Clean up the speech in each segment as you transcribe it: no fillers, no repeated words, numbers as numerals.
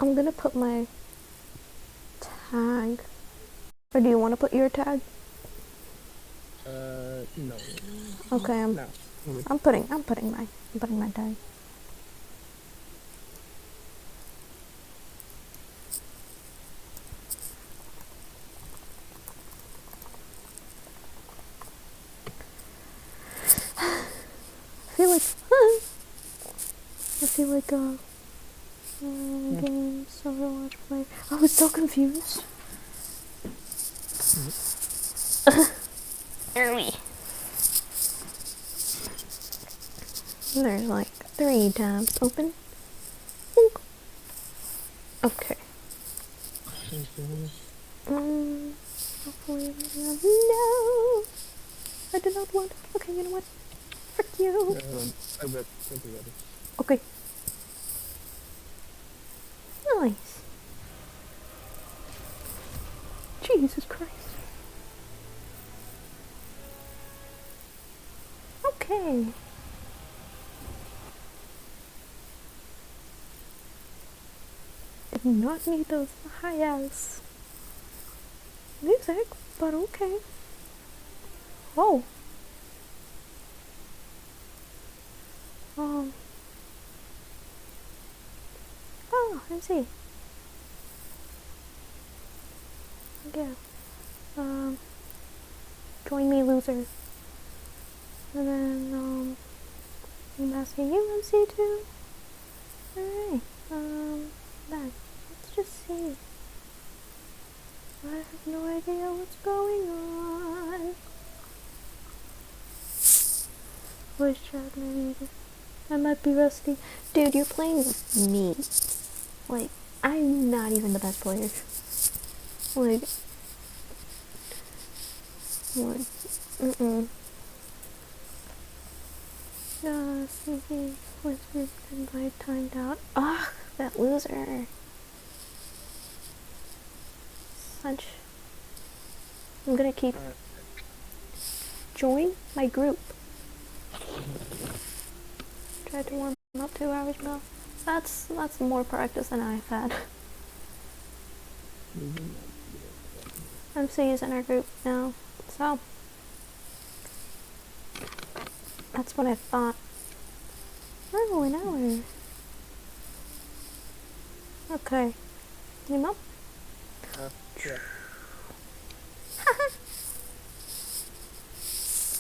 I'm gonna put my tag. Or do you want to put your tag? No. Okay, I'm putting my tag. I feel like games, Overwatch play. I was so confused. Early. There's like 3 tabs open. Okay. Hopefully, no! I do not want. Okay, you know what? Frick you. I bet. Okay. Nice. Jesus Christ. Okay. Did not need those high-ass music, but okay. Oh. Oh, I see. Yeah. Join me, loser. And then, I'm asking you, MC2. Alright. Back. Let's just see. I have no idea what's going on. Voice chat, maybe. I might be rusty. Dude, you're playing with me. Like, I'm not even the best player. Like, sneaky, whispered, invite timed out. Ugh, that loser. Such. I'm gonna keep. Join my group. Tried to warm up 2 hours ago. That's more practice than I've had. MC's in our group now, so that's what I thought. Oh, an hour. Okay. Name up? Yeah.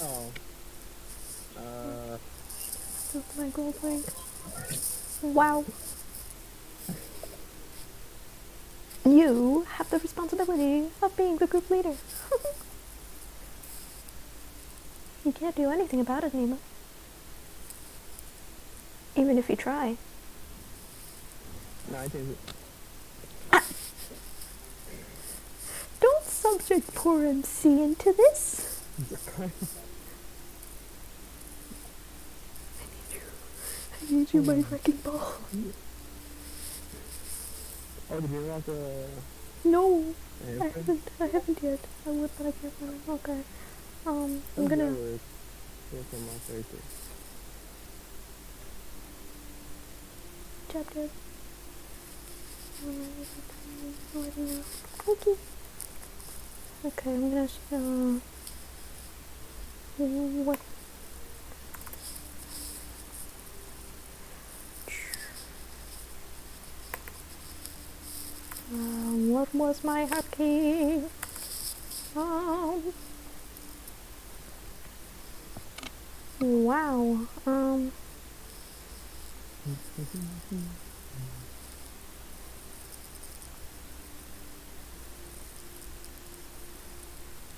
Oh. That's my gold ring. Wow. You have the responsibility of being the group leader. You can't do anything about it, Nima. Even if you try. No, I take it. Don't subject poor MC into this. I need you, my wrecking ball. Oh, did you unlock the... No, I haven't yet. I would, but I can't remember. Okay. I'm gonna... Chapter. Thank you. Okay, I'm gonna, what? What was my hotkey? Wow.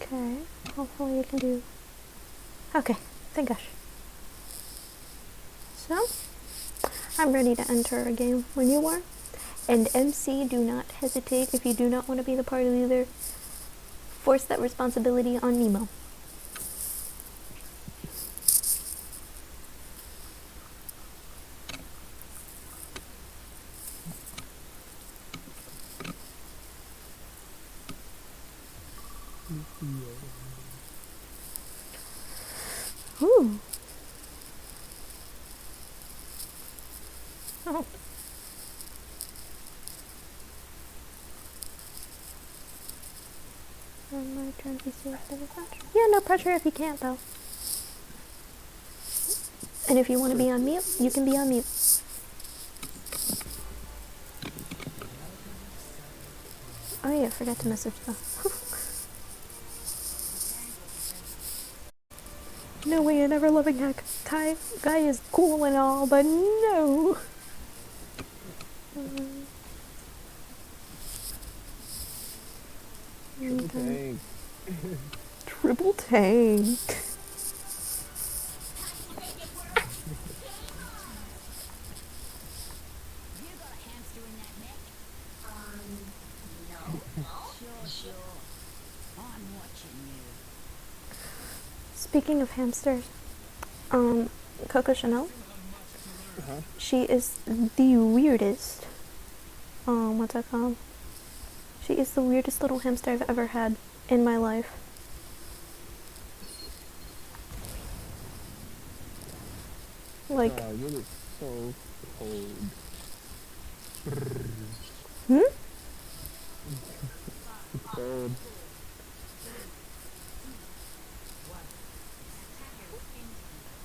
Okay, hopefully you can do... Okay, thank gosh. So, I'm ready to enter a game when you are. And MC, do not hesitate if you do not want to be the party leader. Force that responsibility on Nemo. Ooh. Oh. My turn to see if there's pressure. Yeah, no pressure if you can't though. And if you want to be on mute, you can be on mute. Oh yeah, forgot to message though. No way, I never loving heck. Guy is cool and all, but no. Triple tank. Triple tank. Speaking of hamsters, Coco Chanel, she is the weirdest. What's that called? She is the weirdest little hamster I've ever had in my life. Like, You're so cold. hmm? Cold.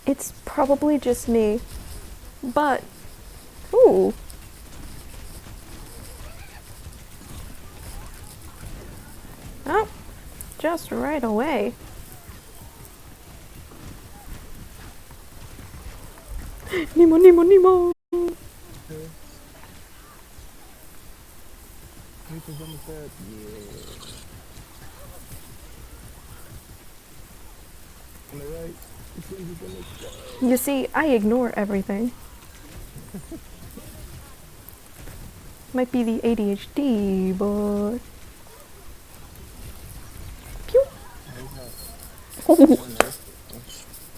It's probably just me, but, ooh. Oh, just right away. Nemo, Nemo, Nemo. People's on the bed. Yeah. On the right. You see, I ignore everything. Might be the ADHD, but... Pew!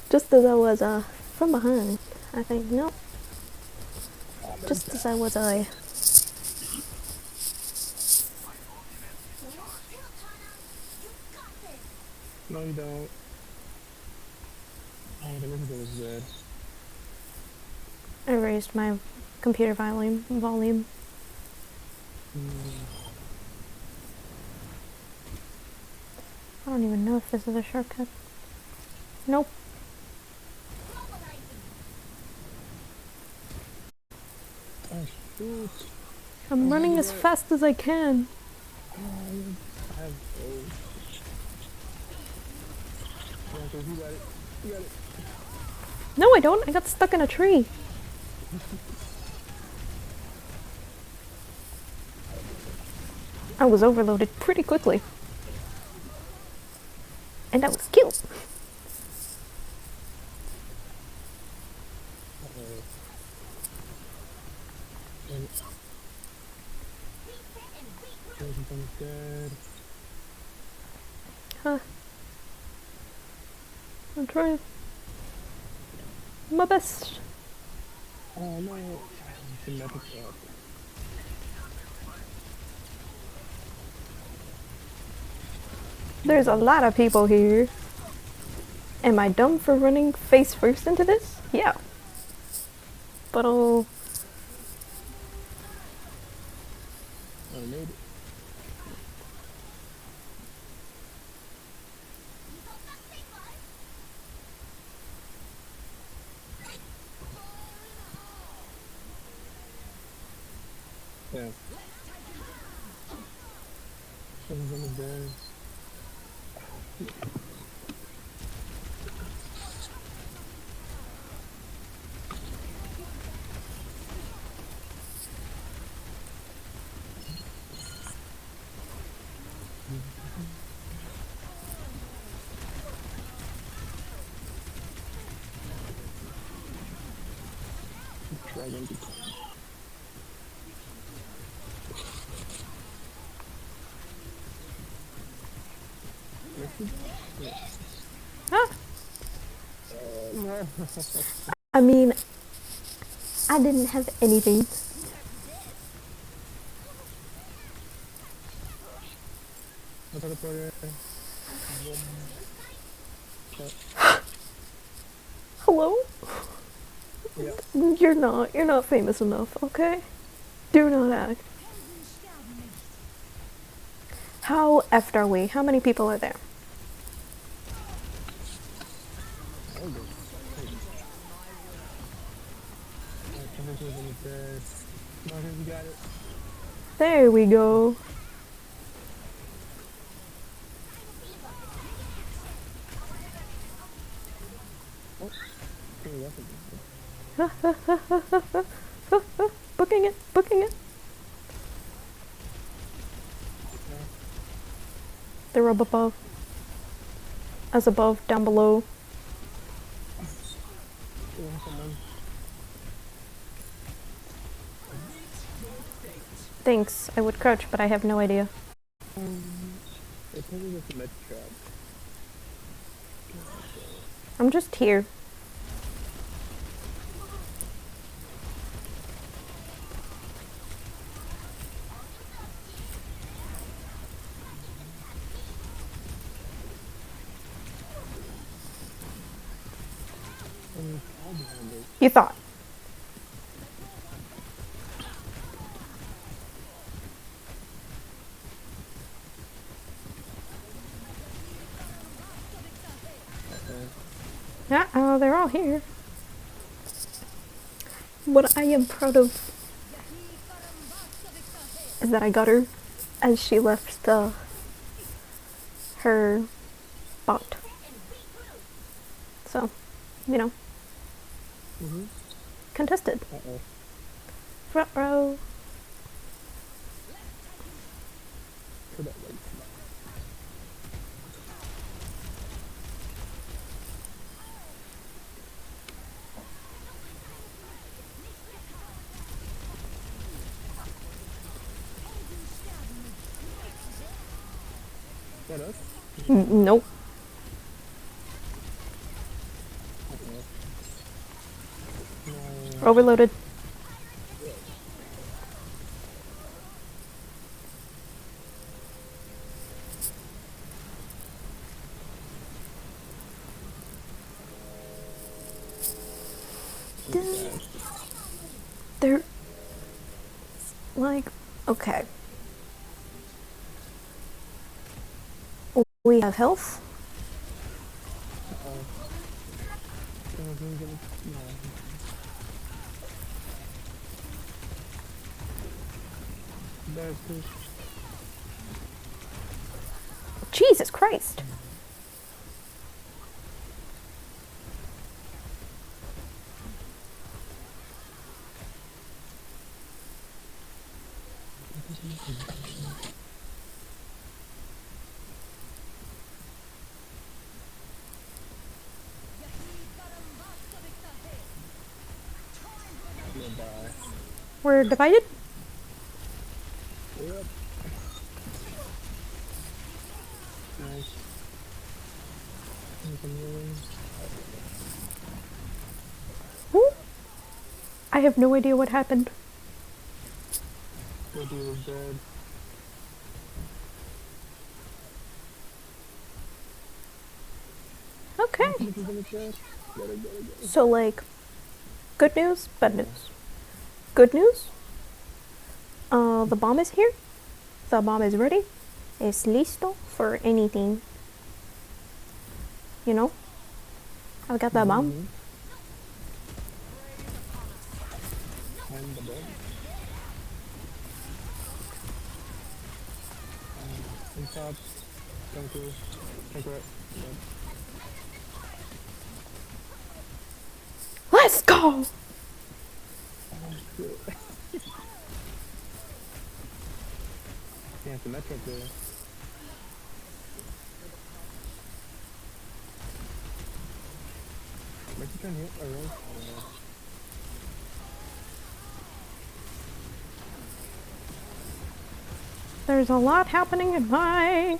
Just as I was, from behind, I think. Nope. Just as I was, No, you don't. Oh, the river was dead. I raised my computer volume. I don't even know if this is a shortcut. Nope. Oh, shoot. I'm running as fast as I can. You got it. You got it. No, I don't. I got stuck in a tree. I was overloaded pretty quickly. And I was killed. Dead. Huh. I'm trying my best. Oh no. You should never stop. There's a lot of people here. Am I dumb for running face first into this? Yeah. But I made it. Yeah. Someone's on the bed. Dragon. huh? I mean, I didn't have anything. Hello? Yeah. You're not famous enough, okay? Do not act. How effed are we? How many people are there? Oh, good. Everything's in the bed. Marcus, you got it. There we go. Oh, that's a Booking it, booking it. They're up above. As above, down below. Thanks, I would crouch, but I have no idea. It's probably just a med trap. I'm just here. You thought. Uh-oh, they're all here. What I am proud of is that I got her as she left her bot. So, you know. Contested. Front row. That us? Nope. Overloaded. They're like, okay. We have health. Jesus Christ. We're divided? Yep. Nice. Ooh. I have no idea what happened. Maybe he was dead. Okay. So, like, good news, bad news. Good news, the bomb is here. The bomb is ready. Es listo for anything. You know? I've got that bomb. And the bomb. On top. Thank you. Thank you. Let's go! Yeah, it's a metro player. Mexican hit or no? There's a lot happening in my...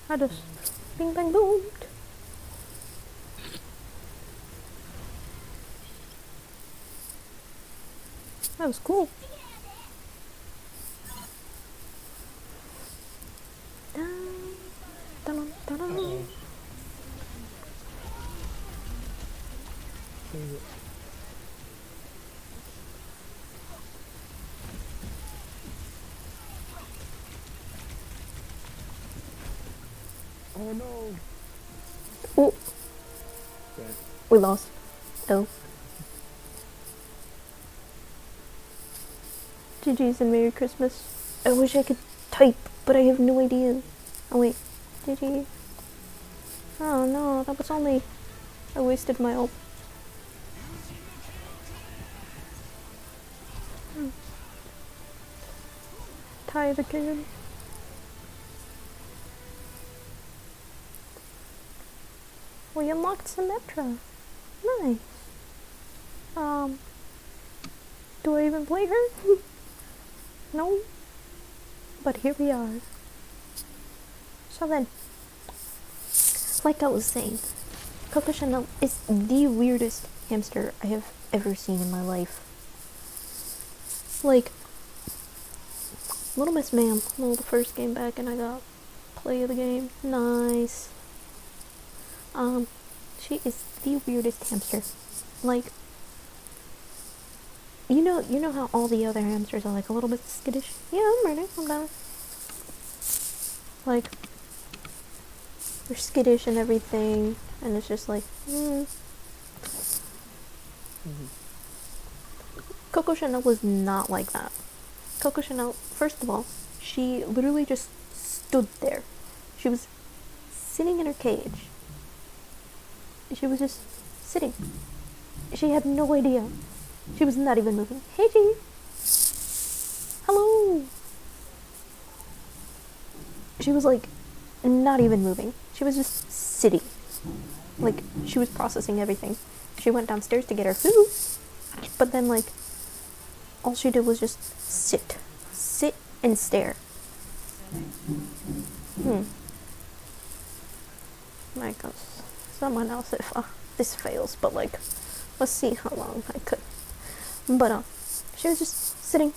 I just... Bing bang boomed. That was cool. Oh no! Oh, Right. we lost. Oh. GG's and Merry Christmas. I wish I could type, but I have no idea. Oh wait, GG. Oh no, that was only... I wasted my ult. Tied again. We unlocked Symmetra. Nice. Do I even play her? No. But here we are. So then, like I was saying, Coco Chanel is the weirdest hamster I have ever seen in my life. Like, Little Miss Ma'am, well, the first game back and I got play of the game. Nice. She is the weirdest hamster. Like, you know how all the other hamsters are like a little bit skittish? Yeah, I'm ready, I'm down. Like, they're skittish and everything, and it's just like, Coco Chanel was not like that. Coco Chanel, first of all, she literally just stood there. She was sitting in her cage. She was just sitting. She had no idea. She was not even moving. Hey, G. Hello. She was like not even moving. She was just sitting. Like, she was processing everything. She went downstairs to get her food, but then like all she did was just sit and stare. My gosh, someone else if this fails, but like, let's see how long I could. But she was just sitting.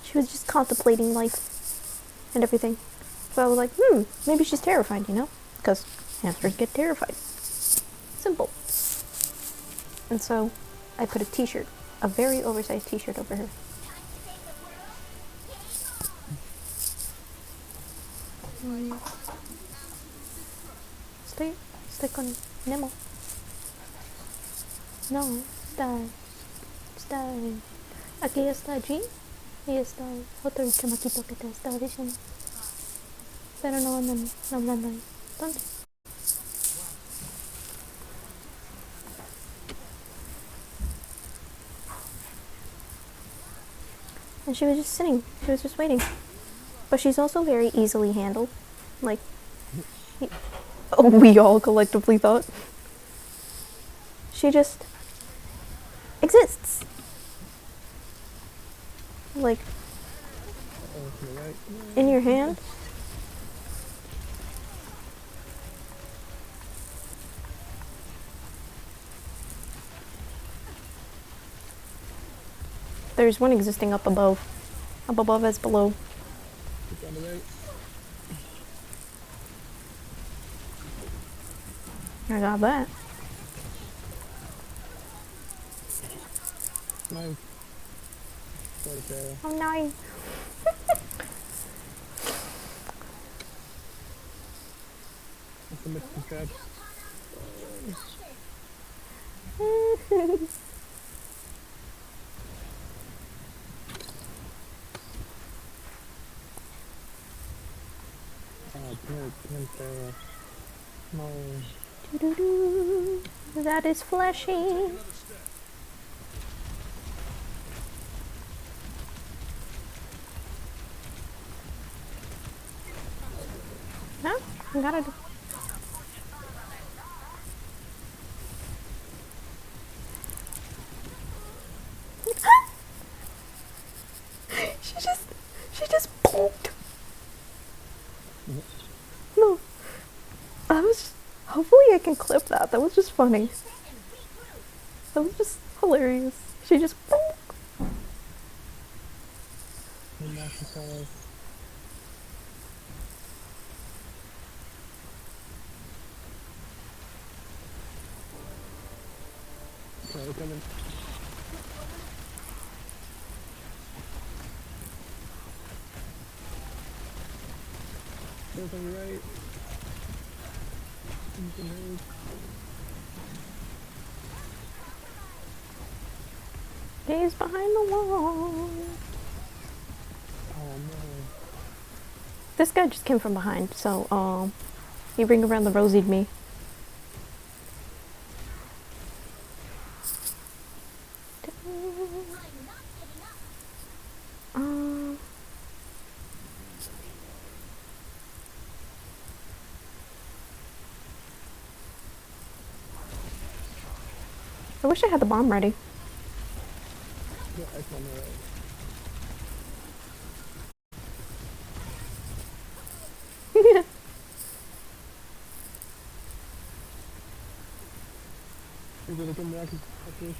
She was just contemplating life and everything. So I was like, maybe she's terrified, you know? Because hamsters get terrified. Simple. And so I put a t-shirt, a very oversized t-shirt over her. Estoy con Nemo. No, está, aquí está G y está otro chamaquito que te estaba diciendo. Pero no andan hablando ahí. ¿Dónde? And she was just sitting. She was just waiting. But she's also very easily handled. Like, we all collectively thought. She just exists. Like, in your hand. There's one existing up above. Up above as below. I got that. No. Oh no. That's a misconception. No. That is fleshy. No, I gotta do. she just poked. No, I was. Hopefully, I can clip that. That was just funny. That was just hilarious. She just poked. There's on your right. He's behind the wall. Oh no. This guy just came from behind, so he ring around the rosied me. I wish I had the bomb ready. Yeah, it's on the right. You're gonna come back and fish.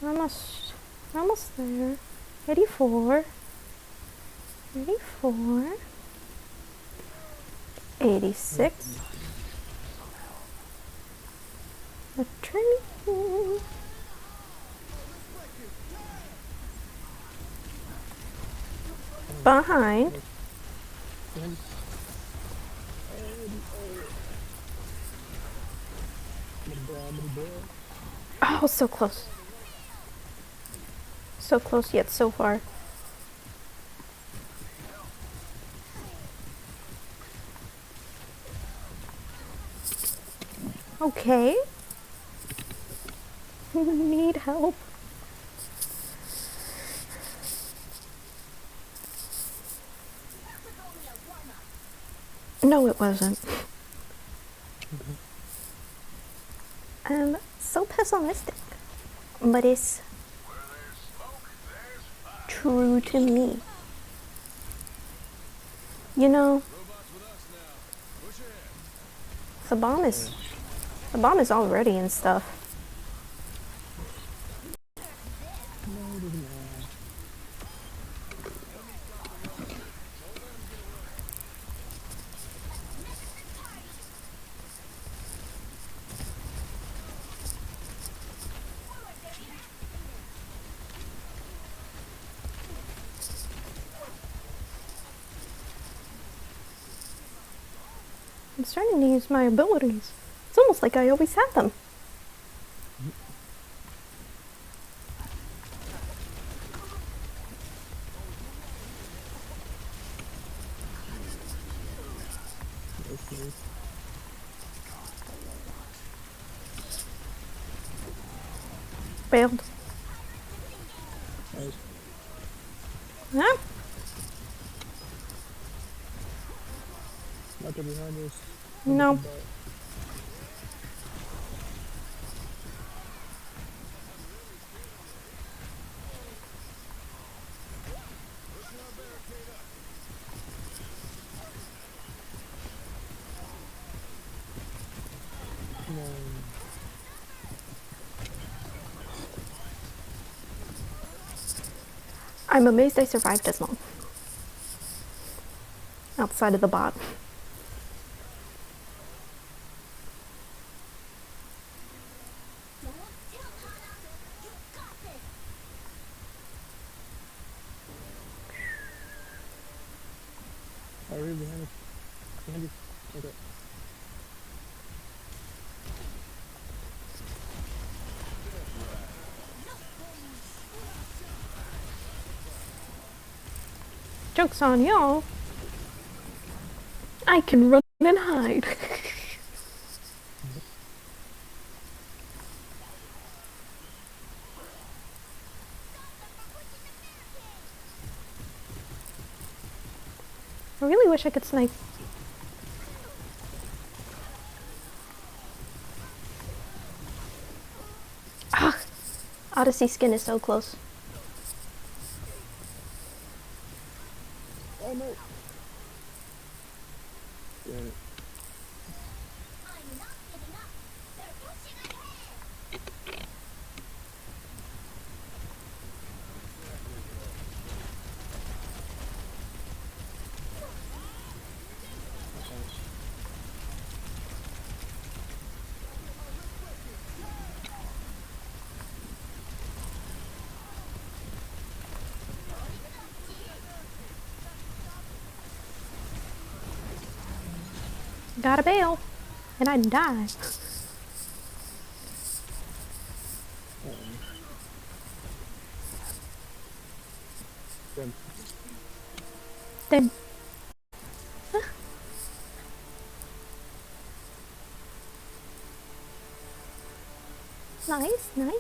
Nice. Almost there. 84. 84. 86. A train. Behind. Oh, so close. So close yet so far. Okay. Need help. No, it wasn't. I'm so pessimistic, but it's true to me. You know, the bomb is already and stuff. I'm starting to use my abilities. It's almost like I always have them. Failed. Nice. Huh? Not behind us. No. I'm amazed I survived this long. Outside of the bot. Oh, really behind us. Behind you. Okay. Joke's on y'all. I can run and hide. I really wish I could snipe. Ah! Odyssey skin is so close. Oh no! Damn it. Gotta bail. And I die. Then Then. Nice, nice.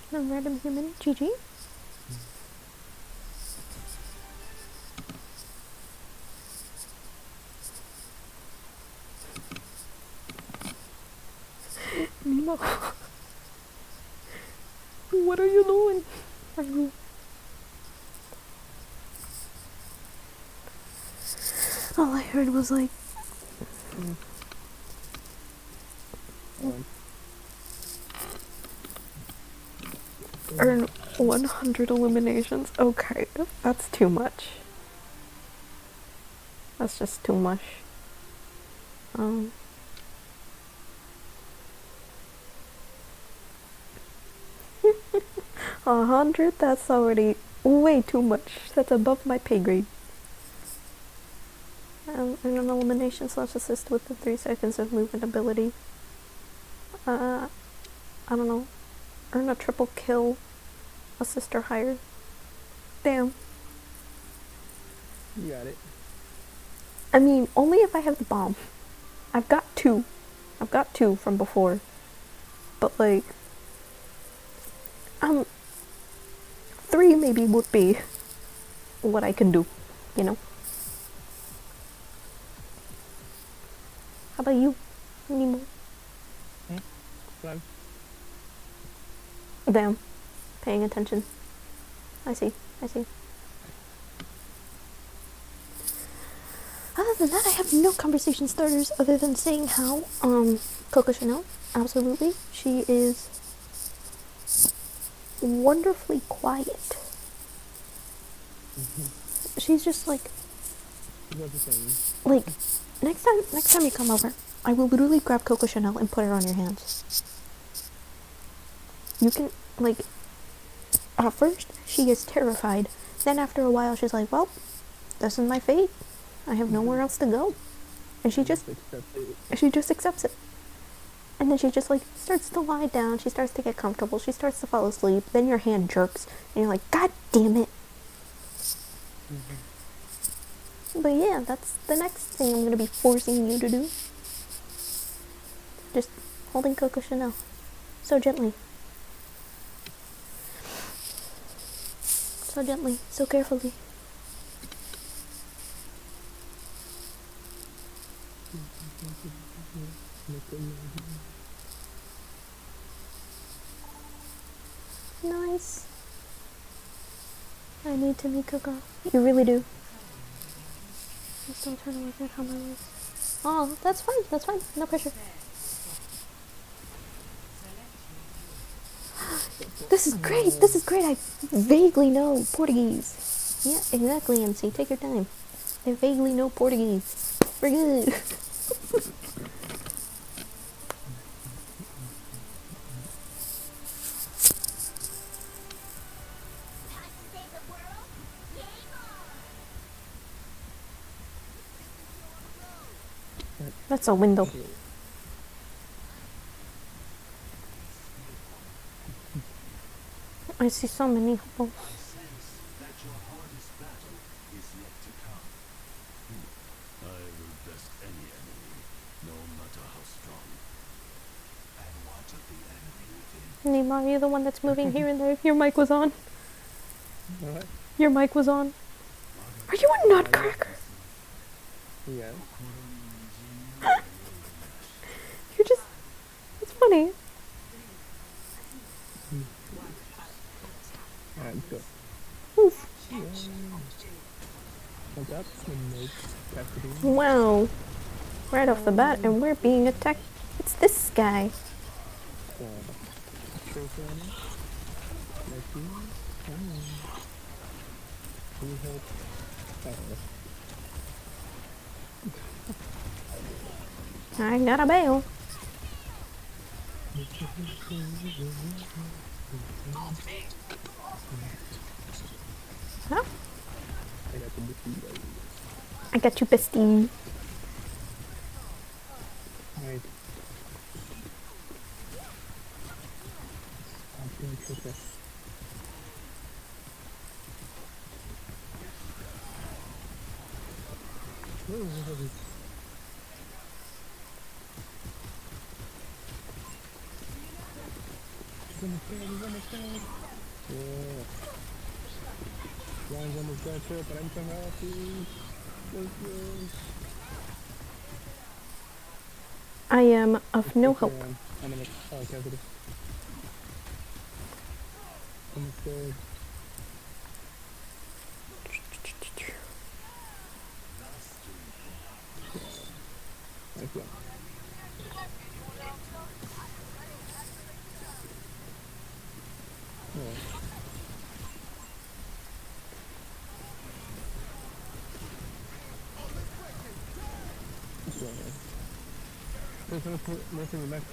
No random human. GG. Nemo. What are you doing? Are you... All I heard was like... Earn 100 eliminations. Okay, that's too much. That's just too much. 100? That's already way too much. That's above my pay grade. Earn an elimination / assist with the 3 seconds of movement ability. I don't know. Earn a triple kill. Assist or higher. Damn. you got it. I mean, only if I have the bomb. I've got 2. I've got 2 from before. But like... 3 maybe would be what I can do, you know? How about you, Nemo? Fine. Damn. Paying attention. I see. I see. Other than that, I have no conversation starters other than saying how, Coco Chanel, absolutely, she is wonderfully quiet. She's just like, like, next time you come over, I will literally grab Coco Chanel and put her on your hands. You can, like, at first, she is terrified. Then after a while, she's like, well, this is my fate. I have nowhere else to go. And she just accepts it. And then she just, like, starts to lie down. She starts to get comfortable. She starts to fall asleep. Then your hand jerks. And you're like, God damn it. But yeah, that's the next thing I'm going to be forcing you to do. Just holding Coco Chanel. So gently. So gently. So carefully. Nice. I need to meet Coco. You really do. I'm still trying to work out how my life. Oh, that's fine. That's fine. No pressure. This is great. This is great. I vaguely know Portuguese. Yeah, exactly, MC. Take your time. I vaguely know Portuguese. We're good. That's a window. I see so many holes. Nemo, are you the one that's moving here and there? Your mic was on. What? Your mic was on. Are you a nutcracker? Yeah. You're just... It's funny. Alright, let's go. Oof. I got some notes, Cassidy. Wow. Right off the bat, and we're being attacked. It's this guy. Trophy on it. Let's see. Can you help? I got a bail. Huh? I got the bestie. I got you, bestie. Nice. I'm feeling tricky. Yeah. Ryan's almost got it, but I'm so happy. Let's go. I am of no hope. I'm gonna capital. I'm scared. Nice one. Oh. That's right. Let's the back.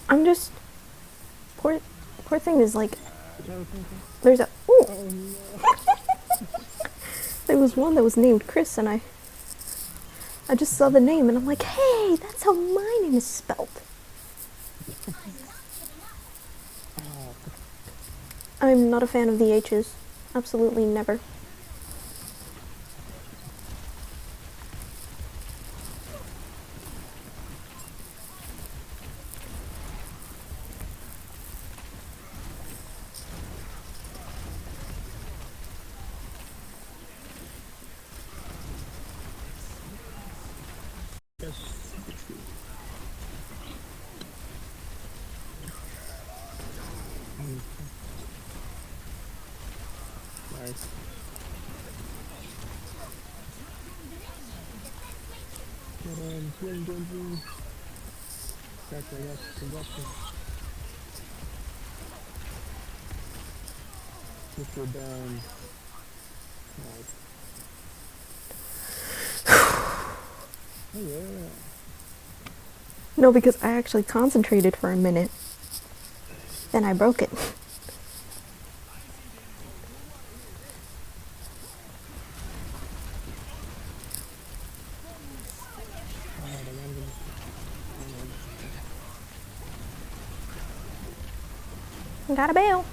I'm just poor thing is like there's a ooh. Oh no. There was one that was named Chris and I just saw the name and I'm like, hey, that's how my name is spelled. I'm not a fan of the H's. Absolutely never. Nice. Swing. Gotcha. Just go down. Nice. Oh yeah. No, because I actually concentrated for a minute. Then I broke it. Got a bail.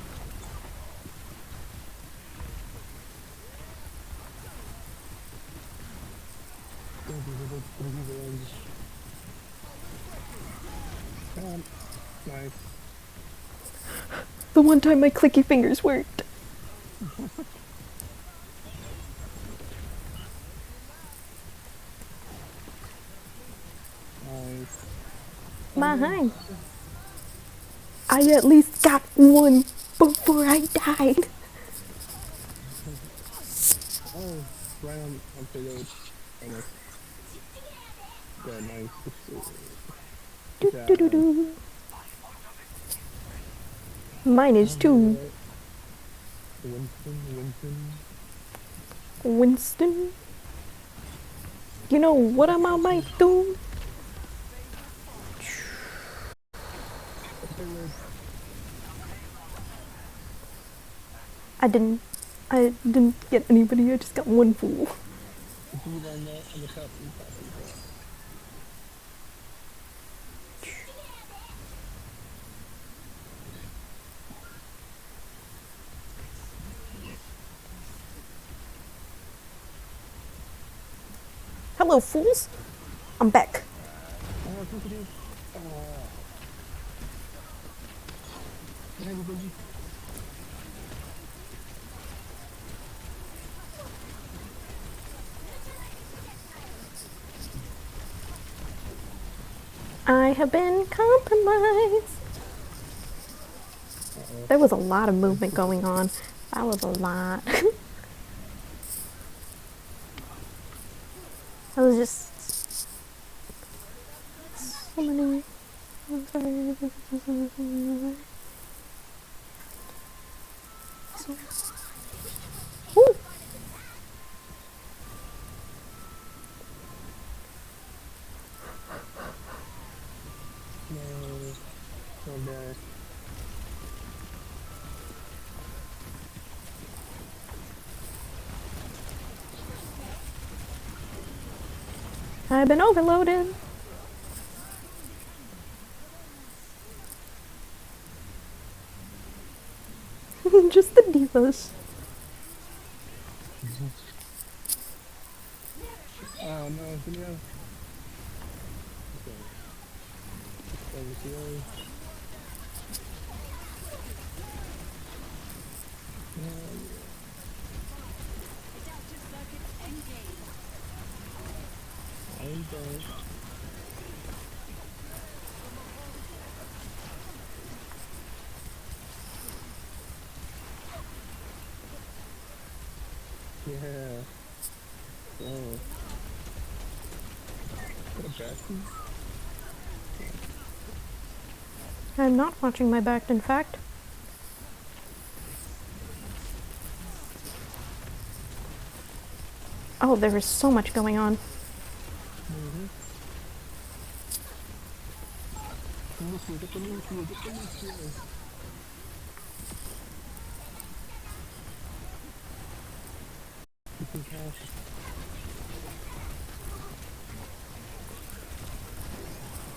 Nice. The one time my clicky fingers worked. Nice. Mine. I at least got one before I died. Oh, right on payload. Almost. Yeah, nice. Do. Mine is too. Winston. You know what I might do? I didn't get anybody, I just got one fool. Hello, fools. I'm back. I have been compromised. There was a lot of movement going on. That was a lot. I was just so many. I'm sorry. awesome. Woo! No, so bad. I've been overloaded. Just the divas. Oh no, video. Okay. Over to you. I'm done. Yeah. Oh. What a bastard. I'm not watching my back, in fact. Oh, there is so much going on. Mm-hmm. Get the Lucio. Keep his house.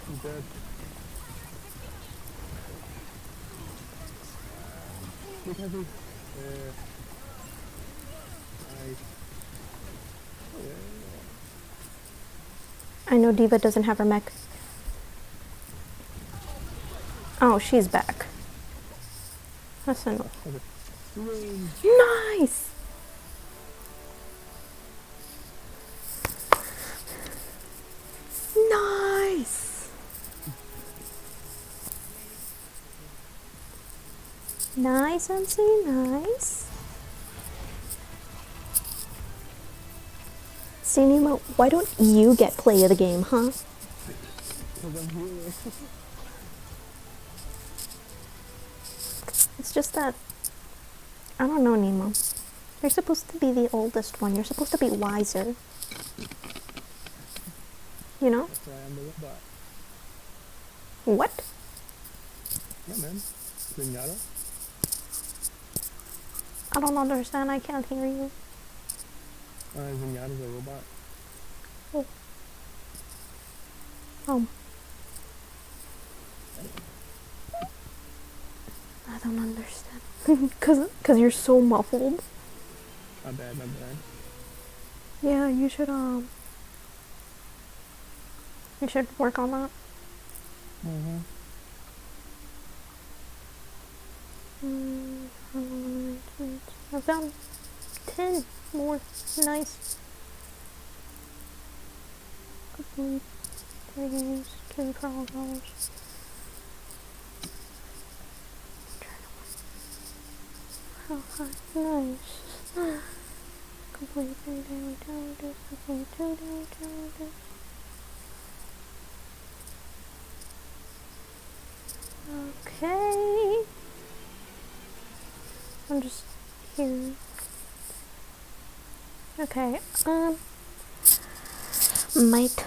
He's dead. Look heavy. Nice. Yeah. I know Diva doesn't have her mech. Oh, she's back. That's a Okay. Swing. nice! Nice! Nice, MC, nice. See, Nemo, why don't you get play of the game, huh? Because I'm here. It's just that, I don't know, Nemo. You're supposed to be the oldest one. You're supposed to be wiser. You know? That's why I'm the robot. What? Yeah, man. Zenyatta? I don't understand. I can't hear you. Zenyatta's a robot. Oh. Oh. I don't understand. Cause you're so muffled. My bad. Yeah, you should work on that. Mm-hmm. I've found 10 more. Nice. Complete 3 games, 2 trial dollars. Oh, nice. Complete 3 daily challenges, complete 2 daily challenges. Okay. I'm just here. Okay, might,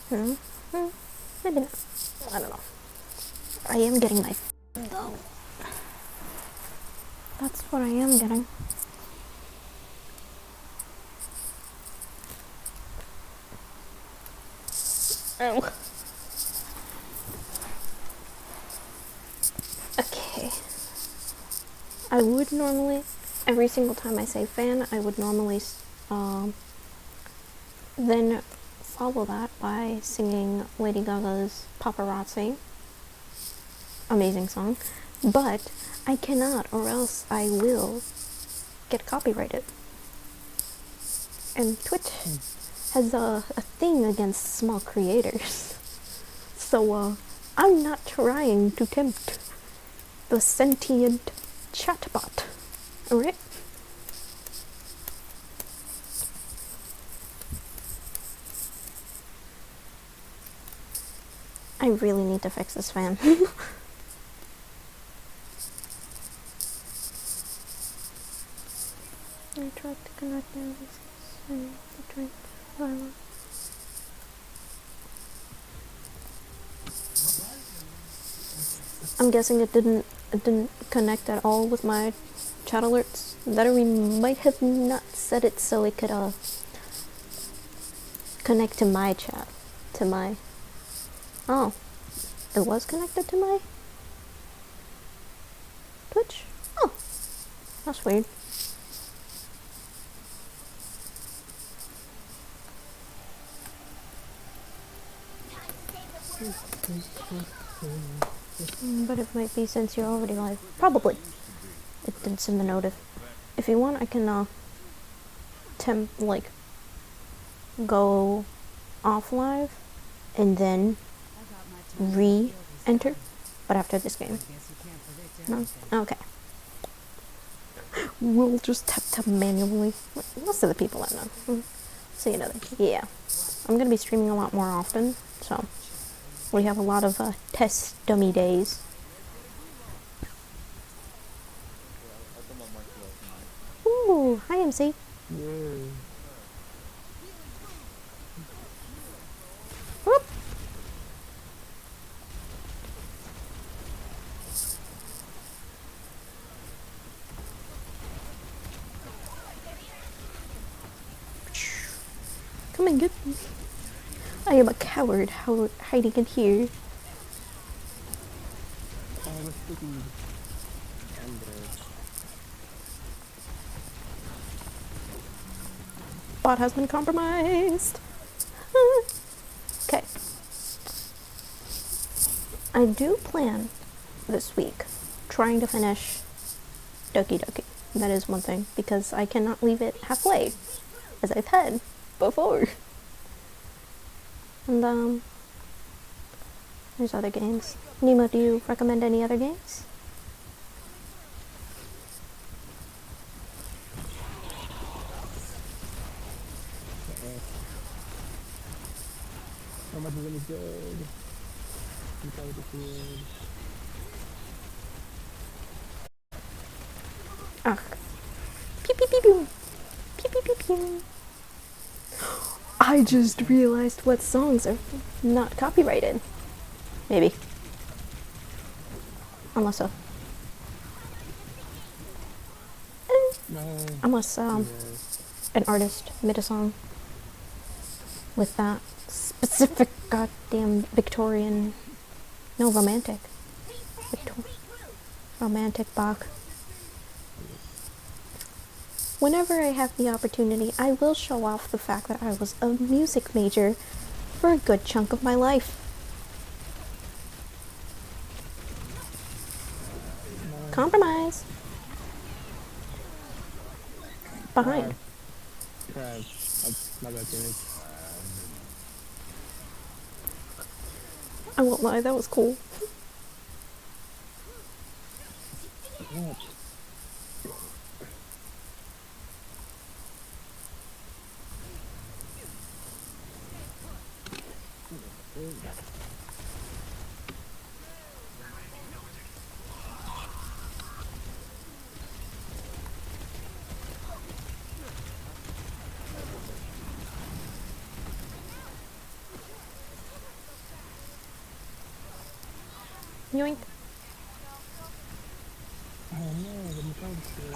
maybe not, I don't know. I am getting my though. That's what I am getting. Oh. Okay. I would normally, every single time I say fan, I would normally then follow that by singing Lady Gaga's Paparazzi. Amazing song. But I cannot, or else I will get copyrighted. And Twitch has a thing against small creators. So, I'm not trying to tempt the sentient chatbot. Alright? I really need to fix this fan. connecting and between violence. I'm guessing it didn't connect at all with my chat alerts. That we might have not set it so it could connect to my chat. To my oh. It was connected to my Twitch? Oh. That's weird. But it might be since you're already live. Probably. It did send the notif. If you want, I can go off live and then re-enter, but after this game. No? Okay. We'll just tap manually. Most of the people I know. See another. Yeah. I'm gonna be streaming a lot more often, so we have a lot of test dummy days. Ooh, hi MC. Whoop. Come and get me. I am a coward hiding in here. Bot has been compromised. Okay. I do plan this week trying to finish Doki Doki. That is one thing, because I cannot leave it halfway, as I've had before. And there's other games. Nemo, do you recommend any other games? How much is really good? You probably just good. Ugh. Pew pew pew pew. Pew pew pew pew. I just realized what songs are not copyrighted. Maybe. Unless so. Unless an artist made a song with that specific goddamn Victorian, no, romantic, romantic Bach. Whenever I have the opportunity, I will show off the fact that I was a music major for a good chunk of my life. Compromise. Behind. I won't lie, that was cool. Yoink. Oh no, the mechanic's here.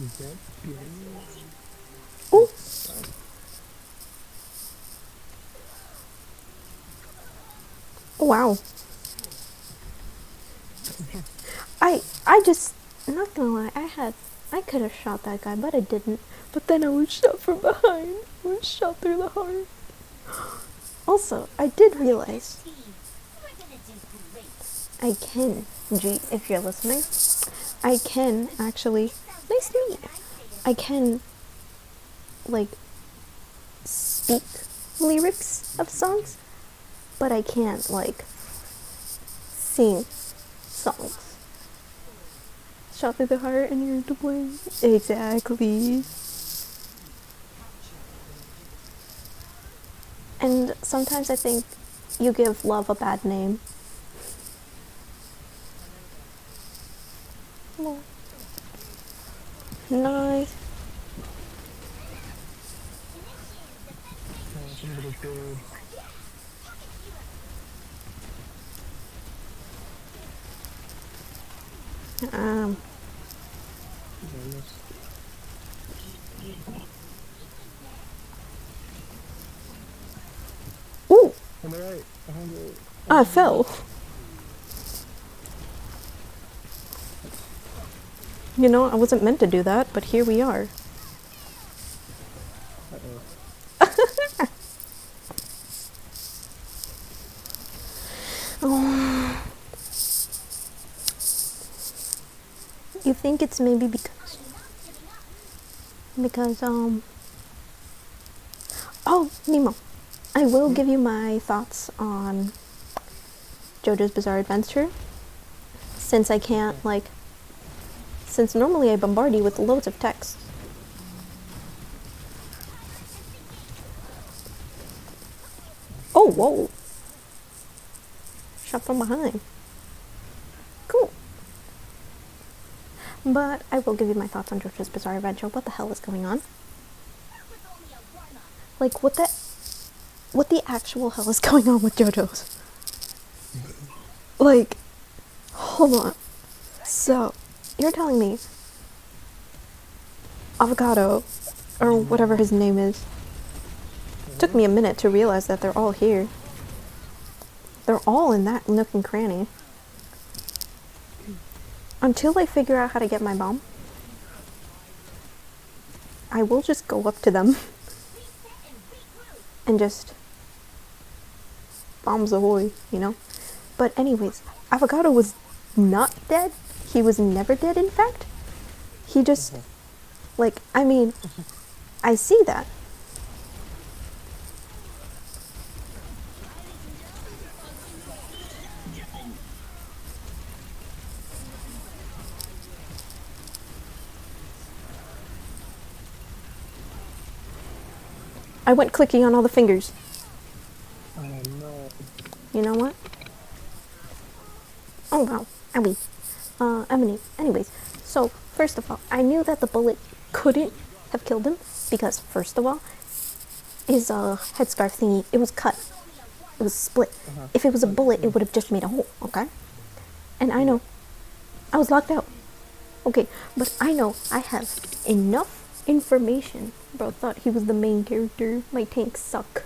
Is that Ooh. Wow. I just, not gonna lie, I could have shot that guy, but I didn't. But then I was shot from behind. I was shot through the heart. Also, I did realize I can, G, if you're listening, I can actually, nice to meet you. I can, like, speak lyrics of songs, but I can't, like, sing songs. Shot through the heart and you're to blame. Exactly. And sometimes I think you give love a bad name. Oh. Nice. Somebody good. Ooh! On the right. Behind you. I fell. You know, I wasn't meant to do that, but here we are. Uh-oh. Oh. You think it's maybe because oh, Nemo, I will give you my thoughts on JoJo's Bizarre Adventure, since I can't, since normally I bombard you with loads of text. Oh, whoa. Shot from behind. Cool. But I will give you my thoughts on JoJo's Bizarre Adventure. What the hell is going on? Like, what the actual hell is going on with JoJo's? Like, hold on. So, you're telling me Avocado, or whatever his name is, took me a minute to realize that they're all here. They're all in that nook and cranny. Until I figure out how to get my bomb, I will just go up to them and just bombs ahoy, you know? But anyways, Avocado was not dead. He was never dead, in fact. He just, I mean, I see that. I went clicking on all the fingers. Oh no. You know what? Oh wow. Owie. Anyways, so first of all, I knew that the bullet couldn't have killed him because, first of all, his headscarf thingy, it was cut. It was split. If it was a bullet, it would have just made a hole, okay? And I know. I was locked out. Okay, but I know I have enough information. Bro thought he was the main character. My tanks suck.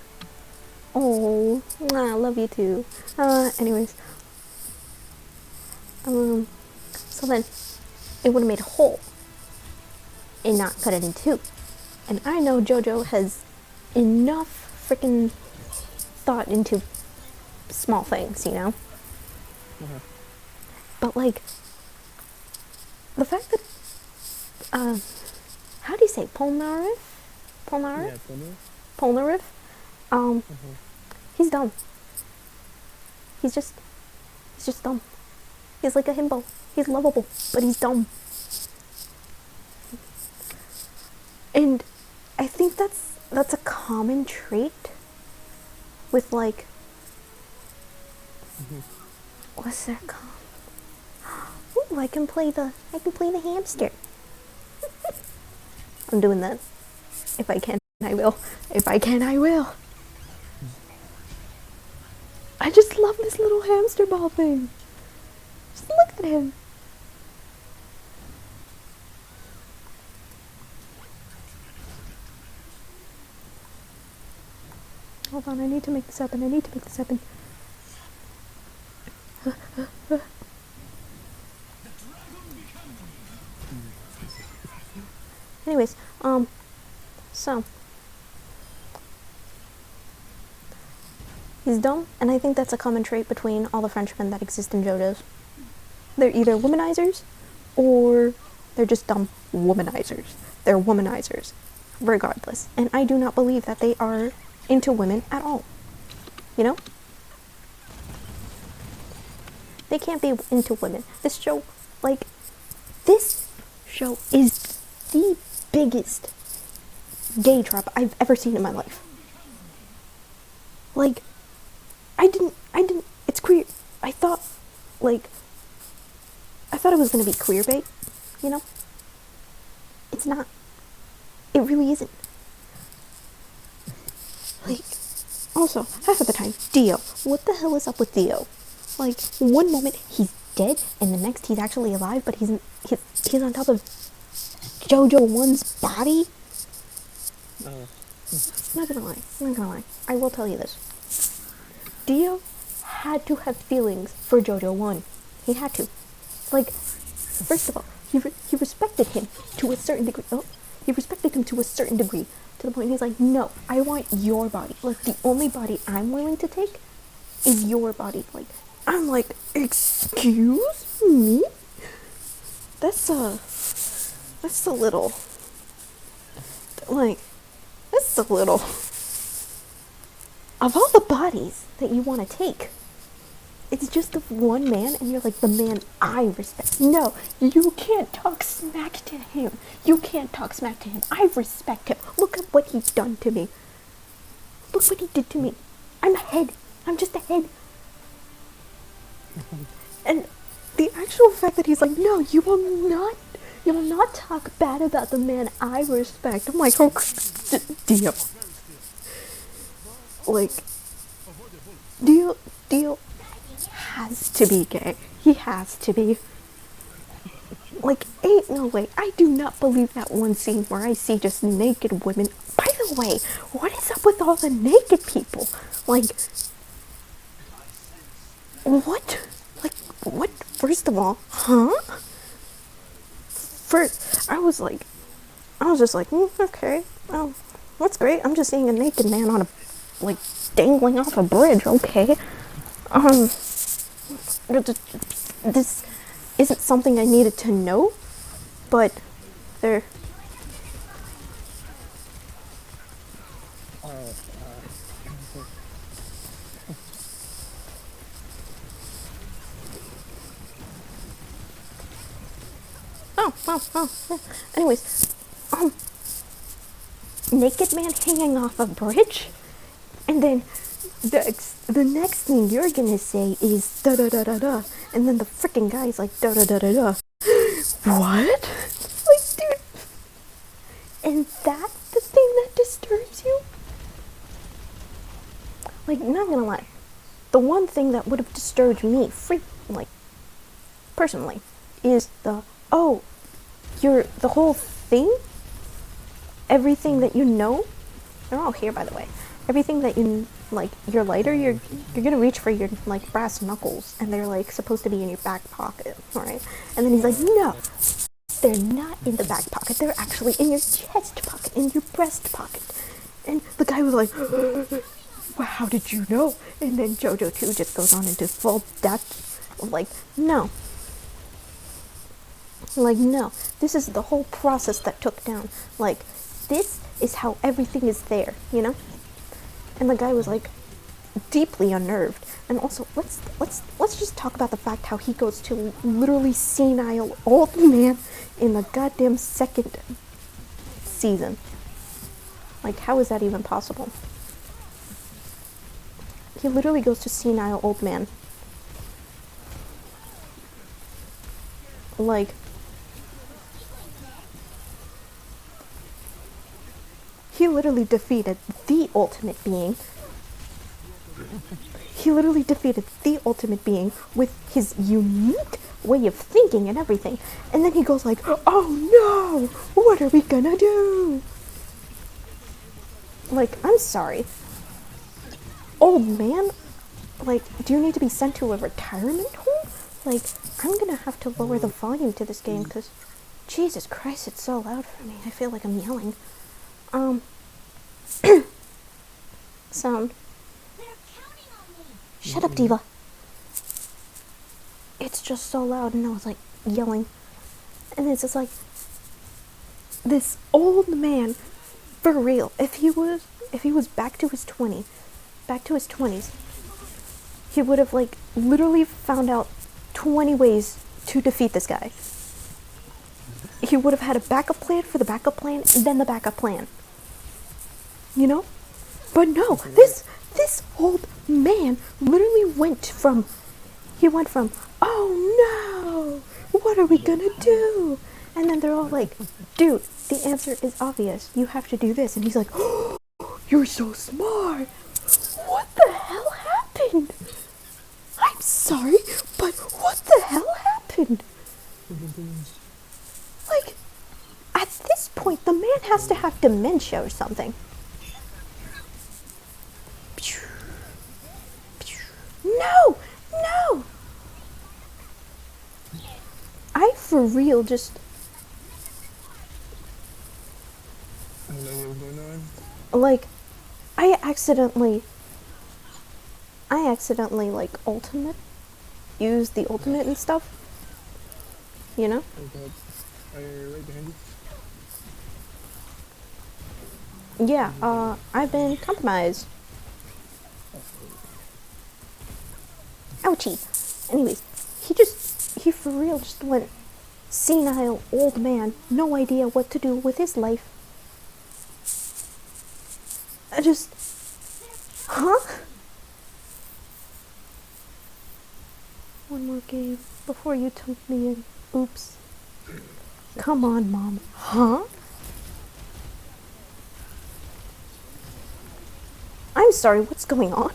Oh, I love you too. Anyways. So then it would have made a hole and not cut it in two. And I know JoJo has enough freaking thought into small things, you know? But the fact that, how do you say, Polnareff? Yeah, Polnareff? He's dumb. He's just dumb. He's like a himbo. He's lovable, but he's dumb. And I think that's a common trait with what's that called? Ooh, I can play the hamster. I'm doing that. If I can, I will. If I can, I will. I just love this little hamster ball thing. Just look at him. Hold on, I need to make this happen. Anyways, so he's dumb, and I think that's a common trait between all the Frenchmen that exist in JoJo's. They're either womanizers, or they're just dumb womanizers. They're womanizers, regardless. And I do not believe that they are into women at all. You know? They can't be into women. This show is the biggest gay trap I've ever seen in my life. Like, it's queer. I thought it was gonna be queer bait, you know? It's not. It really isn't. Like, also, half of the time, Dio. What the hell is up with Dio? Like, one moment he's dead, and the next he's actually alive, but he's on top of JoJo 1's body? Not gonna lie. I will tell you this. Dio had to have feelings for JoJo 1. He had to. Like, first of all, he respected him to a certain degree. Oh, he respected him to a certain degree. To the point he's like, no, I want your body. Like, the only body I'm willing to take is your body. Like, I'm like, excuse me? That's a little, like, that's a little, of all the bodies that you want to take, it's just the one man, and you're like, the man I respect. No, you can't talk smack to him. You can't talk smack to him. I respect him. Look at what he's done to me. Look what he did to me. I'm a head. I'm just a head. And the actual fact that he's like, no, you will not talk bad about the man I respect. I'm like, oh, Dio. Like, Dio has to be gay. He has to be. Like, ain't no way. I do not believe that one scene where I see just naked women. By the way, what is up with all the naked people? Like, what? Like, what? First of all, huh? First, I was just like, okay, well, that's great. I'm just seeing a naked man on a, like, dangling off a bridge, okay. This isn't something I needed to know, but there. Yeah. Anyways, naked man hanging off a bridge, and then the next thing you're gonna say is da da da da da, and then the freaking guy's like da da da da da. What? Like, dude. And that's the thing that disturbs you? Like, not gonna lie, the one thing that would have disturbed me, personally, is the whole thing, everything that you know, they're all here, by the way, everything that you, like, your lighter, you're gonna reach for your, like, brass knuckles, and they're, like, supposed to be in your back pocket, alright? And then he's like, no, they're not in the back pocket, they're actually in your chest pocket, in your breast pocket. And the guy was like, well, how did you know? And then JoJo 2 just goes on into full depth of, like, no. Like, no, this is the whole process that took down. Like, this is how everything is there, you know? And the guy was, like, deeply unnerved. And also, let's just talk about the fact how he goes to literally senile old man in the goddamn second season. Like, how is that even possible? He literally goes to senile old man. Like, he literally defeated the ultimate being. He literally defeated the ultimate being with his unique way of thinking and everything. And then he goes like, oh no, what are we gonna do? Like, I'm sorry. Old man? Like, do you need to be sent to a retirement home? Like, I'm gonna have to lower the volume to this game because, Jesus Christ, it's so loud for me. I feel like I'm yelling. Sound. Shut up, Diva. It's just so loud, and I was like yelling. And it's just like this old man, for real. If he was back to his 20s, he would have, like, literally found out 20 ways to defeat this guy. He would have had a backup plan for the backup plan, and then the backup plan. You know? But no, this this old man literally went from, oh no, what are we gonna do? And then they're all like, dude, the answer is obvious. You have to do this. And he's like, oh, you're so smart. What the hell happened? I'm sorry, but what the hell happened? Like, at this point, the man has to have dementia or something. No! No! I for real just... I don't know what was going on. Like, I accidentally like used the ultimate and stuff. You know? Oh god. Right behind you. Yeah, I've been compromised. Ouchie. Anyways, he for real just went senile old man, no idea what to do with his life. I just... Huh? One more game before you took me in. Oops. Come on, Mom. Huh? I'm sorry, what's going on?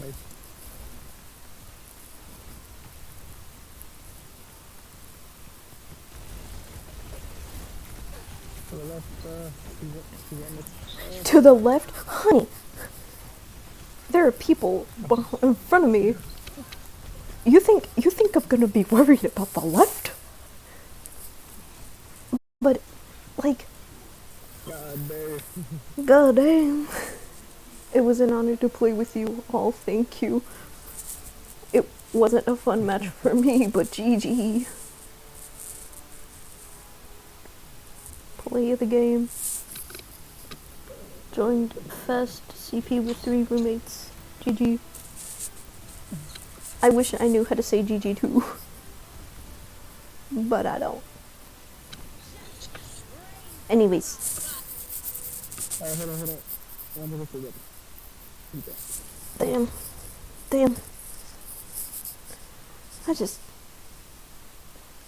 Nice. To the left, To the left? Honey, there are people in front of me. You think I'm gonna be worried about the left? But, like, God damn. god damn. It was an honor to play with you all, thank you. It wasn't a fun match for me, but GG. Play of the game. Joined Fest CP with 3 roommates. GG. I wish I knew how to say GG too. But I don't. Anyways. Alright, hold on. I'm gonna forget. Okay. Damn.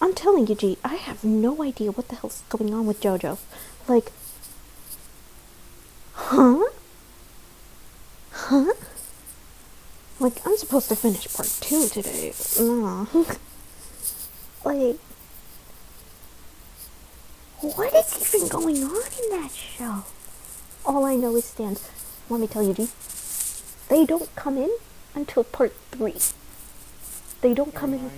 I'm telling you, G, I have no idea what the hell's going on with JoJo. Like, huh? Like, I'm supposed to finish part 2 today. Like, what is even going on in that show? All I know is stands. Let me tell you, G, they don't come in until part 3. They don't come in.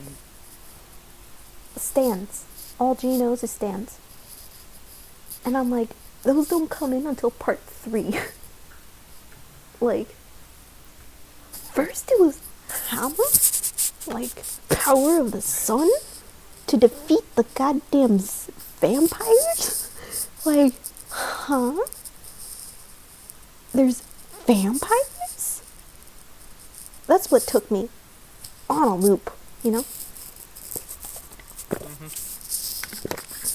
Stands. All G knows is stands. And I'm like, those don't come in until part 3. Like, first it was Hammer, like, power of the sun to defeat the goddamn vampires? Like, huh? There's vampires? That's what took me on a loop, you know?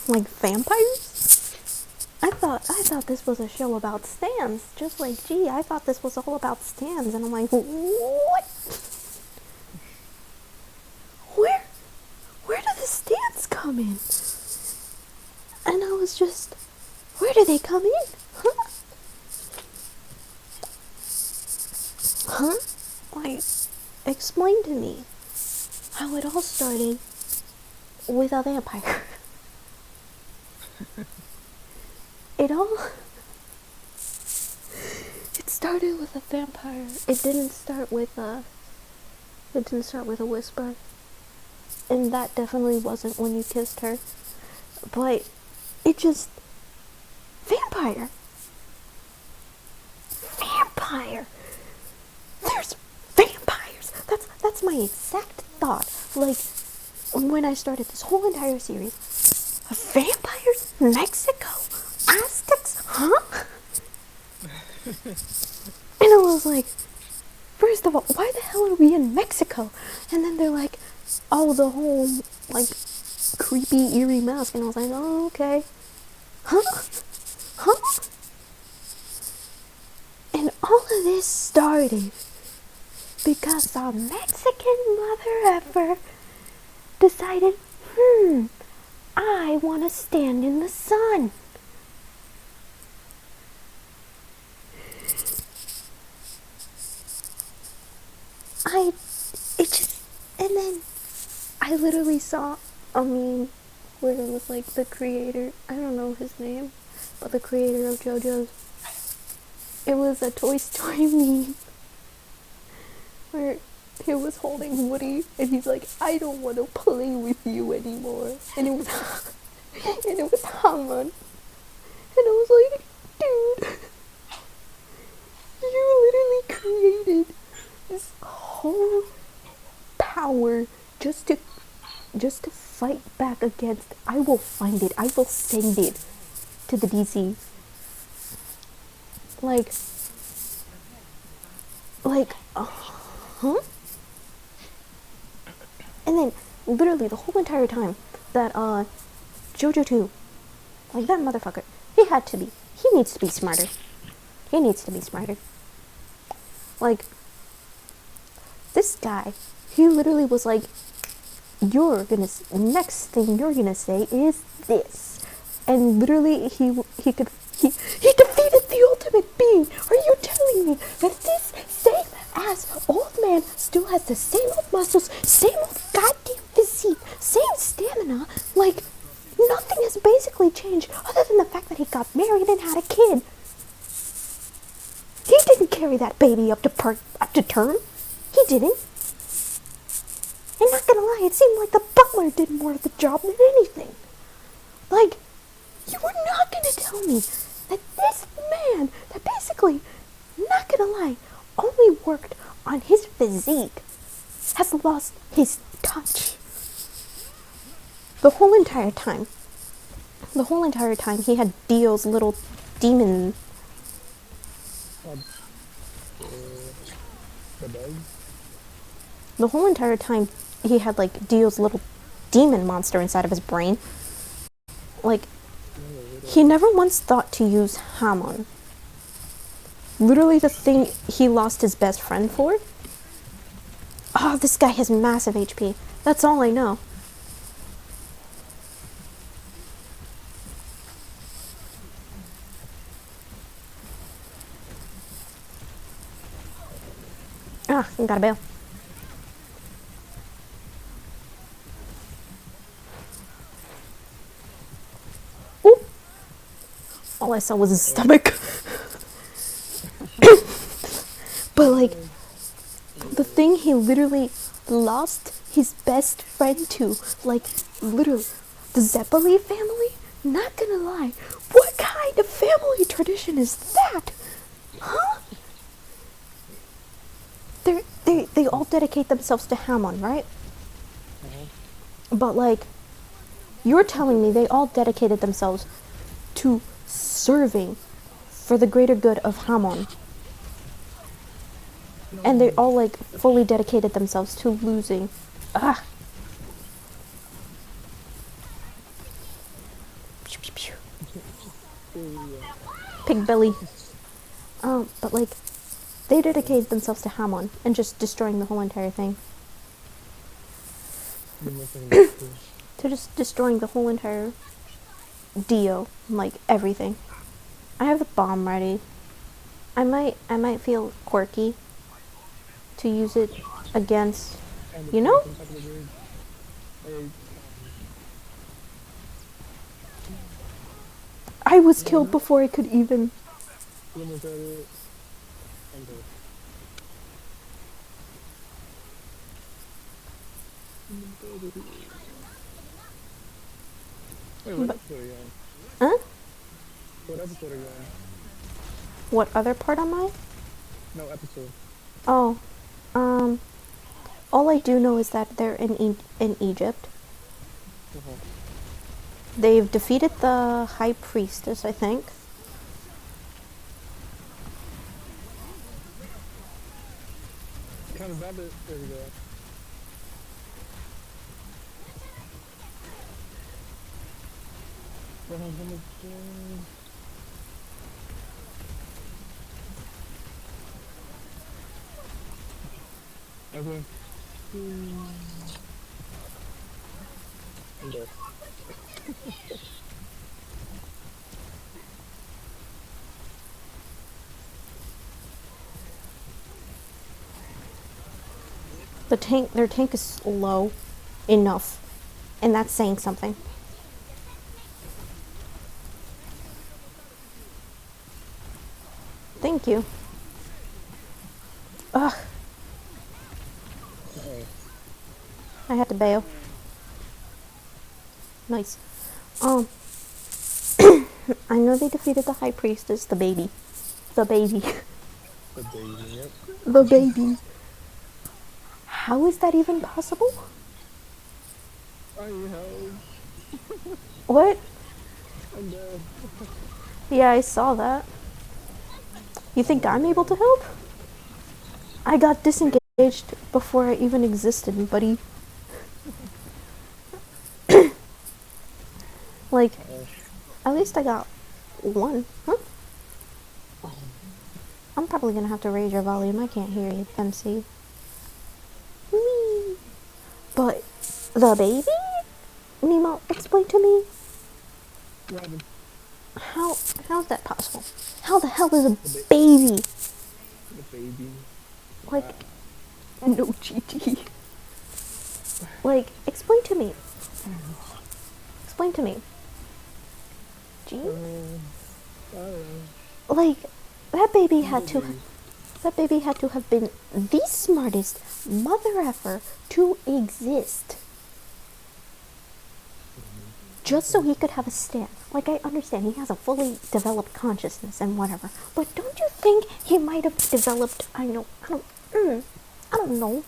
Like, vampires? I thought this was a show about stands. Just like, gee, I thought this was all about stands. And I'm like, what? Where do the stands come in? And I was just, where do they come in? Huh? Like, explain to me how it all started with a vampire. It started with a vampire. It didn't start with a whisper. And that definitely wasn't when you kissed her. But it just, vampire. There's vampires. That's my exact thought. Like, when I started this whole entire series, vampires? Mexico? Aztecs? Huh? And I was like, first of all, why the hell are we in Mexico? And then they're like, oh, the whole, like, creepy, eerie mask. And I was like, oh, okay. Huh? Huh? And all of this started because a Mexican mother effer decided, I want to stand in the sun. And then I literally saw a meme where it was like the creator, I don't know his name, but the creator of JoJo's, it was a Toy Story meme where he was holding Woody and he's like, I don't want to play with you anymore. And it was, and it was Haman. And I was like, dude, you literally created this whole power just to fight back against. I will find it. I will send it to the DC. Like, huh? And then, literally, the whole entire time that, JoJo 2, like, that motherfucker, he needs to be smarter. He needs to be smarter. Like, this guy, he literally was like, next thing you're gonna say is this. And literally, he defeated the ultimate being. Are you telling me that this same ass old man still has the same old muscles, same old goddamn physique, same stamina? Like, nothing has basically changed other than the fact that he got married and had a kid. He didn't carry that baby up to term. He didn't. And not gonna lie, it seemed like the butler did more of the job than anything. Like, you were not gonna tell me that this man, that basically, not gonna lie, only worked on his physique, has lost his touch. The whole entire time he had Dio's little demon. The whole entire time he had like Dio's little demon monster inside of his brain. Like, he never once thought to use Hamon. Literally the thing he lost his best friend for. Oh, this guy has massive HP. That's all I know. Ah, got a bail. Ooh. All I saw was his stomach. But like, the thing he literally lost his best friend to, like, literally, the Zeppeli family? Not gonna lie, what kind of family tradition is that? Huh? They all dedicate themselves to Hamon, right? But like, you're telling me they all dedicated themselves to serving for the greater good of Hamon. And they all like fully dedicated themselves to losing. Ah. Pig belly. But like, they dedicated themselves to Hamon and just destroying the whole entire thing. To just destroying the whole entire Dio, like everything. I have the bomb ready. I might feel quirky to use it against, you know? I was killed before I could even. Wait, what episode are you on? Huh? What episode are you on? What other part am I? No, episode. Oh, all I do know is that they're in Egypt. They've defeated the High Priestess, I think. grab it. There we go. What I'm gonna do... Okay. I'm dead. Their tank is low enough, and that's saying something. Thank you. Ugh. I had to bail. Nice. I know they defeated the High Priestess, the baby. The baby. The baby, yep. The baby. How is that even possible? I help. What? I'm dead. Yeah, I saw that. You think I'm able to help? I got disengaged before I even existed, buddy. Like, at least I got one. Huh? I'm probably gonna have to raise your volume. I can't hear you, MC. Whee! But the baby? Nemo, explain to me. Robin. How's that possible? How the hell is a baby? The baby. Like, no GT. Like, explain to me. Explain to me. Gee? I don't know. Like, that baby had to have been the smartest mother effer to exist. Just so he could have a stand. Like, I understand he has a fully developed consciousness and whatever, but don't you think he might have developed, I don't know,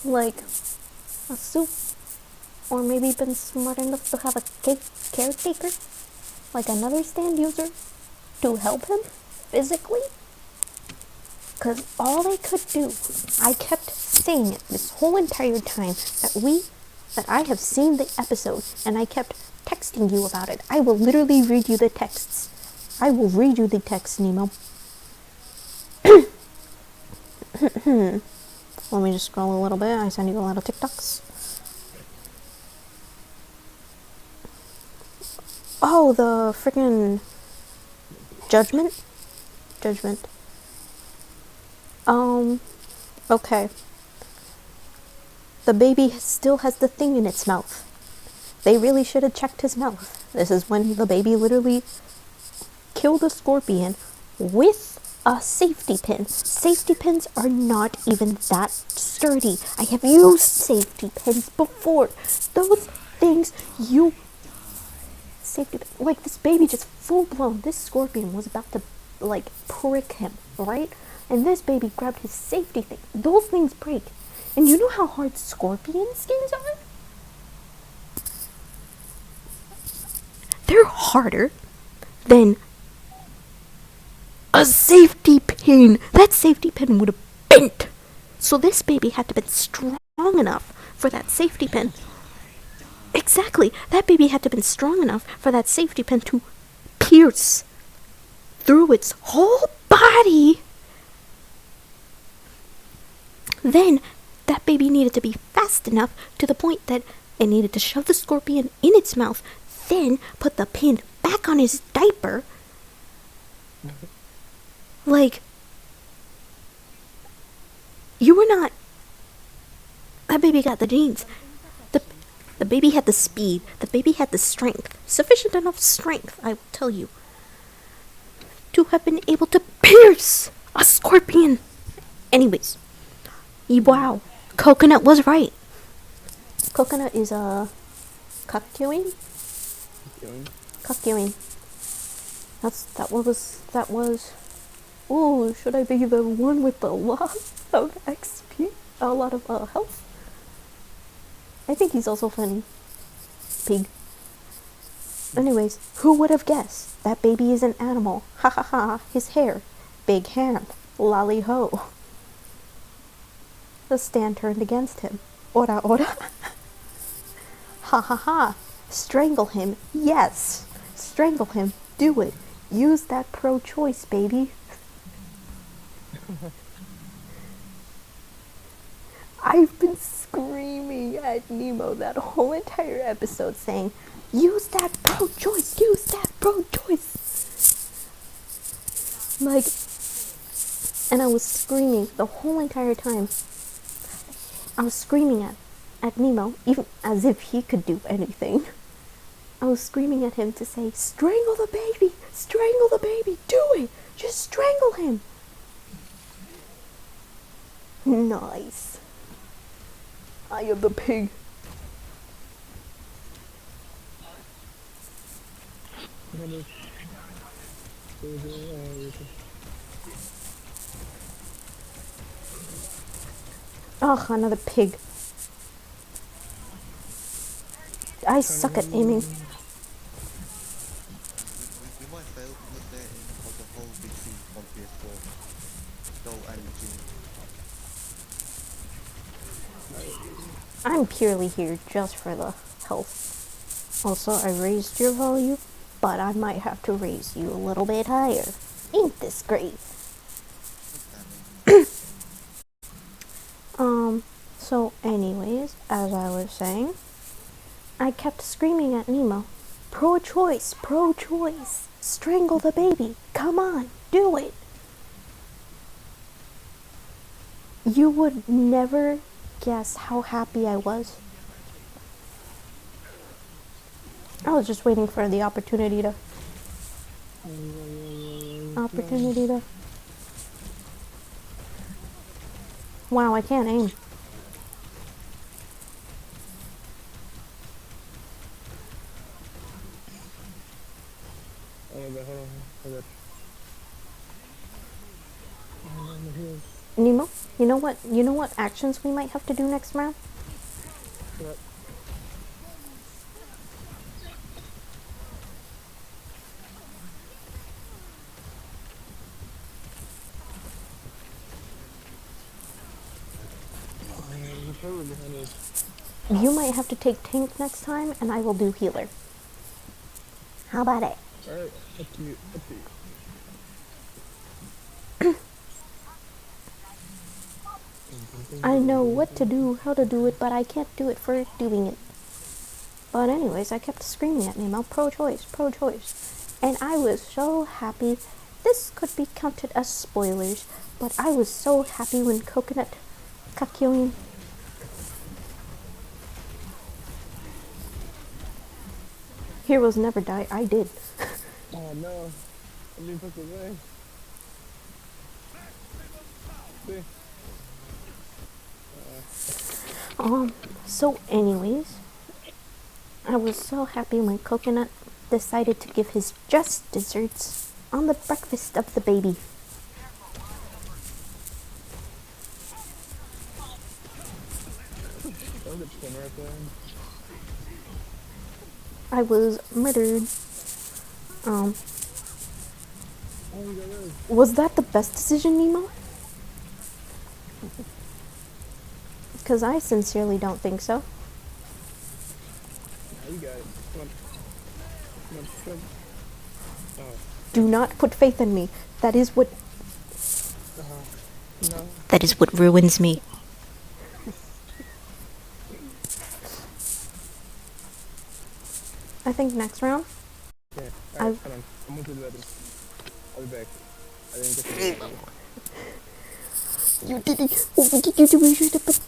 like a soup, or maybe been smart enough to have a caretaker, like another stand user, to help him physically? Because all they could do, I kept saying it this whole entire time that I have seen the episode, and I kept texting you about it. I will literally read you the texts. I will read you the text, Nemo. Let me just scroll a little bit. I send you a lot of TikToks. Oh, the freaking judgment. Okay. The baby still has the thing in its mouth. They really should have checked his mouth. This is when the baby literally killed a scorpion with a safety pin. Safety pins are not even that sturdy. I have used safety pins before. Those things like this baby just full blown. This scorpion was about to like prick him, right? And this baby grabbed his safety thing. Those things break. And you know how hard scorpion skins are? They're harder than a safety pin. That safety pin would have bent. So this baby had to be strong enough for that safety pin. Exactly. That baby had to been strong enough for that safety pin to pierce through its whole body. Then that baby needed to be fast enough to the point that it needed to shove the scorpion in its mouth, then put the pin back on his diaper. Like, you were not... That baby got the genes. The baby had the speed. The baby had the strength. Sufficient enough strength, I will tell you, to have been able to pierce a scorpion. Anyways. Wow. Coconut was right. Coconut is a cuckooing. That was. Ooh, should I be the one with a lot of XP? A lot of health? I think he's also funny. Pig. Anyways, who would have guessed? That baby is an animal. Ha ha ha. His hair. Big hand. Lolly ho. The stand turned against him. Ora ora. Ha ha ha. Strangle him. Yes. Strangle him. Do it. Use that pro-choice, baby. I've been screaming at Nemo that whole entire episode saying, use that pro-choice, use that pro-choice. Like, and I was screaming the whole entire time. I was screaming at Nemo, even as if he could do anything. I was screaming at him to say, strangle the baby, do it, just strangle him. Nice. I am the pig. Ugh, another pig. I suck at aiming. We might fail because they're in of the whole big team on PS4. Joel and Jimmy. I'm purely here just for the health. Also, I raised your volume, but I might have to raise you a little bit higher. Ain't this great? So anyways, as I was saying, I kept screaming at Nemo, pro-choice, pro-choice, strangle the baby, come on, do it. You would never guess how happy I was. I was just waiting for the opportunity to... Wow, I can't aim. Nemo, you know what actions we might have to do next round? What? You might have to take tank next time, and I will do healer. How about it? Alright, up to you. I know what to do, how to do it, but I can't do it for doing it. But anyways, I kept screaming at Nemo, pro-choice, pro-choice. And I was so happy. This could be counted as spoilers, but I was so happy when Coconut Kakyoin Heroes never die. I did. Oh no, I'm being pushed away. So anyways, I was so happy when Coconut decided to give his just desserts on the breakfast of the baby. I was murdered. Was that the best decision, Nemo? Because I sincerely don't think so. You got it. Come on. Oh. Do not put faith in me. That is what... No. That is what ruins me. I think next round. Yeah. Alright, hold on. I'm going to the weapon. I'll be back. I didn't get the weapon. You didn't. What did you do? You should have put.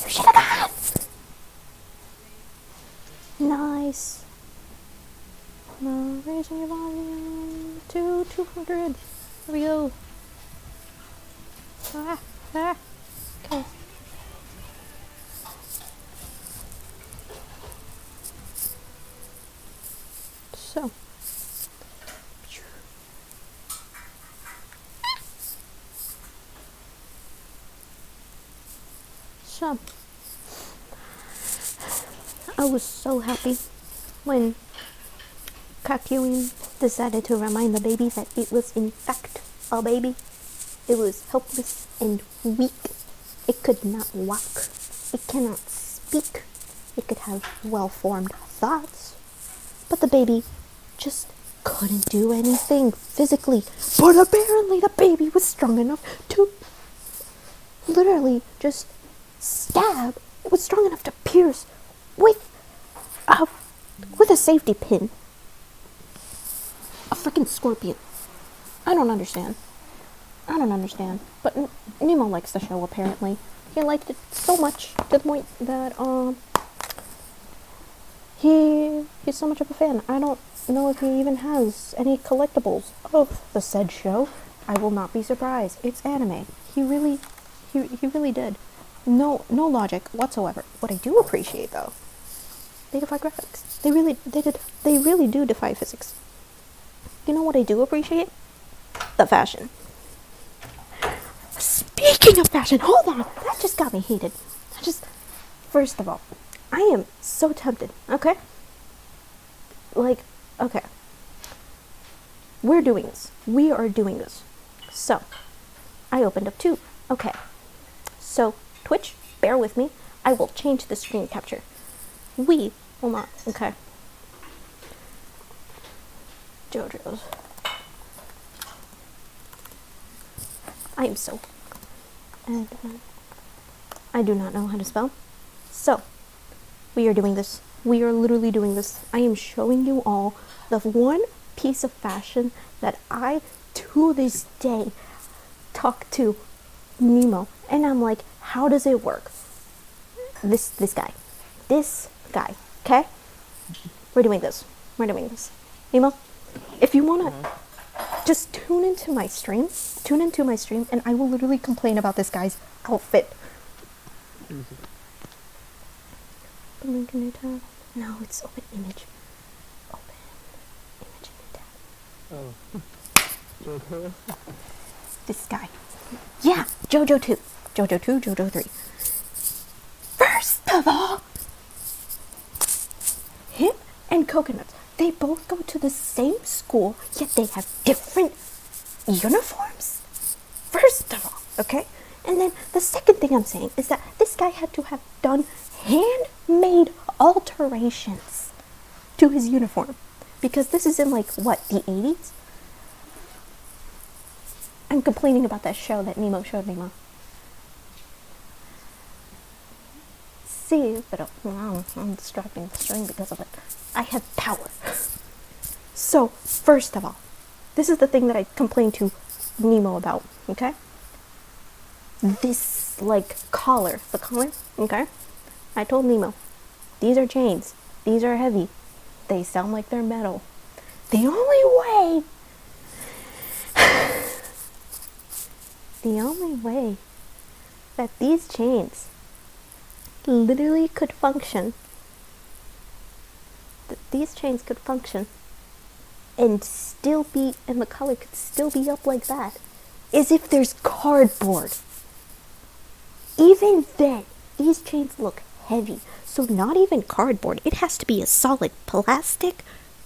You should have done. Nice. Now raising your volume to 200. Here we go. Okay. So. I was so happy when Kakyoin decided to remind the baby that it was in fact a baby. It was helpless and weak. It could not walk. It cannot speak. It could have well-formed thoughts. But the baby just couldn't do anything physically. But apparently the baby was strong enough to literally just stab. It was strong enough to pierce with a safety pin. A freaking scorpion. I don't understand. But Nemo likes the show, apparently. He liked it so much to the point that, he's so much of a fan. I don't know if he even has any collectibles of the said show. I will not be surprised. It's anime. He really did. No logic whatsoever. What I do appreciate, though, they defy graphics. They really do defy physics. You know what I do appreciate? The fashion. Speaking of fashion, hold on. That just got me heated. First of all, I am so tempted, okay? Okay. We're doing this. We are doing this. So, I opened up too. Okay. So, Twitch, bear with me. I will change the screen capture. We will not. Okay. JoJo's. I am so. And I do not know how to spell. So, we are doing this. We are literally doing this. I am showing you all the one piece of fashion that I, to this day, talk to Nemo. And I'm like, how does it work? This guy. Okay? We're doing this. Nemo, if you wanna just tune into my stream, and I will literally complain about this guy's outfit. Link in your tab. No, it's open image. Open image in your tab. Oh. This guy. Yeah, JoJo 2. JoJo 2, JoJo 3. First of all, him and Coconuts, they both go to the same school, yet they have different uniforms. First of all, okay? And then the second thing I'm saying is that this guy had to have done handmade alterations to his uniform. Because this is in, like, what, the 80s? I'm complaining about that show that Nemo showed me, Mom. See, but I'm distracting the stream because of it. I have power. So, first of all, this is the thing that I complained to Nemo about, okay? This, like, collar, the collar, okay? I told Nemo, these are chains. These are heavy. They sound like they're metal. The only way that these chains literally could function, and still be, and the color could still be up like that, is if there's cardboard. Even then, these chains look heavy. So not even cardboard. It has to be a solid plastic,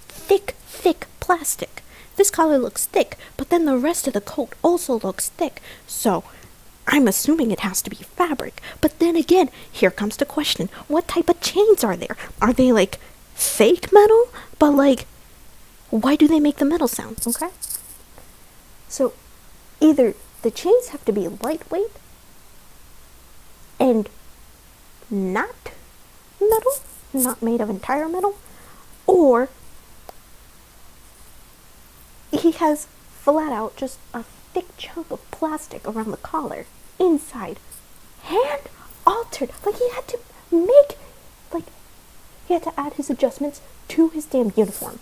thick plastic. This collar looks thick, but then the rest of the coat also looks thick. So I'm assuming it has to be fabric. But then again, here comes the question. What type of chains are there? Are they like fake metal? But like, why do they make the metal sound? Okay? So either the chains have to be lightweight and not metal, not made of entire metal, or he has flat out just a thick chunk of plastic around the collar inside, hand altered. Like he had to add his adjustments to his damn uniform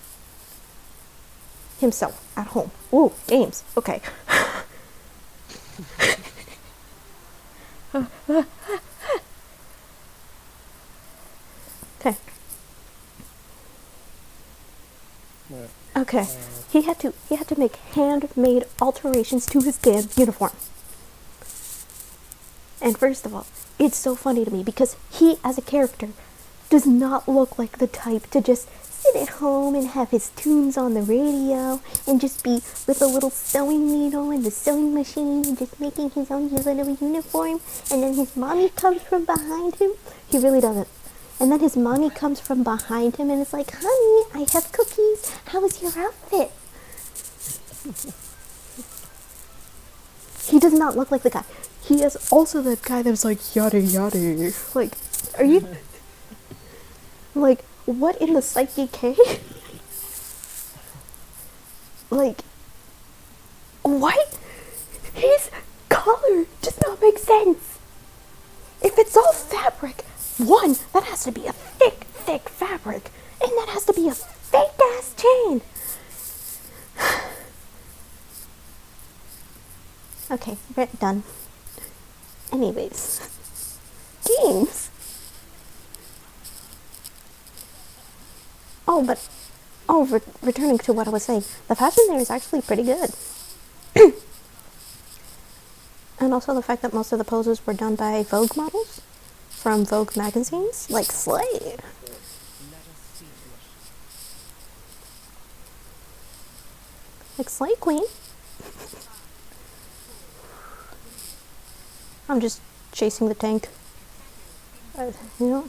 himself at home. Ooh, games. Okay. Okay. Okay. He had to make handmade alterations to his damn uniform. And first of all, it's so funny to me because he, as a character, does not look like the type to just sit sit at home and have his tunes on the radio and just be with a little sewing needle and the sewing machine and just making his own little uniform. And then his mommy comes from behind him. He really doesn't. And then his mommy comes from behind him and is like, honey, I have cookies. How is your outfit? He does not look like the guy. He is also that guy that's like, yada yada. Like, are you... Like, what in the psyche K? Like, what? His color does not make sense. If it's all fabric, one, that has to be a thick, thick fabric. And that has to be a fake ass chain. Okay, done. Anyways. Games. Oh, but... Oh, returning to what I was saying. The fashion there is actually pretty good. And also the fact that most of the poses were done by Vogue models from Vogue magazines. Like, slay. Like, slay queen. I'm just chasing the tank. You know?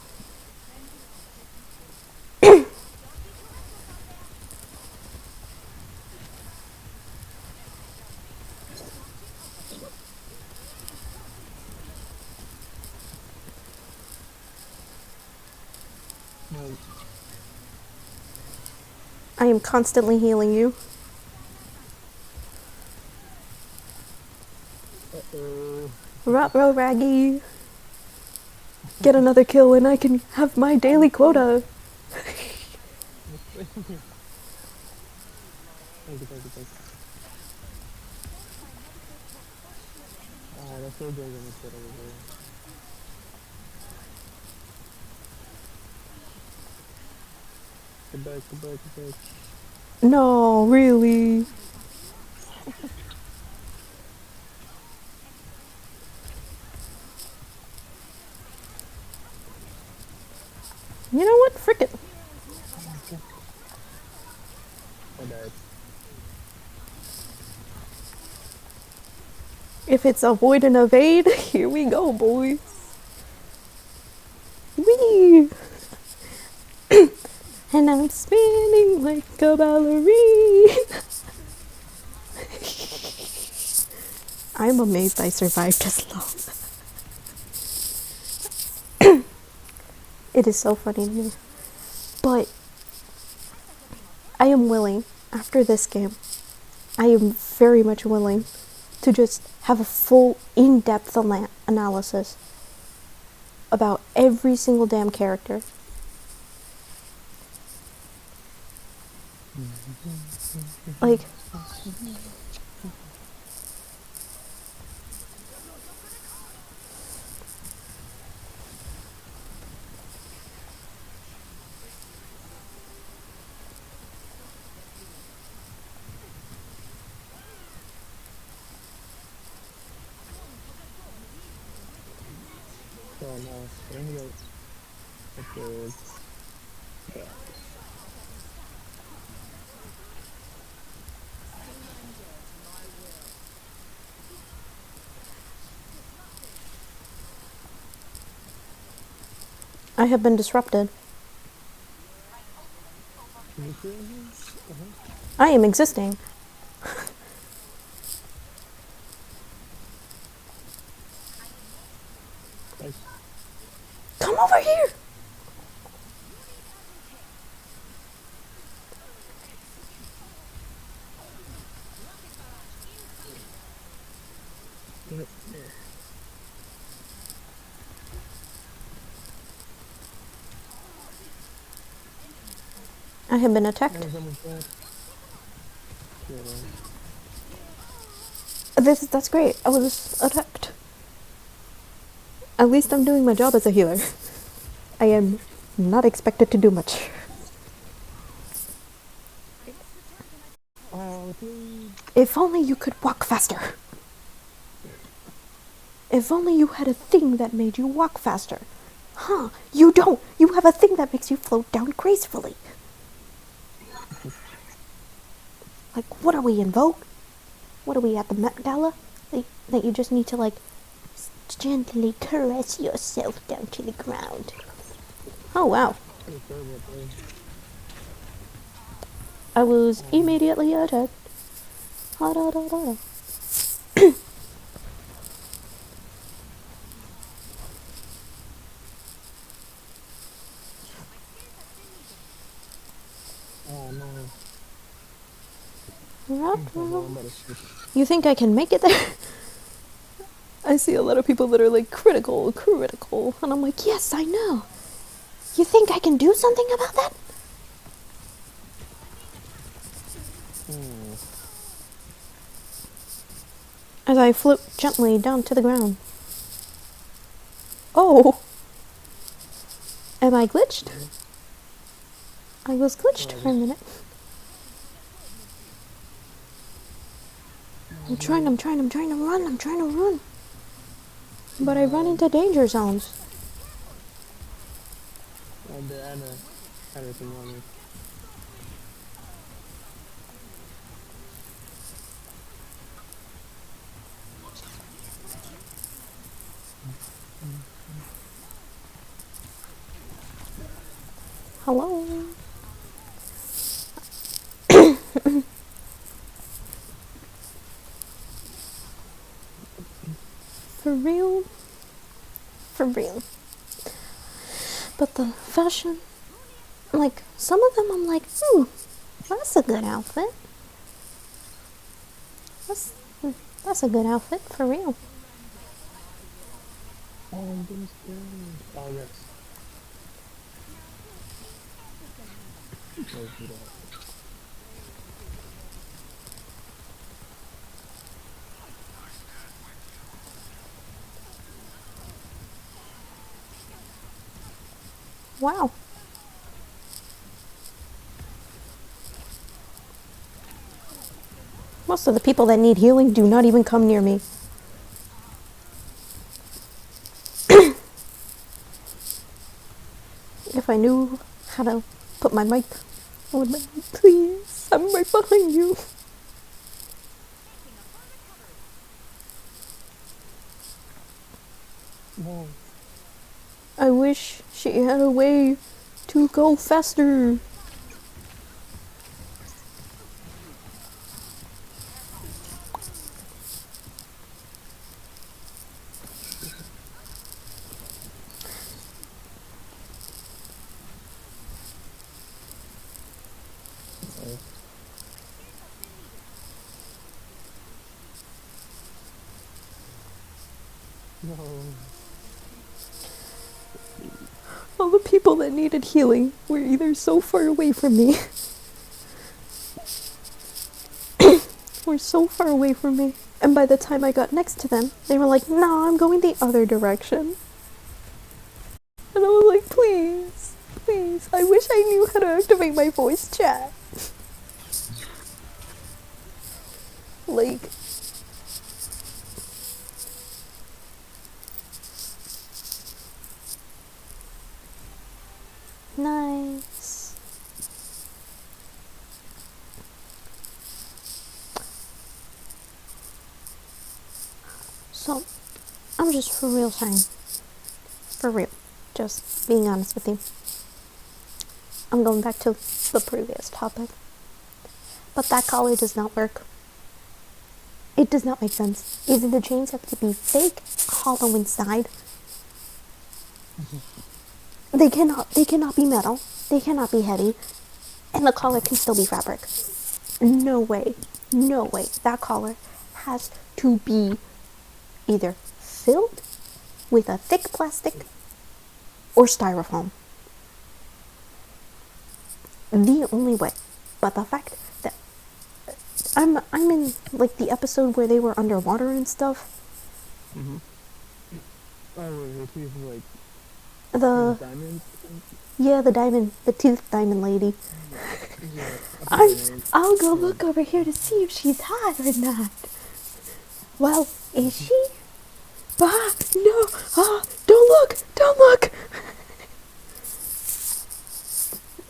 I am constantly healing you. Ruh-roh, Raggy. Get another kill and I can have my daily quota. Thank you. Ah, that's so good when you sit over there. Get back. No, really. You know what? Frick it. I died. If it's avoid and evade, here we go, boys. Whee! And I'm spinning like a ballerina. I'm amazed I survived this long. It is so funny to me. But I am willing, after this game, I am very much willing to just have a full in-depth analysis about every single damn character. Like, So now, let me go. Okay. Yeah. I have been disrupted. I am existing. Nice. Come over here! I have been attacked. That's great. I was attacked. At least I'm doing my job as a healer. I am not expected to do much. If only you could walk faster. If only you had a thing that made you walk faster. Huh, you don't. You have a thing that makes you float down gracefully. Like, what are we in Vogue? What are we at the Met Gala? That you just need to, like, gently caress yourself down to the ground. Oh, wow. Pretty terrible thing. I was immediately attacked. Ha da da da. Oh no. Rock. Better switch. You think I can make it there? I see a lot of people that are like critical, and I'm like, yes, I know. You think I can do something about that? As I float gently down to the ground. Oh! Am I glitched? I was glitched for a minute. I'm trying to run. But I run into danger zones. I know everything on me. Hello? For real? For real. But the fashion, like, some of them I'm like, that's a good outfit. That's a good outfit, for real. Oh, this thing. Oh, yes. Let's do that. Wow. Most of the people that need healing do not even come near me. If I knew how to put my mic, I would be like, please, I'm right behind you. Whoa. I wish she had a way to go faster. No. All the people that needed healing were either so far away from me or so far away from me. And by the time I got next to them, they were like, nah, I'm going the other direction. And I was like, please, please, I wish I knew how to activate my voice chat. Like, nice. So, I'm just for real saying, for real, just being honest with you. I'm going back to the previous topic. But that collar does not work. It does not make sense. Either the chains have to be fake, hollow inside. They cannot be metal. They cannot be heavy. And the collar can still be fabric. No way. No way. That collar has to be either filled with a thick plastic or styrofoam. The only way. But the fact that I'm in like the episode where they were underwater and stuff. Mm-hmm. Oh, wait, he's like The diamonds. yeah, the toothed diamond lady. Yeah, I'll go look over here to see if she's hot or not. Well, is she? Ah, no! Ah, don't look!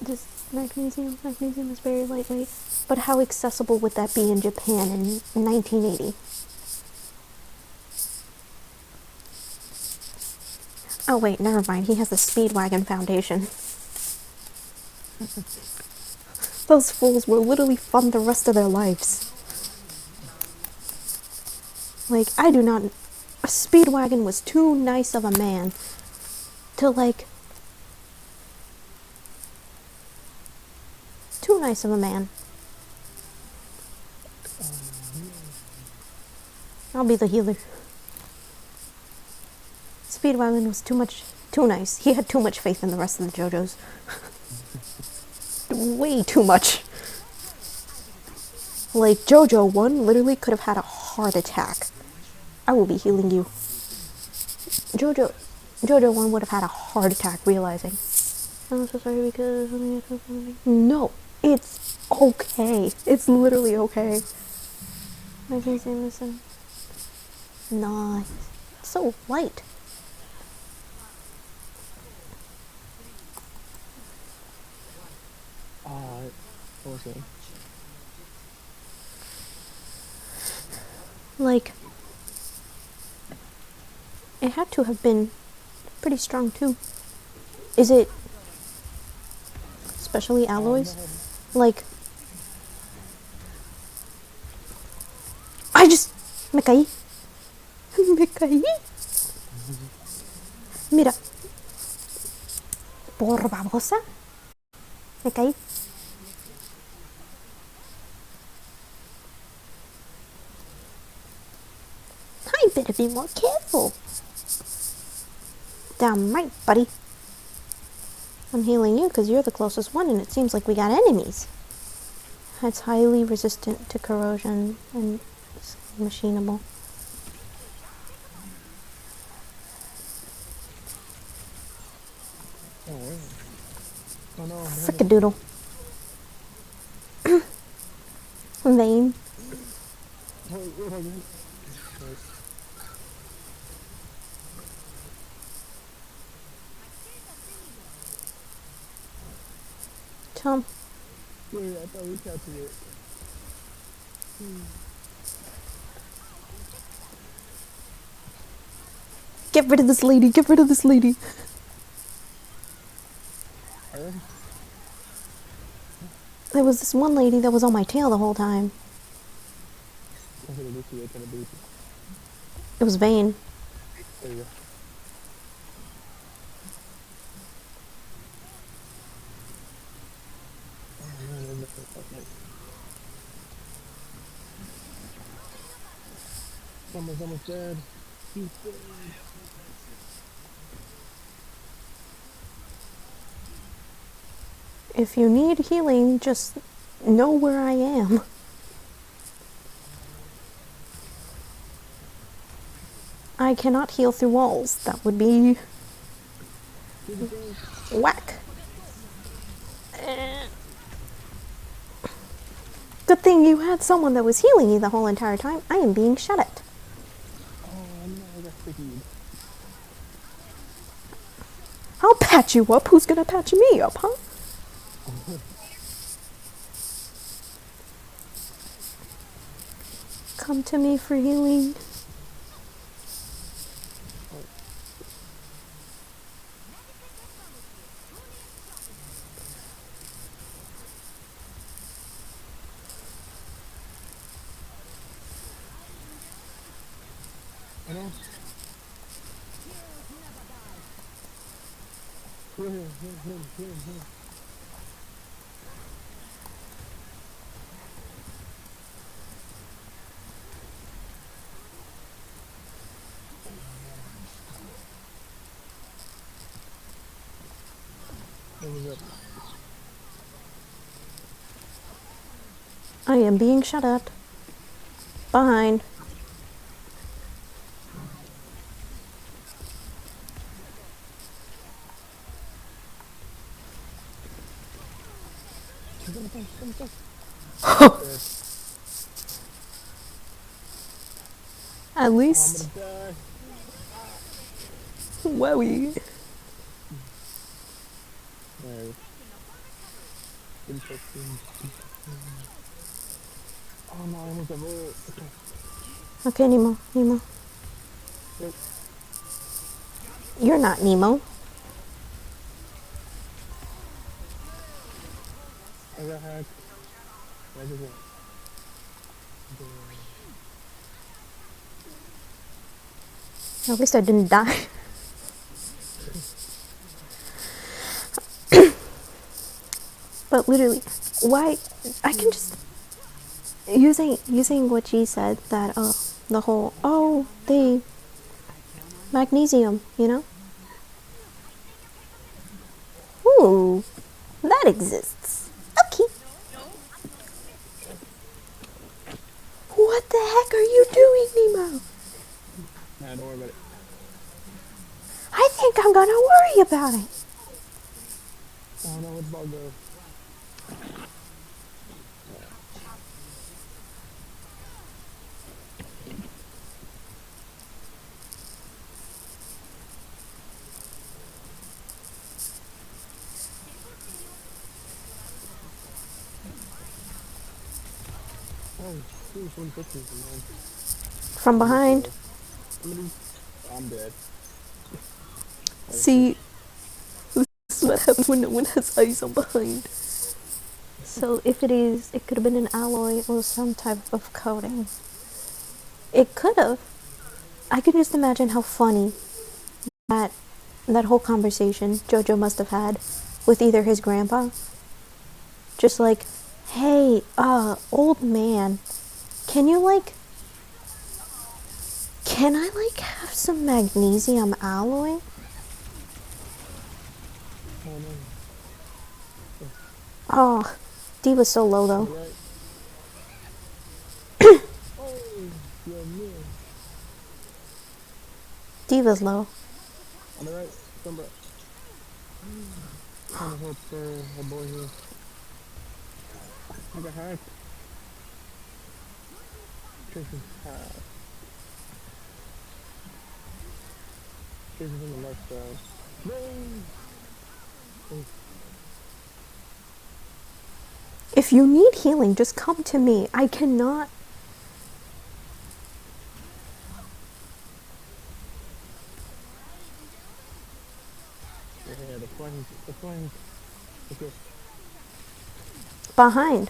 This magnesium is very lightweight. But how accessible would that be in Japan in 1980? Oh wait, never mind. He has the Speedwagon Foundation. Those fools will literally fund the rest of their lives. Like, I do not... Speedwagon was too nice of a man to, like... Too nice of a man. I'll be the healer. Speedwagon was too nice. He had too much faith in the rest of the JoJos. Way too much. Like, JoJo 1 literally could have had a heart attack. I will be healing you. JoJo 1 would have had a heart attack realizing. I'm so sorry because... No, it's okay. It's literally okay. I can say listen. Nice. So light. What was it? Like, it had to have been pretty strong too. Is it especially alloys? Like, I just... Me caí. Me caí. Mira. Por babosa. Me caí. I better be more careful. Damn right, buddy. I'm healing you because you're the closest one and it seems like we got enemies. It's highly resistant to corrosion and machinable. Oh, wow. Oh no, Frickadoodle. Vein. Tom. Yeah, I thought we captured it. Get rid of this lady. Get rid of this lady. Her? There was this one lady that was on my tail the whole time. It was Vane. There you go. Someone's almost dead. He's dead. If you need healing, just know where I am. I cannot heal through walls. That would be whack. Good thing you had someone that was healing you the whole entire time. I am being shot at. Oh no, I got sticky. I'll patch you up. Who's gonna patch me up, huh? Come to me for healing. I know. Here. I am being shot at. Behind. At least. Wowie. Right. Interesting. Oh no, I almost have it. Okay. Okay, Nemo. Nemo. Yep. You're not Nemo. I got hacked. I just went. At least I didn't die. But literally, why? I can just using what she said, that the whole, oh, the magnesium, you know. Ooh, that exists. Okay. What the heck are you doing, Nemo? Nah, don't worry about it. I think I'm gonna worry about it. Oh no, where'd the ball go? Oh, shoot, someone pushed me from behind. From behind. Somebody. I'm dead. See, this is what happens when no one has eyes on behind. So if it is, it could have been an alloy or some type of coating. It could have. I can just imagine how funny that whole conversation Jojo must have had with either his grandpa. Just like, hey, old man, can I have some magnesium alloy? Oh no. Oh, D was so low On though. the right. Oh, yeah, man. D was low. On the right. Somebody. Trying to help our boy here. I got hacked. Tracy's hacked. Tracy's on the left side. No! Oh, If you need healing, just come to me. I cannot. yeah, the flank. The flank. Let's go. Behind.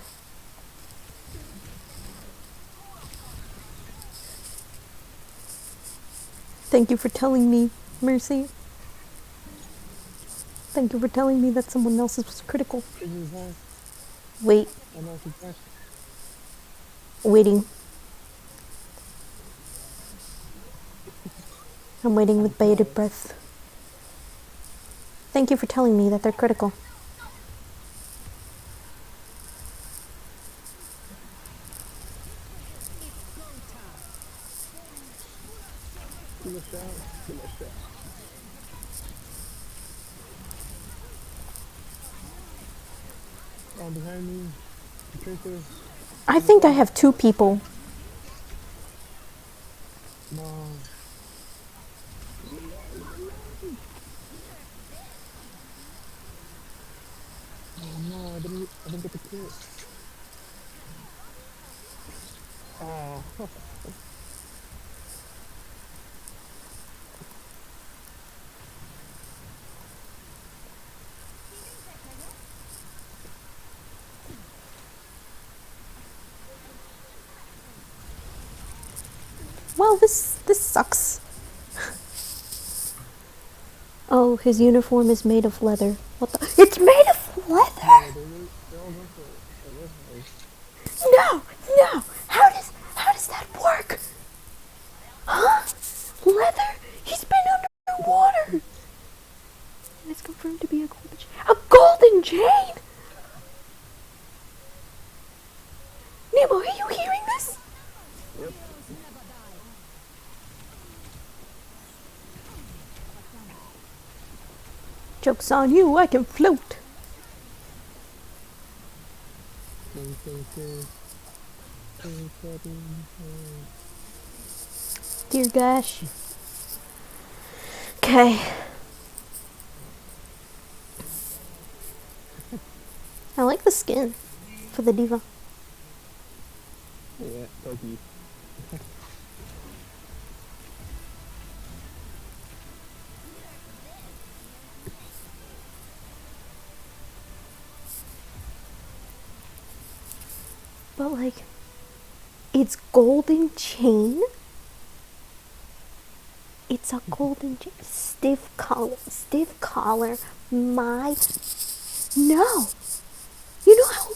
Thank you for telling me, Mercy. Thank you for telling me that someone else's was critical. Tracy's hacked. Wait, I know she's hacked. waiting. I'm waiting with bated breath. Thank you for telling me that they're critical. Give me a shot. Give me a shot. Oh, behind me. Tracy. I think I have two people. No. Oh no, I didn't get the kill. Oh. Well, this sucks. Oh, his uniform is made of leather. What the? It's made of leather? Yeah, they're all going for it. No, no. How does that work? Huh? Leather? He's been underwater. It's confirmed to be a golden chain. A golden chain? Nemo, are you hearing this? Yep. Joke's on you, I can float. Dear gosh. Okay. I like the skin for the diva. Yeah, Doki. But like, it's golden chain. It's a golden chain. Stiff collar. Stiff collar. My. No! You know how.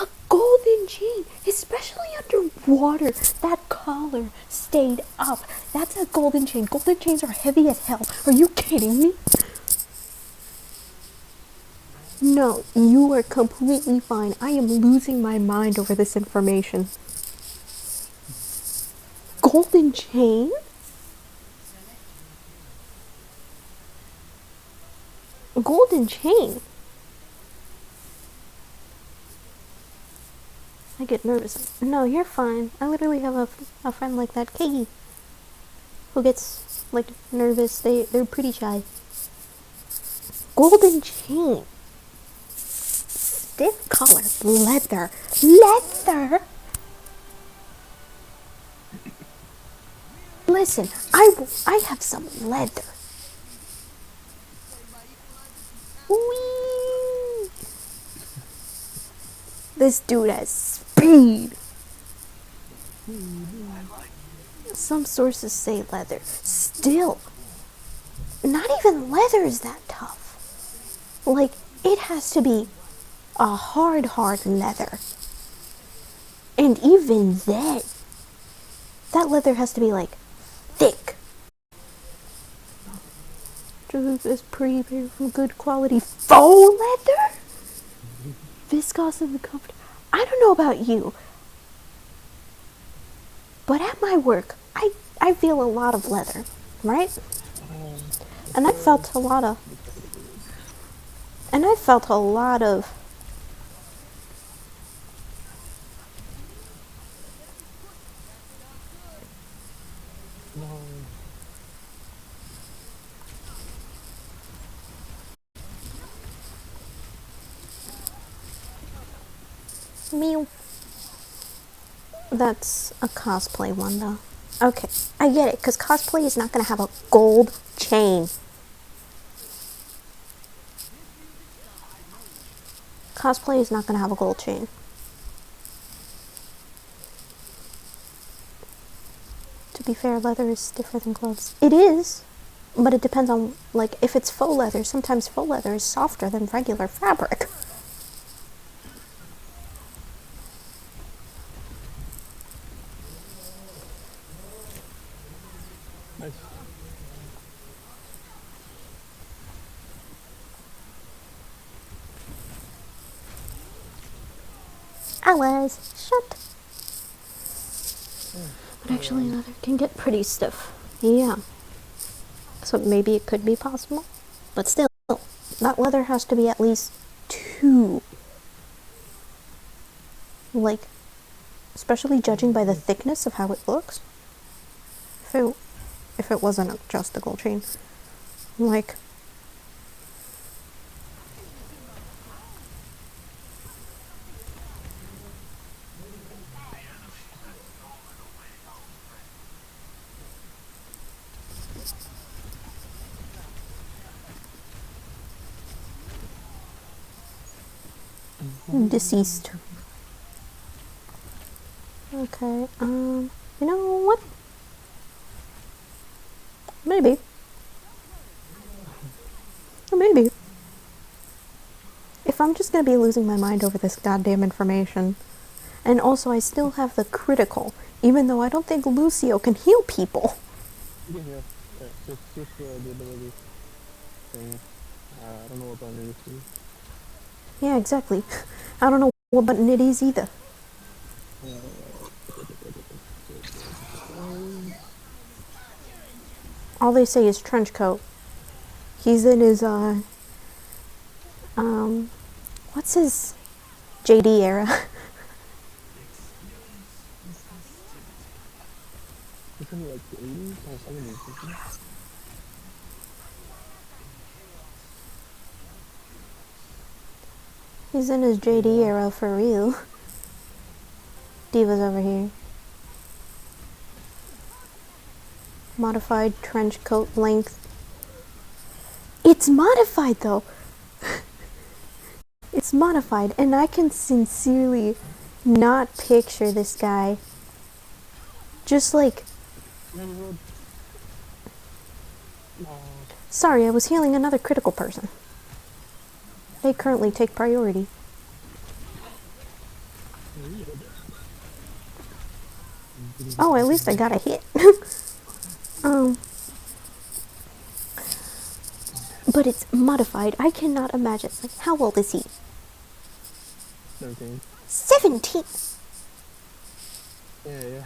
A golden chain, especially underwater, that collar stayed up. That's a golden chain. Golden chains are heavy as hell. Are you kidding me? No, you are completely fine. I am losing my mind over this information. Golden chain? Golden chain? I get nervous. No, you're fine. I literally have a friend like that, Keggy, who gets, like, nervous. They're pretty shy. Golden chain. Stiff collar. Leather. Leather? Listen, I have some leather. Whee! This dude has speed. Some sources say leather. Still, not even leather is that tough. Like, it has to be a hard leather. And even then, that leather has to be, like, thick. It's pretty good quality faux leather? Viscose and comfort. I don't know about you, but at my work, I feel a lot of leather, right? And I felt a lot of No. meow. That's a cosplay one though. Okay, I get it, because cosplay is not going to have a gold chain. Cosplay is not going to have a gold chain. To be fair, leather is stiffer than clothes. It is, but it depends on, like, if it's faux leather, sometimes faux leather is softer than regular fabric. Nice. Allies, shut. But actually, leather can get pretty stiff. Yeah. So maybe it could be possible, but still, that leather has to be at least 2. Like, especially judging by the thickness of how it looks. If it wasn't just a gold chain, like. Deceased. Okay, you know what? Maybe. Maybe. If I'm just gonna be losing my mind over this goddamn information, and also I still have the critical, even though I don't think Lucio can heal people. Yeah. Just the ability thing. I don't know what button it is. Yeah, exactly. I don't know what button it is either. All they say is trench coat. He's in his, what's his JD era? Isn't it like the 80s or 70s? He's in his JD era for real. Diva's over here. Modified trench coat length. It's modified though. It's modified, and I can sincerely not picture this guy just like, sorry, I was healing another critical person. They currently take priority. Oh, at least I got a hit. But it's modified. I cannot imagine. Like, how old is he? 17. 17! Yeah.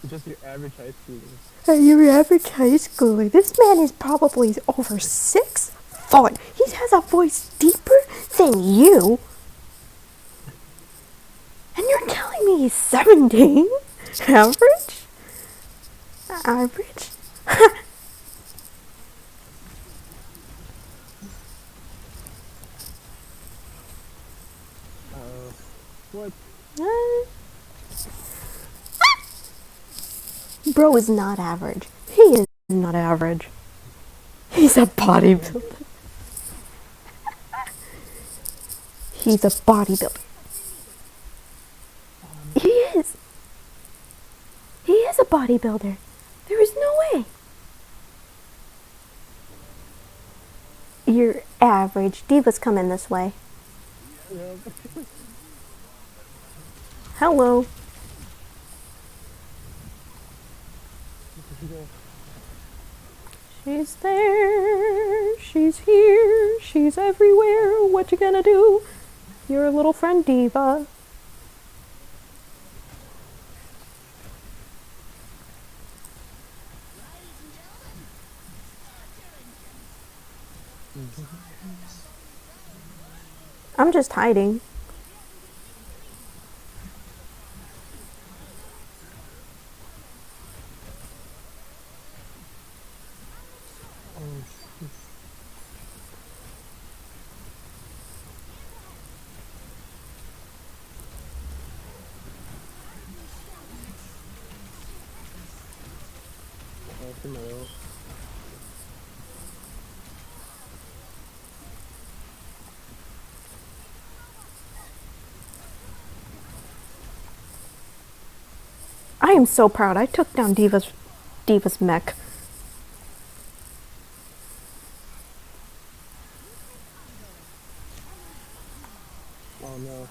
Just your average high schooler. Your average high schooler. This man is probably over 6'4". He has a voice deeper than you. And you're telling me he's 17? Average? Average? What? Bro is not average. He is not average. He's a bodybuilder. He's a bodybuilder. He is. He is a bodybuilder. There is no way. You're average. Diva's coming this way. Yeah. Hello. She's there. She's here. She's everywhere. What you gonna do? Your little friend Diva. I'm just hiding. I am so proud. I took down Diva's mech. Oh no.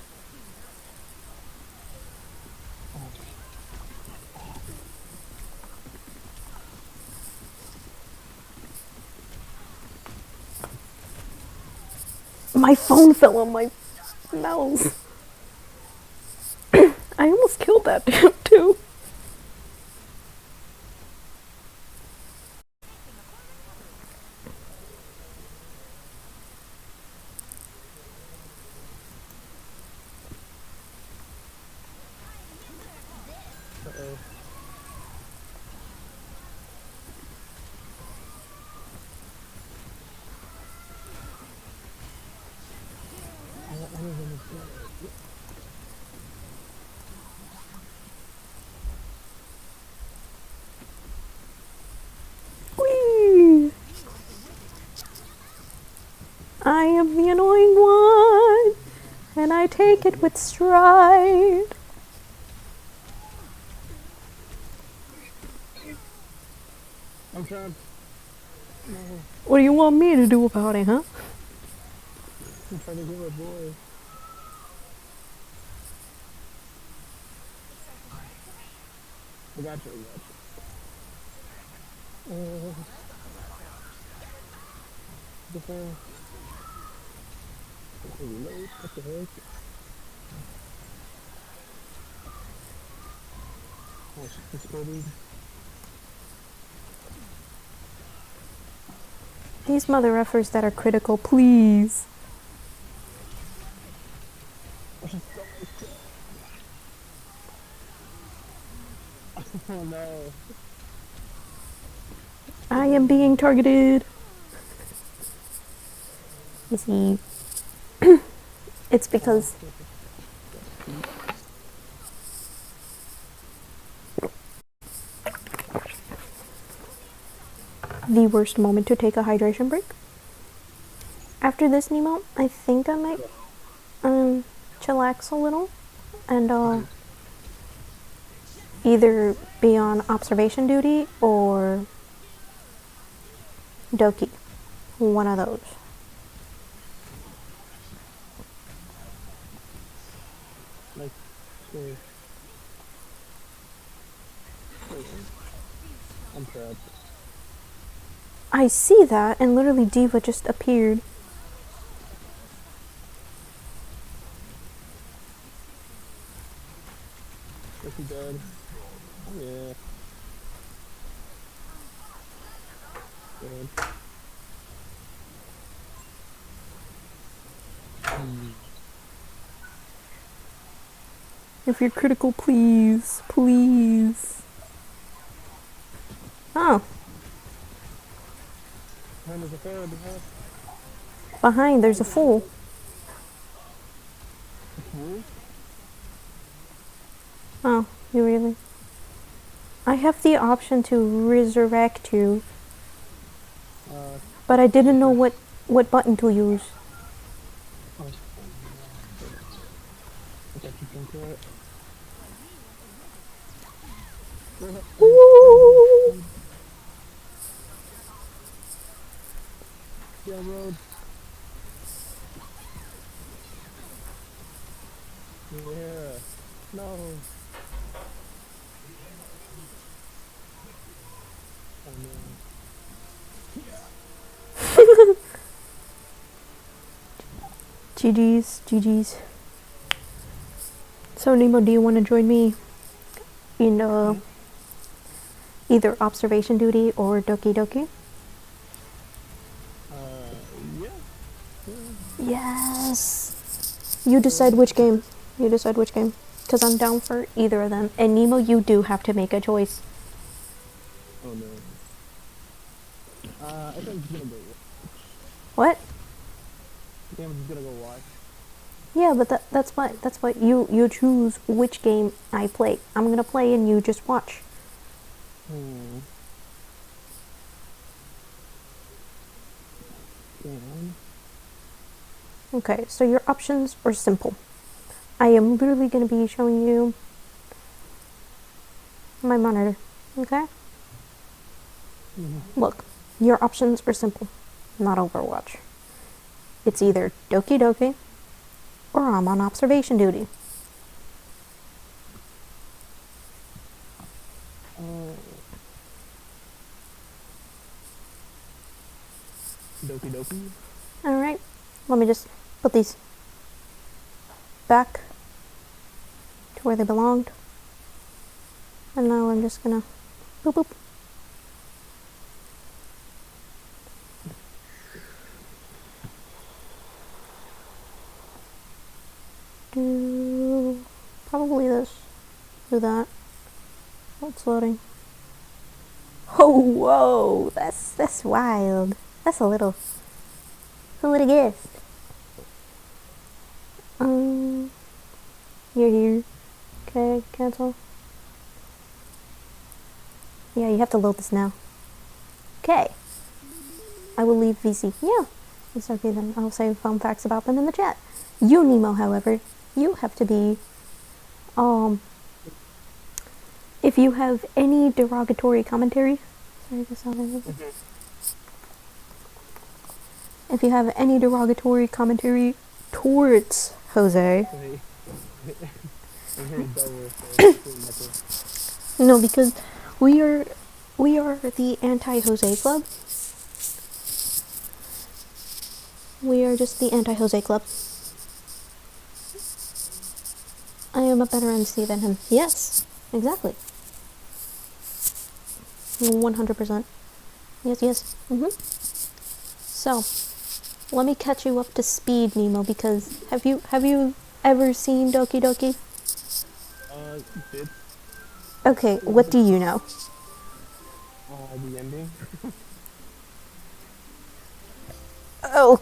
My phone fell on my mouse. I almost killed that dude too. Uh-oh. Whee! I am the annoying one, and I take it with stride. I'm trying. No. What do you want me to do about it, huh? I'm trying to get my boy. I got you. The hell? Reload? What the heck? Oh, shit, exploded. These mother effers that are critical, please. Oh no. I am being targeted. Is he It's because the worst moment to take a hydration break. After this, Nemo, I think I might chillax a little and either be on observation duty or Doki. One of those. Like, I'm trapped. I see that, and literally Diva just appeared. Is he dead? Oh, yeah. Good. If you're critical, please. Please. Oh, Behind is a third. behind, there's a fool. Oh, you really? I have the option to resurrect you, but I didn't know what button to use. Oh, I got you into it. Ooh. Yeah, road. Yeah. No. Oh no. GG's, GG's. So Nemo, do you want to join me in either observation duty or Doki Doki? Yeah. Yes. You decide which game. You decide which game. Because I'm down for either of them. And Nemo, you do have to make a choice. Oh no. I think I'm just gonna go. What? I think I'm just gonna go watch. Yeah, but that's what you choose which game I play. I'm gonna play and you just watch. Damn. Okay, so your options are simple. I am literally gonna be showing you my monitor. Okay? Look, your options are simple. Not Overwatch. It's either Doki Doki or I'm on observation duty. Doki Doki. Alright, let me just put these back to where they belonged. And now I'm just gonna boop boop. Do probably this. Do that. Oh, it's loading. Oh, whoa! That's wild. That's a little. Who would have guessed? You're here. Okay, cancel. Yeah, you have to load this now. Okay. I will leave VC. Yeah. It's okay then. I'll say fun facts about them in the chat. You, Nemo, however, you have to be, if you have any derogatory commentary, sorry, this sounded if you have any derogatory commentary towards Jose, no, because we are the anti-Jose club. We are just the anti-Jose club. I am a better MC than him. Yes, exactly. 100%. Yes. So, let me catch you up to speed, Nemo, because have you ever seen Doki Doki? Did. Okay, what do you know? The ending. Oh,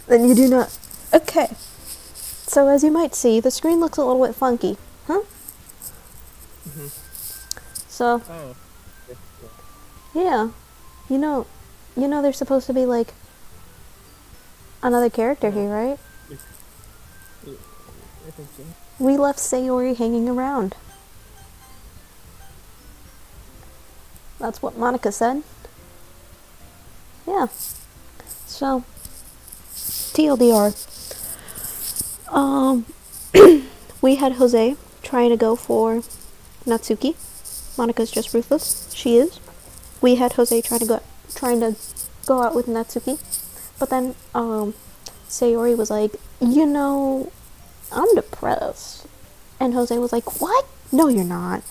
then you do not. Okay. So as you might see, the screen looks a little bit funky, huh? Mm-hmm. So, Oh. Yes, yeah. yeah. You know, there's supposed to be like another character Uh, here, right? it, it, I think so. We left Sayori hanging around. That's what Monica said. Yeah. So, TLDR. Um, we had Jose trying to go for Natsuki. Monica's just ruthless. She is. We had Jose trying to go out with Natsuki, but then Sayori was like, I'm depressed, and Jose was like, what? No, you're not.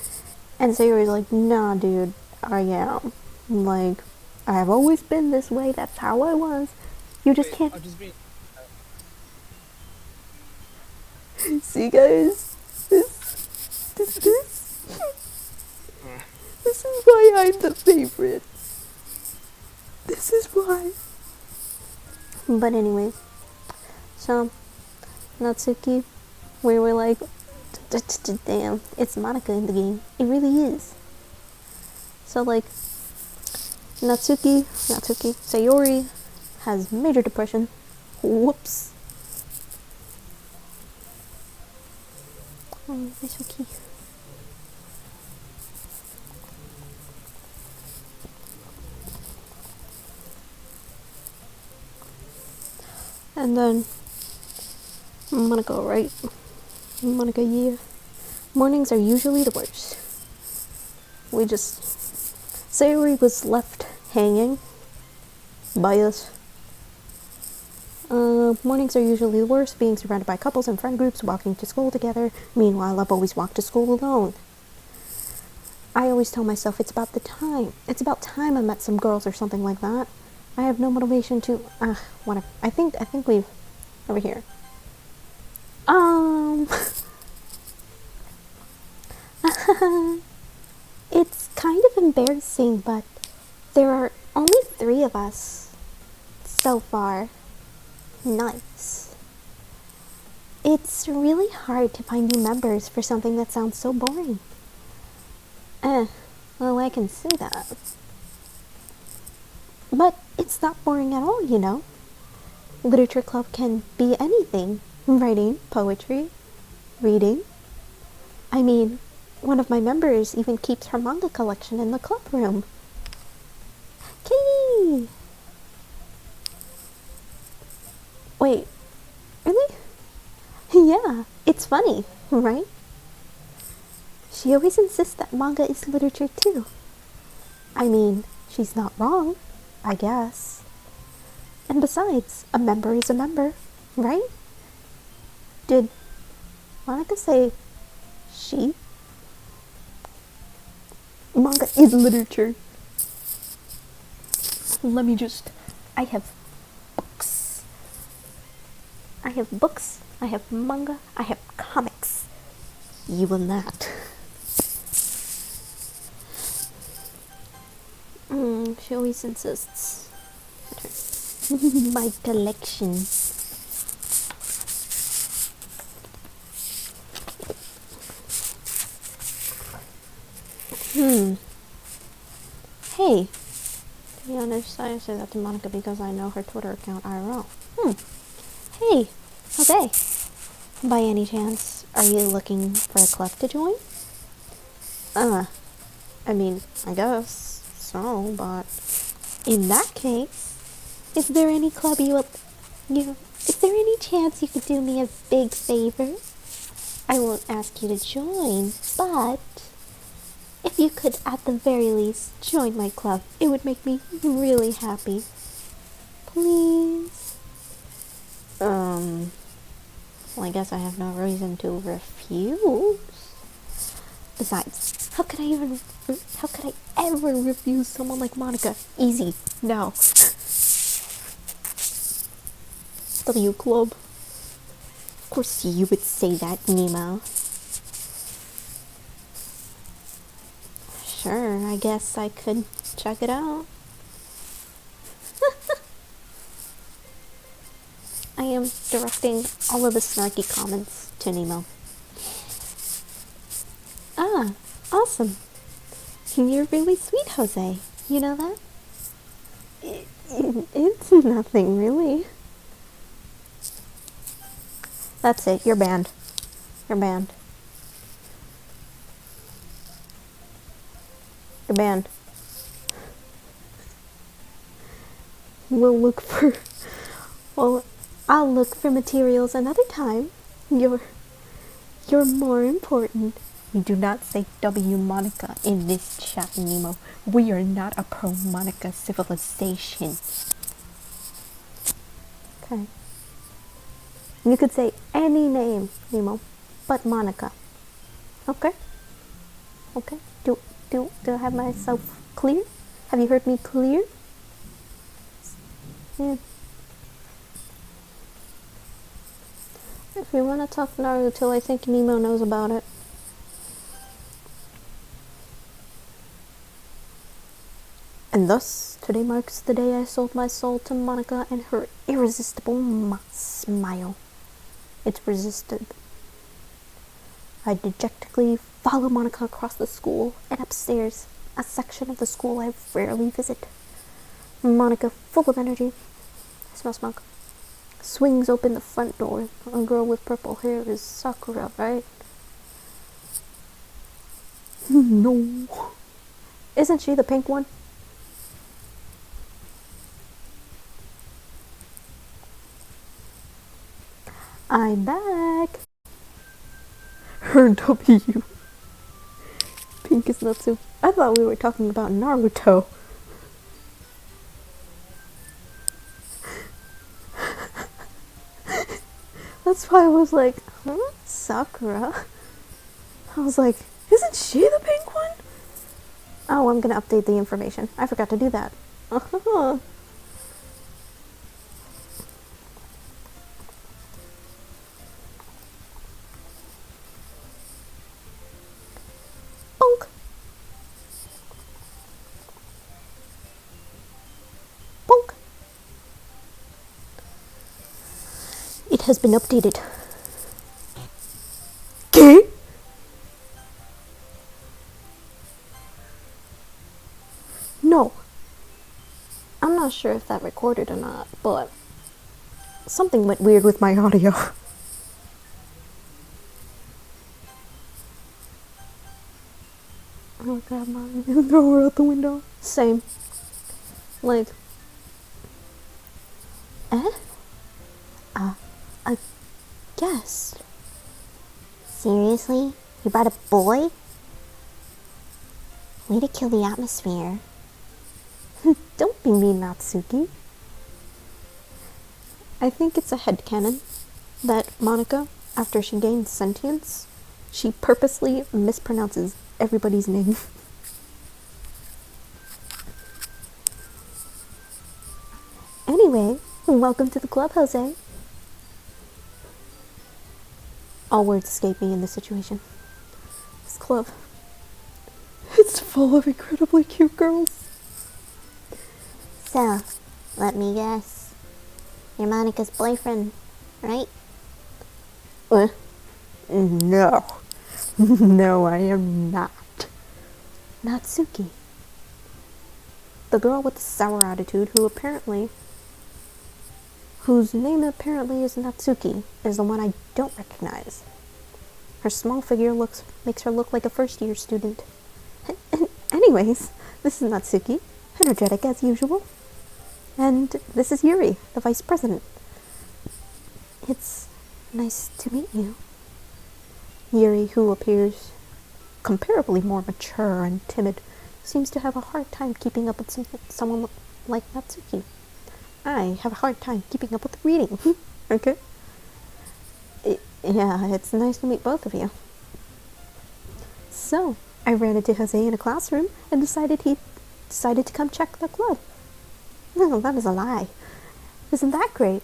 And Sayori's like, nah, dude, I am. Like, I've always been this way. That's how I was. You just Wait, can't I'll just be. see, guys. This Uh, this is why I'm the favorite. This is why. But anyways, so Natsuki, we were like, damn, it's Monica in the game. It really is. So like, Natsuki, Sayori has major depression. Whoops. Oh, Natsuki. And then Monica, right? Monica, yeah. Mornings are usually the worst. We just Sayori was left hanging by us. Mornings are usually the worst, being surrounded by couples and friend groups walking to school together. Meanwhile, I've always walked to school alone. I always tell myself it's about the time. It's about time I met some girls or something like that. I have no motivation to, whatever. I think we've, over here. It's kind of embarrassing, but there are only 3 of us so far. Nice. It's really hard to find new members for something that sounds so boring. Well, I can see that. But it's not boring at all, you know. Literature club can be anything. Writing, poetry, reading. I mean, one of my members even keeps her manga collection in the club room. Katie! Wait, really? Yeah, it's funny, right? She always insists that manga is literature too. I mean, she's not wrong, I guess. And besides, a member is a member, right? Did Monica say she? Manga is literature. Let me just... I have books. I have books, I have manga, I have comics. You will not. She always insists. My collection. Hey. To be honest, I say that to Monica because I know her Twitter account IRL. Hey. Okay. By any chance, are you looking for a club to join? I mean, I guess so, but in that case, is there any club is there any chance you could do me a big favor? I won't ask you to join, but if you could at the very least join my club, it would make me really happy. Please? Well, I guess I have no reason to refuse. Besides, how could I ever refuse someone like Monica? Easy. No. W Club. Of course you would say that, Nemo. Sure, I guess I could check it out. I am directing all of the snarky comments to Nemo. Ah, awesome. You're really sweet, Jose. You know that? It's nothing, really. That's it, you're banned. You're banned. You're banned. We'll look for... Well, I'll look for materials another time. You're more important. We do not say W Monica in this chat, Nemo. We are not a pro-Monica civilization. Okay. You could say any name, Nemo, but Monica. Okay? Okay? Do I have myself clear? Have you heard me clear? Yeah. If you want to talk Naruto, I think Nemo knows about it. And thus, today marks the day I sold my soul to Monica and her irresistible smile. It's resisted. I dejectedly follow Monica across the school and upstairs, a section of the school I rarely visit. Monica, full of energy, I smell smoke, swings open the front door. A girl with purple hair is Sakura, right? No. Isn't she the pink one? I'm back. Her W. Pink is Natsu. I thought we were talking about Naruto. That's why I was like, huh? Sakura? I was like, isn't she the pink one? Oh, I'm gonna update the information. I forgot to do that. Uh-huh. Bonk. Bonk. It has been updated. Okay. No. I'm not sure if that recorded or not, but something went weird with my audio. Oh god, Mom, you can throw her out the window. Same. Like, eh? A guest? Seriously? You brought a boy? Way to kill the atmosphere. Don't be mean, Natsuki. I think it's a headcanon that Monica, after she gains sentience, she purposely mispronounces everybody's name. Anyway, welcome to the club, Jose. All words escape me in this situation. This club, it's full of incredibly cute girls. So, let me guess. You're Monica's boyfriend, right? No. No, I am not. Natsuki. The girl with the sour attitude whose name apparently is Natsuki, is the one I don't recognize. Her small figure makes her look like a first-year student. Anyways, this is Natsuki, energetic as usual. And this is Yuri, the vice president. It's nice to meet you. Yuri, who appears comparably more mature and timid, seems to have a hard time keeping up with someone like Natsuki. I have a hard time keeping up with reading. Okay? Yeah, it's nice to meet both of you. So, I ran into Jose in a classroom and decided to come check the club. No, that is a lie. Isn't that great?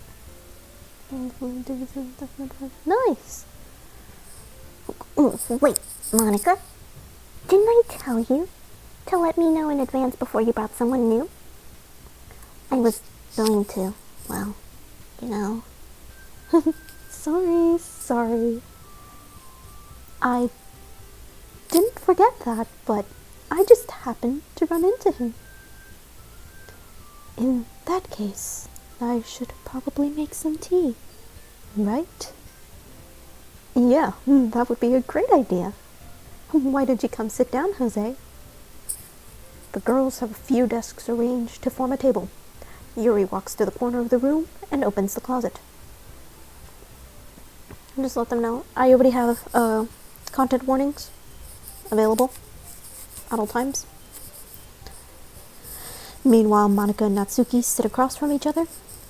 Nice. Wait, Monica? Didn't I tell you to let me know in advance before you brought someone new? I was going to, well, Sorry. I didn't forget that, but I just happened to run into him. In that case, I should probably make some tea, right? Yeah, that would be a great idea. Why don't you come sit down, Jose? The girls have a few desks arranged to form a table. Yuri walks to the corner of the room and opens the closet. Just let them know. I already have content warnings available at all times. Meanwhile, Monica and Natsuki sit across from each other.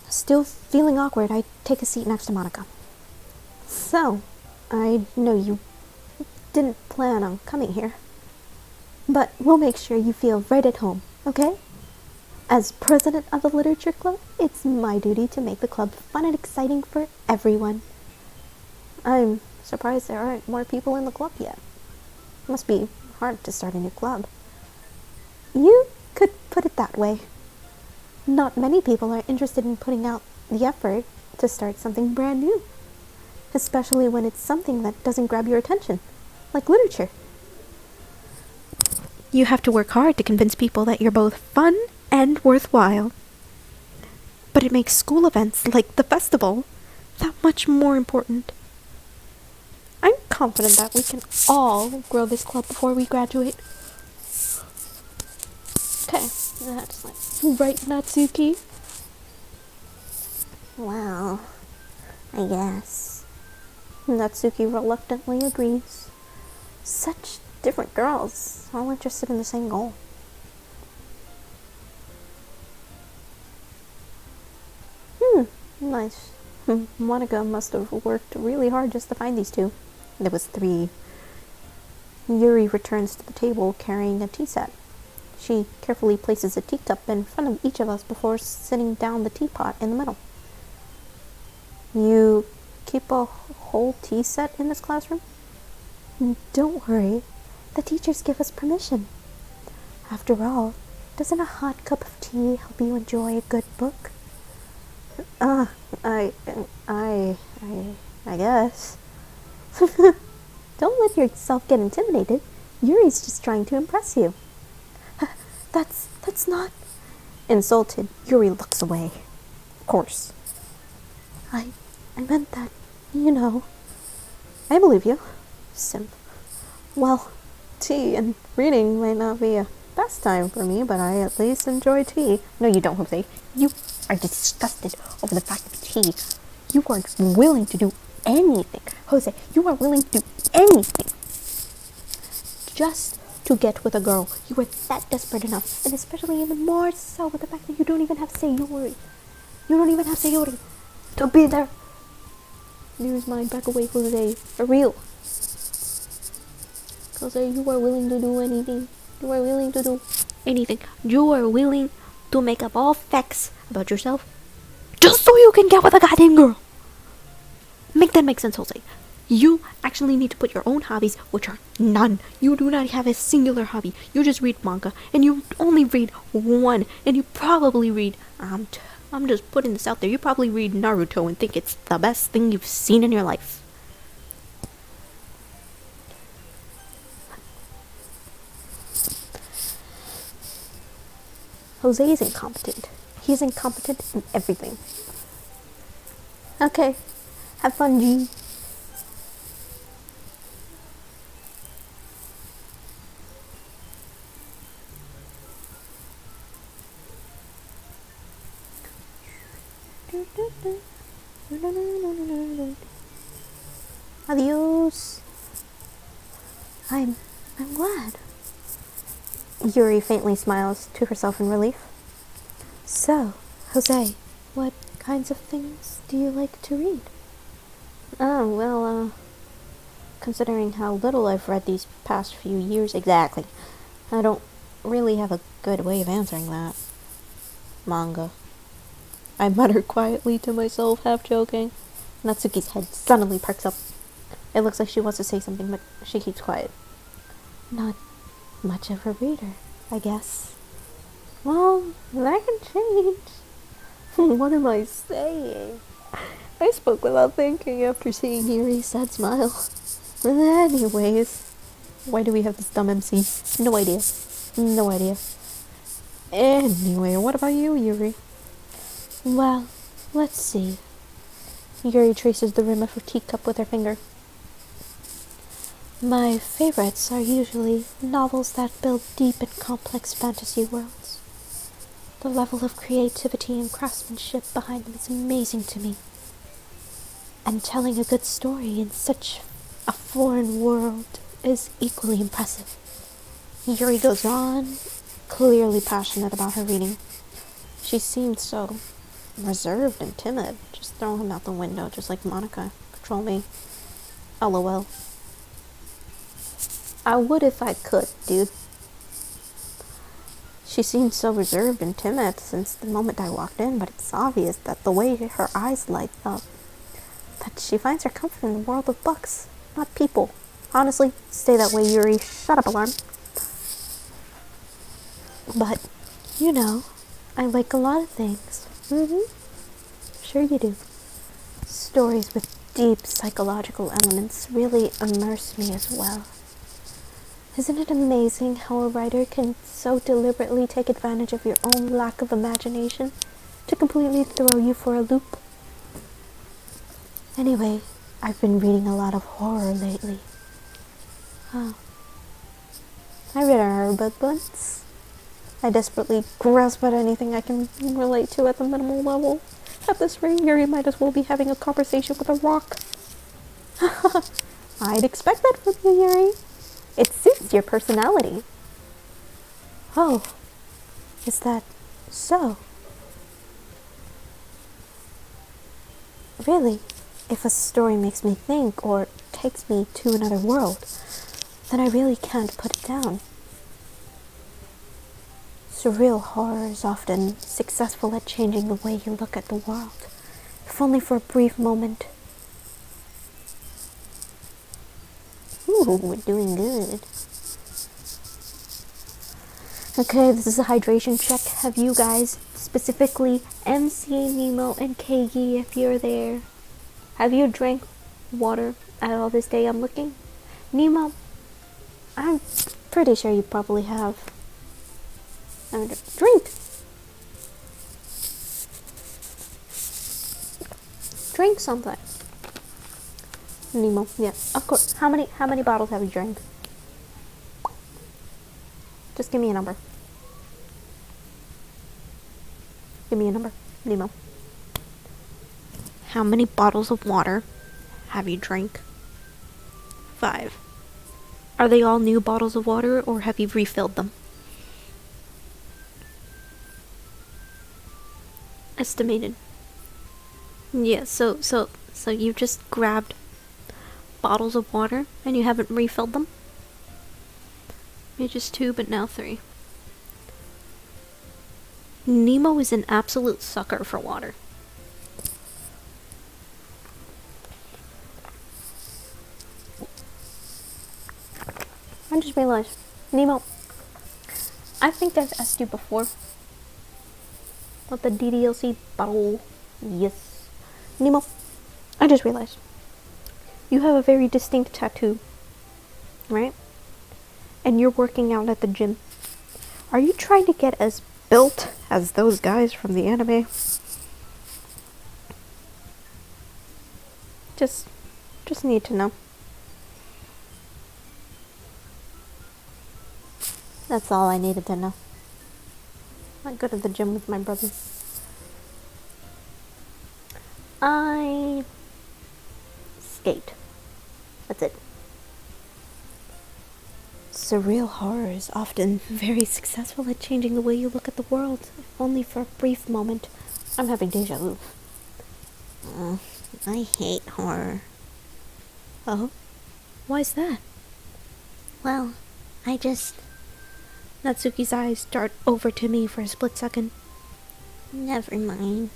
Still feeling awkward, I take a seat next to Monica. So, I know you didn't plan on coming here, but we'll make sure you feel right at home, okay? As president of the literature club, it's my duty to make the club fun and exciting for everyone. I'm surprised there aren't more people in the club yet. Must be hard to start a new club. You could put it that way. Not many people are interested in putting out the effort to start something brand new, especially when it's something that doesn't grab your attention, like literature. You have to work hard to convince people that you're both fun and worthwhile. But it makes school events like the festival that much more important. I'm confident that we can all grow this club before we graduate. Okay, that's like, right, Natsuki? Well, I guess. Natsuki reluctantly agrees. Such different girls, all interested in the same goal. Nice. Monica must have worked really hard just to find these two. There was 3. Yuri returns to the table carrying a tea set. She carefully places a teacup in front of each of us before setting down the teapot in the middle. You keep a whole tea set in this classroom? Don't worry. The teachers give us permission. After all, doesn't a hot cup of tea help you enjoy a good book? I guess. Don't let yourself get intimidated. Yuri's just trying to impress you. That's not... Insulted, Yuri looks away. Of course. I meant that, you know. I believe you. Simp. Well, tea and reading might not be a pastime for me, but I at least enjoy tea. No, you don't, Jose. You are disgusted over the fact of tea. You are willing to do anything. Jose, you are willing to do anything just to get with a girl. You are that desperate enough, and especially even more so with the fact that you don't even have Sayori. You don't even have Sayori to be there. Use mine back away, Jose. For real. Jose, you are willing to do anything. You are willing to do anything. You are willing to make up all facts about yourself just so you can get with a goddamn girl. Make that make sense, Jose. You actually need to put your own hobbies, which are none. You do not have a singular hobby. You just read manga, and you only read one, and you probably read, I'm just putting this out there, you probably read Naruto and think it's the best thing you've seen in your life. Jose is incompetent. He's incompetent in everything. Okay, have fun, G. Adios. I'm glad. Yuri faintly smiles to herself in relief. So, Jose, what kinds of things do you like to read? Considering how little I've read these past few years exactly, I don't really have a good way of answering that. Manga. I mutter quietly to myself, half joking. Natsuki's head suddenly perks up. It looks like she wants to say something, but she keeps quiet. Not much of a reader, I guess. Well, that can change. What am I saying? I spoke without thinking after seeing Yuri's sad smile. Anyways, why do we have this dumb MC? No idea. No idea. Anyway, what about you, Yuri? Well, let's see. Yuri traces the rim of her teacup with her finger. My favorites are usually novels that build deep and complex fantasy worlds. The level of creativity and craftsmanship behind them is amazing to me. And telling a good story in such a foreign world is equally impressive. Yuri goes on, clearly passionate about her reading. She seemed so reserved and timid. Just throw him out the window, just like Monica. Control me. LOL. I would if I could, dude. She seemed so reserved and timid since the moment I walked in, but it's obvious that the way her eyes light up, that she finds her comfort in the world of books, not people. Honestly, stay that way, Yuri. Shut up, alarm. But, you know, I like a lot of things. Sure you do. Stories with deep psychological elements really immerse me as well. Isn't it amazing how a writer can so deliberately take advantage of your own lack of imagination to completely throw you for a loop? Anyway, I've been reading a lot of horror lately. Oh. I read a book once. I desperately grasp at anything I can relate to at the minimal level. At this rate, Yuri might as well be having a conversation with a rock. I'd expect that from you, Yuri. It suits your personality. Oh, is that so? Really, if a story makes me think or takes me to another world, then I really can't put it down. Surreal horror is often successful at changing the way you look at the world, if only for a brief moment. Ooh, we're doing good. Okay, this is a hydration check. Have you guys, specifically MC, Nemo, and Keiji, if you're there, have you drank water at all this day? I'm looking. Nemo, I'm pretty sure you probably have. Drink! Drink something. Nemo, yeah, of course. How many bottles have you drank? Just give me a number. Give me a number, Nemo. How many bottles of water have you drank? 5. Are they all new bottles of water, or have you refilled them? Estimated. Yeah, so you just grabbed bottles of water and you haven't refilled them? Maybe just 2, but now 3. Nemo is an absolute sucker for water. I just realized, Nemo, I think I've asked you before about the DDLC bottle. Yes. Nemo, I just realized, you have a very distinct tattoo, right? And you're working out at the gym. Are you trying to get as built as those guys from the anime? Just need to know. That's all I needed to know. I go to the gym with my brother. I skate. That's it. Surreal horror is often very successful at changing the way you look at the world, if only for a brief moment. I'm having deja vu. I hate horror. Oh? Why's that? Well, Natsuki's eyes dart over to me for a split second. Never mind.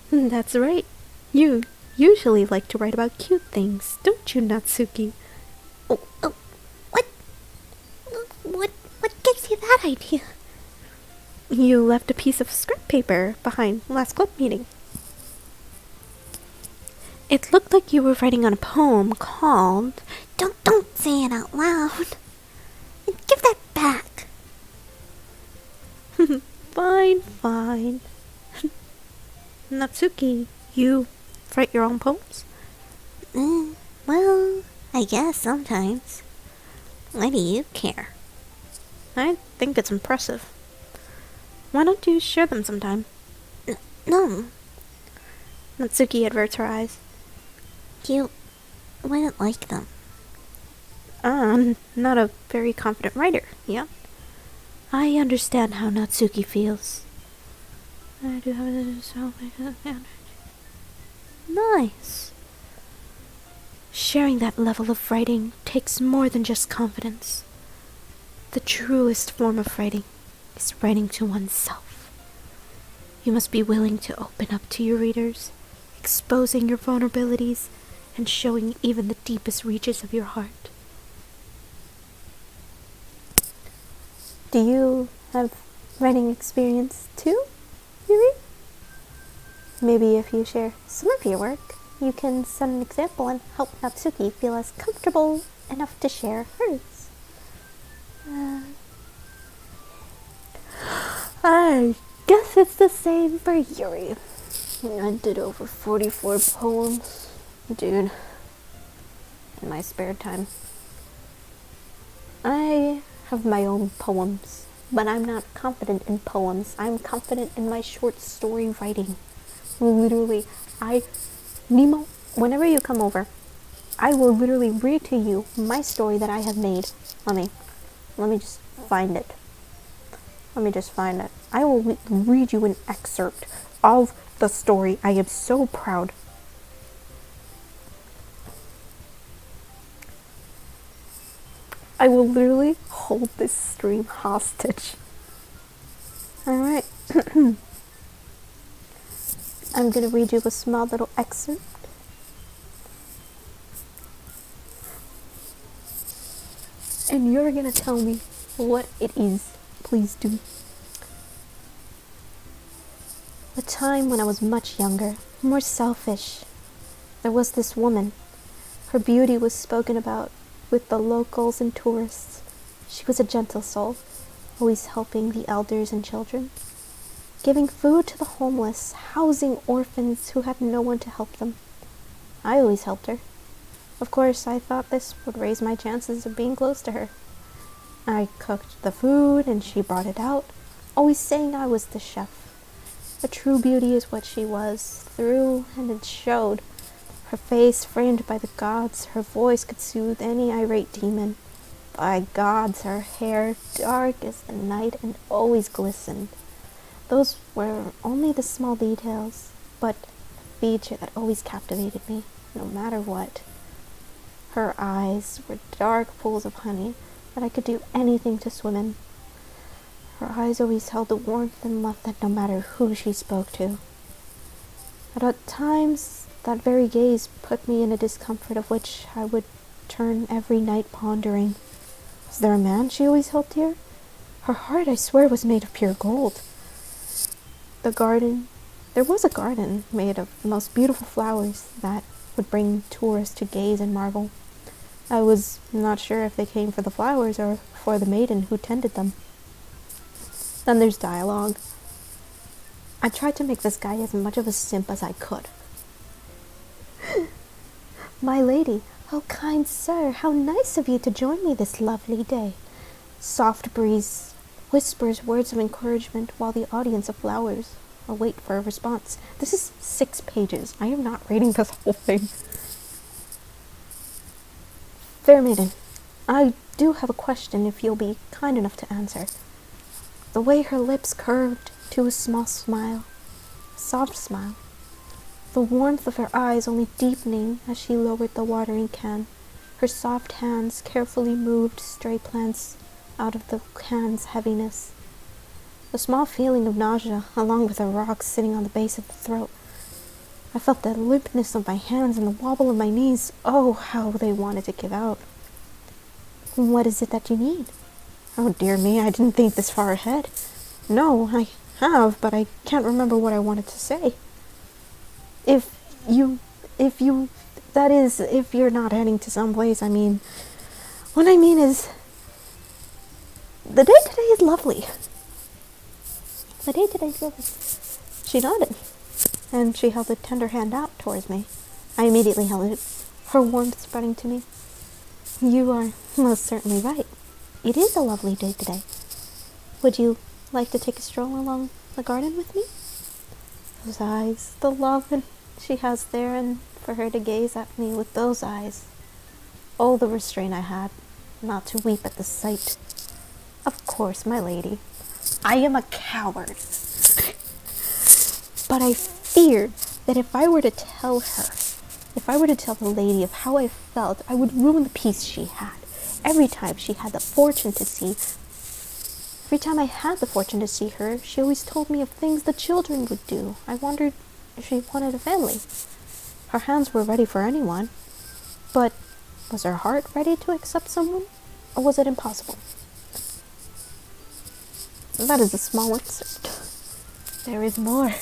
That's right. You usually like to write about cute things, don't you, Natsuki? Oh, what gives you that idea? You left a piece of scrap paper behind last club meeting. It looked like you were writing on a poem called... Don't say it out loud. Give that back. Fine, fine. Natsuki, you write your own poems? Well, I guess sometimes. Why do you care? I think it's impressive. Why don't you share them sometime? No, Natsuki averts her eyes. you wouldn't like them. I'm not a very confident writer, yeah? I understand how Natsuki feels. I do have a sound like nice. Sharing that level of writing takes more than just confidence. The truest form of writing is writing to oneself. You must be willing to open up to your readers, exposing your vulnerabilities and showing even the deepest reaches of your heart. Do you have writing experience too, Yuri? Maybe if you share some of your work, you can set an example and help Natsuki feel as comfortable enough to share hers. I guess it's the same for Yuri. I did over 44 poems, dude, in my spare time. I have my own poems, but I'm not confident in poems. I'm confident in my short story writing. Literally, Nemo, whenever you come over, I will literally read to you my story that I have made. Let me just find it. I will read you an excerpt of the story. I am so proud. I will literally hold this stream hostage. Alright. I'm gonna read you a small little excerpt. And you're gonna tell me what it is. Please do. A time when I was much younger, more selfish. There was this woman. Her beauty was spoken about with the locals and tourists. She was a gentle soul, always helping the elders and children, giving food to the homeless, housing orphans who had no one to help them. I always helped her. Of course, I thought this would raise my chances of being close to her. I cooked the food and she brought it out, always saying I was the chef. A true beauty is what she was, through and it showed. Her face framed by the gods, her voice could soothe any irate demon. By gods, her hair dark as the night and always glistened. Those were only the small details, but a feature that always captivated me, no matter what. Her eyes were dark pools of honey that I could do anything to swim in. Her eyes always held the warmth and love that no matter who she spoke to. At times, that very gaze put me in a discomfort of which I would turn every night pondering. Was there a man she always held dear? Her heart, I swear, was made of pure gold. There was a garden made of the most beautiful flowers that would bring tourists to gaze and marvel. I was not sure if they came for the flowers or for the maiden who tended them. Then there's dialogue. I tried to make this guy as much of a simp as I could. My lady, oh kind sir, how nice of you to join me this lovely day. Soft breeze whispers words of encouragement while the audience of flowers await for a response. This is 6 pages. I am not reading this whole thing. Fair maiden, I do have a question if you'll be kind enough to answer. The way her lips curved to a small smile, a soft smile, the warmth of her eyes only deepening as she lowered the watering can. Her soft hands carefully moved stray plants out of the can's heaviness. A small feeling of nausea, along with a rock sitting on the base of the throat. I felt the limpness of my hands and the wobble of my knees. Oh, how they wanted to give out. What is it that you need? Oh, dear me, I didn't think this far ahead. No, I have, but I can't remember what I wanted to say. If if you, that is, if you're not heading to someplace, I mean, what I mean is, the day today is lovely. The day today is lovely. She nodded, and she held a tender hand out towards me. I immediately held it, her warmth spreading to me. You are most certainly right. It is a lovely day today. Would you like to take a stroll along the garden with me? Those eyes, the love she has there, and for her to gaze at me with those eyes. Oh, the restraint I had not to weep at the sight. Of course, my lady. I am a coward. But I feared that if I were to tell the lady of how I felt, I would ruin the peace she had. Every time I had the fortune to see her, she always told me of things the children would do. I wondered if she wanted a family. Her hands were ready for anyone, but was her heart ready to accept someone, or was it impossible? That is a small excerpt. There is more.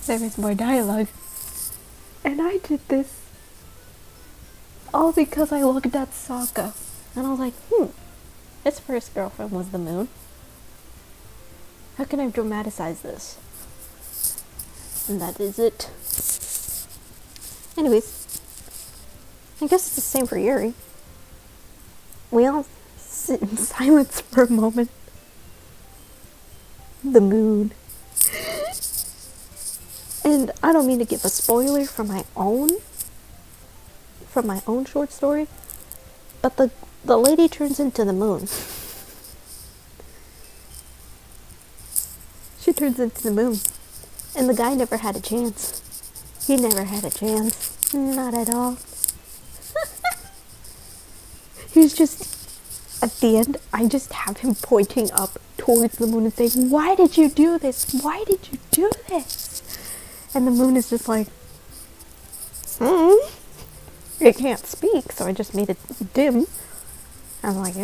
There is more dialogue. And I did this all because I looked at Sokka. And I was like, his first girlfriend was the moon. How can I dramatize this? And that is it. Anyways, I guess it's the same for Yuri. We all sit in silence for a moment. The moon. And I don't mean to give a spoiler for my own short story, but the lady turns into the moon. She turns into the moon. And the guy never had a chance. He never had a chance. Not at all. He's just, at the end, I just have him pointing up towards the moon and saying, why did you do this? Why did you do this? And the moon is just like, it can't speak, so I just made it dim. I'm like,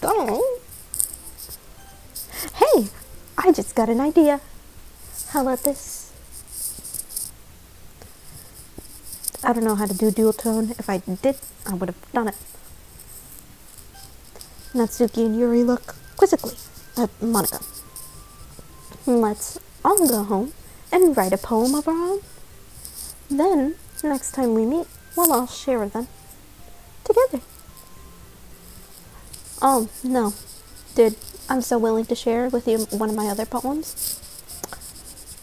don't. Hey, I just got an idea. How about this? I don't know how to do dual tone. If I did, I would have done it. Natsuki and Yuri look quizzically at Monica. Let's all go home and write a poem of our own. Then, next time we meet, we'll all share them together. Oh, no. Dude, I'm so willing to share with you one of my other poems.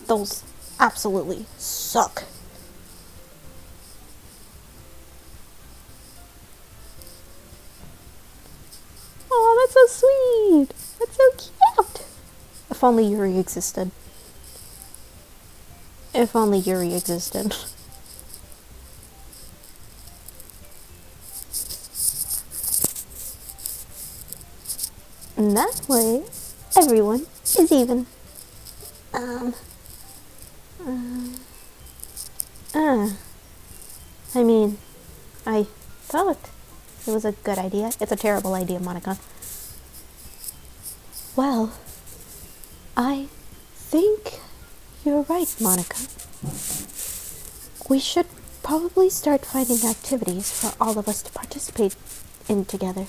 Those absolutely suck. Oh, that's so sweet. That's so cute. If only Yuri existed. If only Yuri existed. And that way, everyone is even. I mean, I thought it was a good idea. It's a terrible idea, Monica. Well, I think you're right, Monica. We should probably start finding activities for all of us to participate in together.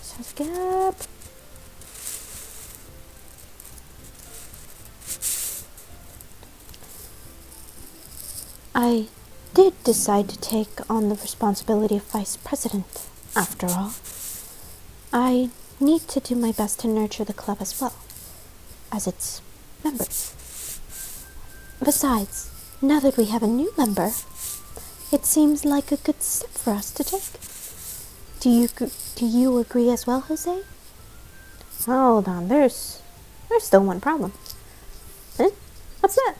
Sounds good. I did decide to take on the responsibility of vice president, after all. I need to do my best to nurture the club as well, as its members. Besides, now that we have a new member, it seems like a good step for us to take. Do you agree as well, Jose? Hold on, there's still one problem. Huh? What's that?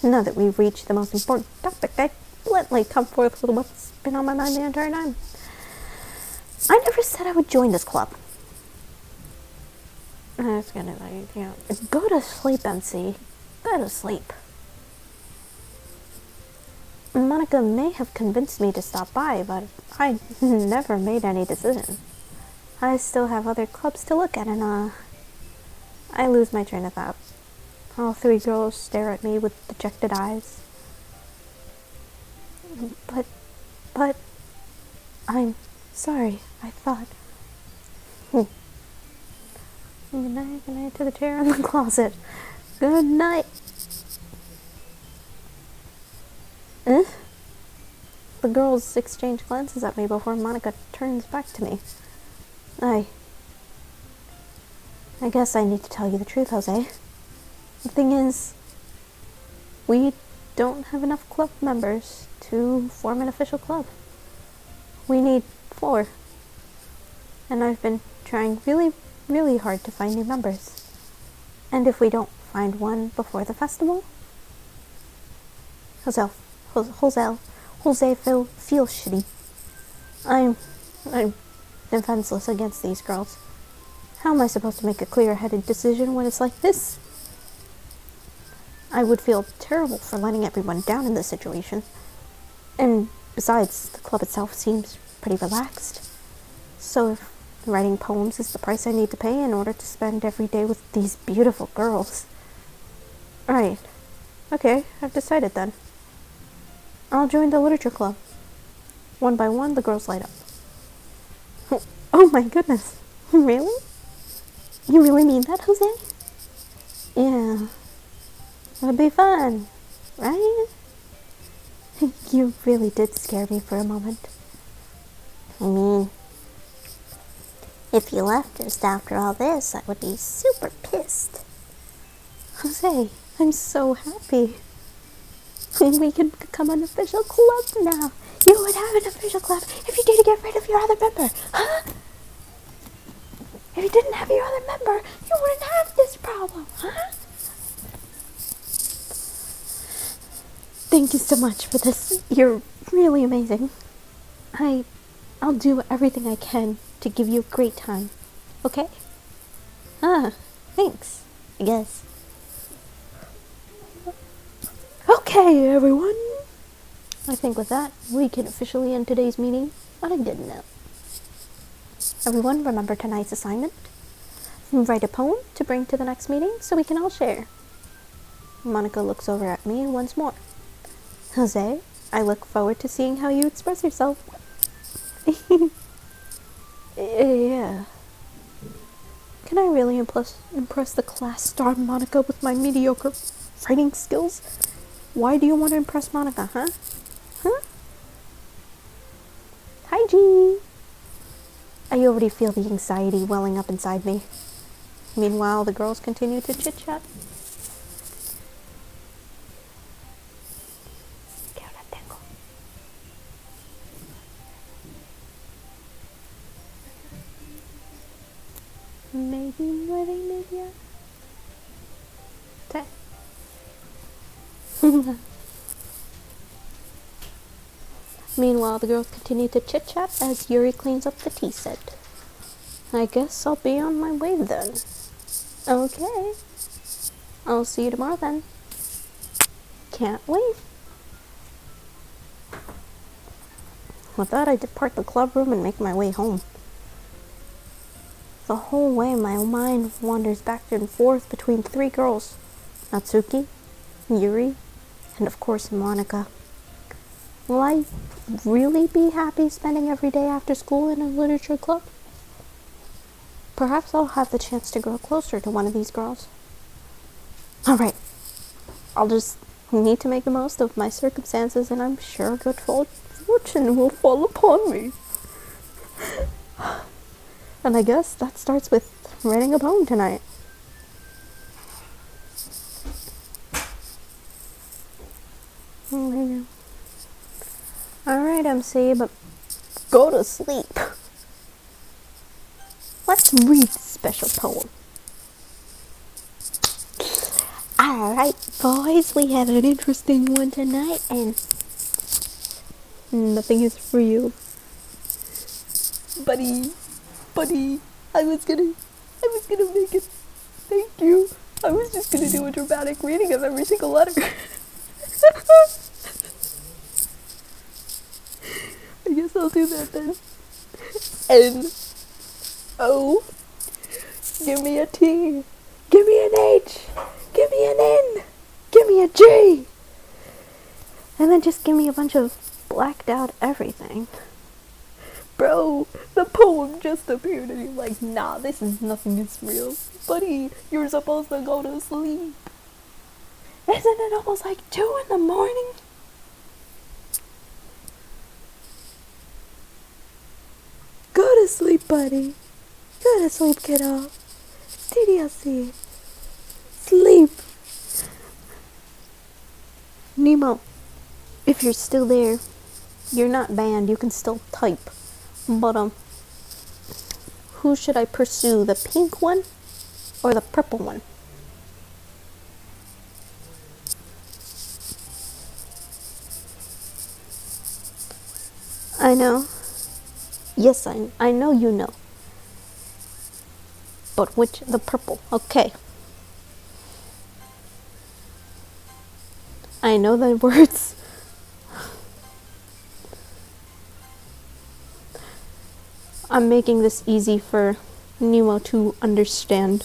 Now that we've reached the most important topic, I bluntly come forth with what's been on my mind the entire time. I never said I would join this club. I was gonna go to sleep, MC. Go to sleep. Monica may have convinced me to stop by, but I never made any decision. I still have other clubs to look at, and I lose my train of thought. All three girls stare at me with dejected eyes. But, I'm sorry. I thought. Good night to the chair in the closet. Good night. Eh? The girls exchange glances at me before Monica turns back to me. I guess I need to tell you the truth, Jose. The thing is, we don't have enough club members to form an official club. We need 4. And I've been trying really, really hard to find new members. And if we don't find one before the festival, Jose feels shitty. I'm defenseless against these girls. How am I supposed to make a clear-headed decision when it's like this? I would feel terrible for letting everyone down in this situation. And besides, the club itself seems pretty relaxed. So if writing poems is the price I need to pay in order to spend every day with these beautiful girls. Right. Okay, I've decided then. I'll join the literature club. One by one, the girls light up. Oh my goodness. Really? You really mean that, Jose? Yeah. It'll be fun, right? You really did scare me for a moment. I mean, if you left just after all this, I would be super pissed. Jose, I'm so happy. We can become an official club now. You would have an official club if you didn't get rid of your other member, huh? If you didn't have your other member, you wouldn't have this problem, huh? Thank you so much for this. You're really amazing. I'll do everything I can to give you a great time. Okay? Thanks, I guess. Okay, everyone. I think with that, we can officially end today's meeting on a good note. Everyone, remember tonight's assignment. Write a poem to bring to the next meeting so we can all share. Monica looks over at me once more. Jose, I look forward to seeing how you express yourself. Yeah. Can I really impress the class star Monica with my mediocre writing skills? Why do you want to impress Monica, huh? Hi, G. I already feel the anxiety welling up inside me. Meanwhile, the girls continue to chit-chat. Maybe wedding media? Meanwhile, the girls continue to chit-chat as Yuri cleans up the tea set. I guess I'll be on my way then. Okay. I'll see you tomorrow then. Can't wait. With that, I depart the club room and make my way home. The whole way, my mind wanders back and forth between 3 girls. Natsuki, Yuri, and of course Monica. Will I really be happy spending every day after school in a literature club? Perhaps I'll have the chance to grow closer to one of these girls. Alright, I'll just need to make the most of my circumstances, and I'm sure good fortune will fall upon me. And I guess that starts with writing a poem tonight. Alright, MC, but go to sleep. Let's read the special poem. Alright, boys, we have an interesting one tonight, and nothing is for you. Buddy, I was gonna make it. Thank you. I was just gonna do a dramatic reading of every single letter. I guess I'll do that then. N-O. Give me a T. Give me an H. Give me an N. Give me a J. And then just give me a bunch of blacked out everything. Bro, the poem just appeared and you're like, nah, this is nothing, it's real. Buddy, you're supposed to go to sleep. Isn't it almost like 2 in the morning? Go to sleep, buddy. Go to sleep, kiddo. DDLC. Sleep. Nemo, if you're still there, you're not banned. You can still type. But, who should I pursue? The pink one or the purple one? I know. Yes, I know you know. But which? The purple. Okay. I know the words. I'm making this easy for Nemo to understand.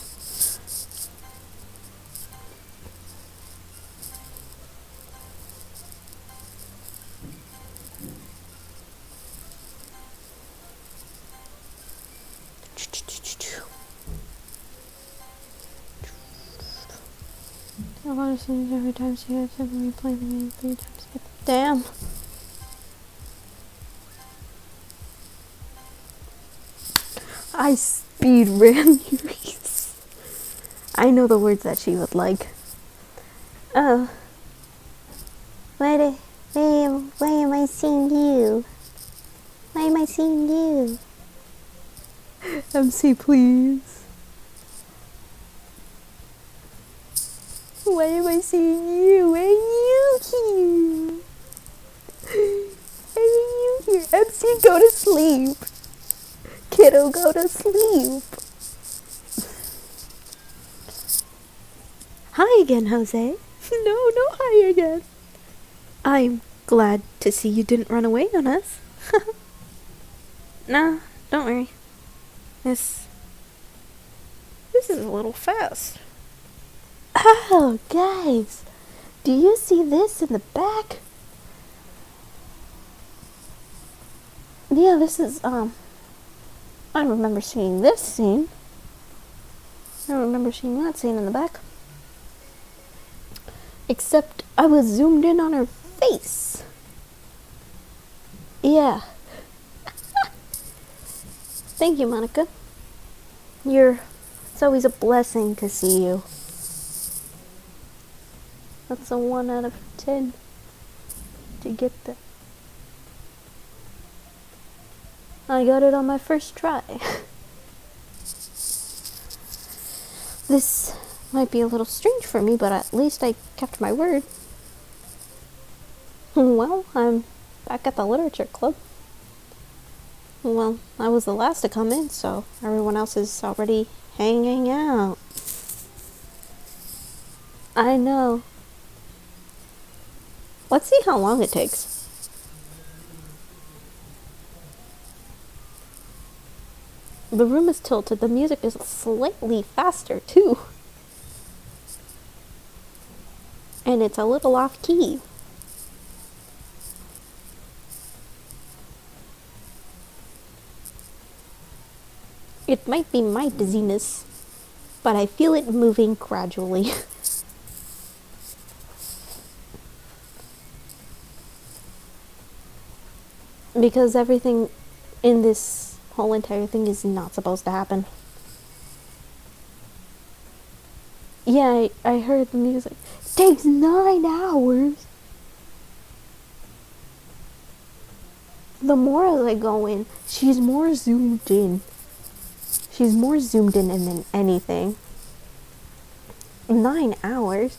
A lot of things every time she has to replay the game 3 times. Damn. I speed ran Yuri's. I know the words that she would like. Oh. Why am I seeing you? Why am I seeing you? MC, please. Why am I seeing you? Why are you here? Why are you here? MC, go to sleep. Kiddo, go to sleep. Hi again, Jose. No hi again. I'm glad to see you didn't run away on us. Nah, don't worry. This is a little fast. Oh, guys, do you see this in the back? Yeah, this is, I remember seeing this scene. I remember seeing that scene in the back. Except I was zoomed in on her face. Yeah. Thank you, Monica. It's always a blessing to see you. That's a 1 out of 10 to get that. I got it on my first try. This might be a little strange for me, but at least I kept my word. Well, I'm back at the literature club. Well, I was the last to come in, so everyone else is already hanging out. I know. Let's see how long it takes. The room is tilted. The music is slightly faster, too. And it's a little off key. It might be my dizziness, but I feel it moving gradually. Because everything in this whole entire thing is not supposed to happen. Yeah, I heard the music. It takes 9 hours. The more as I go in, she's more zoomed in. She's more zoomed in than anything. 9 hours?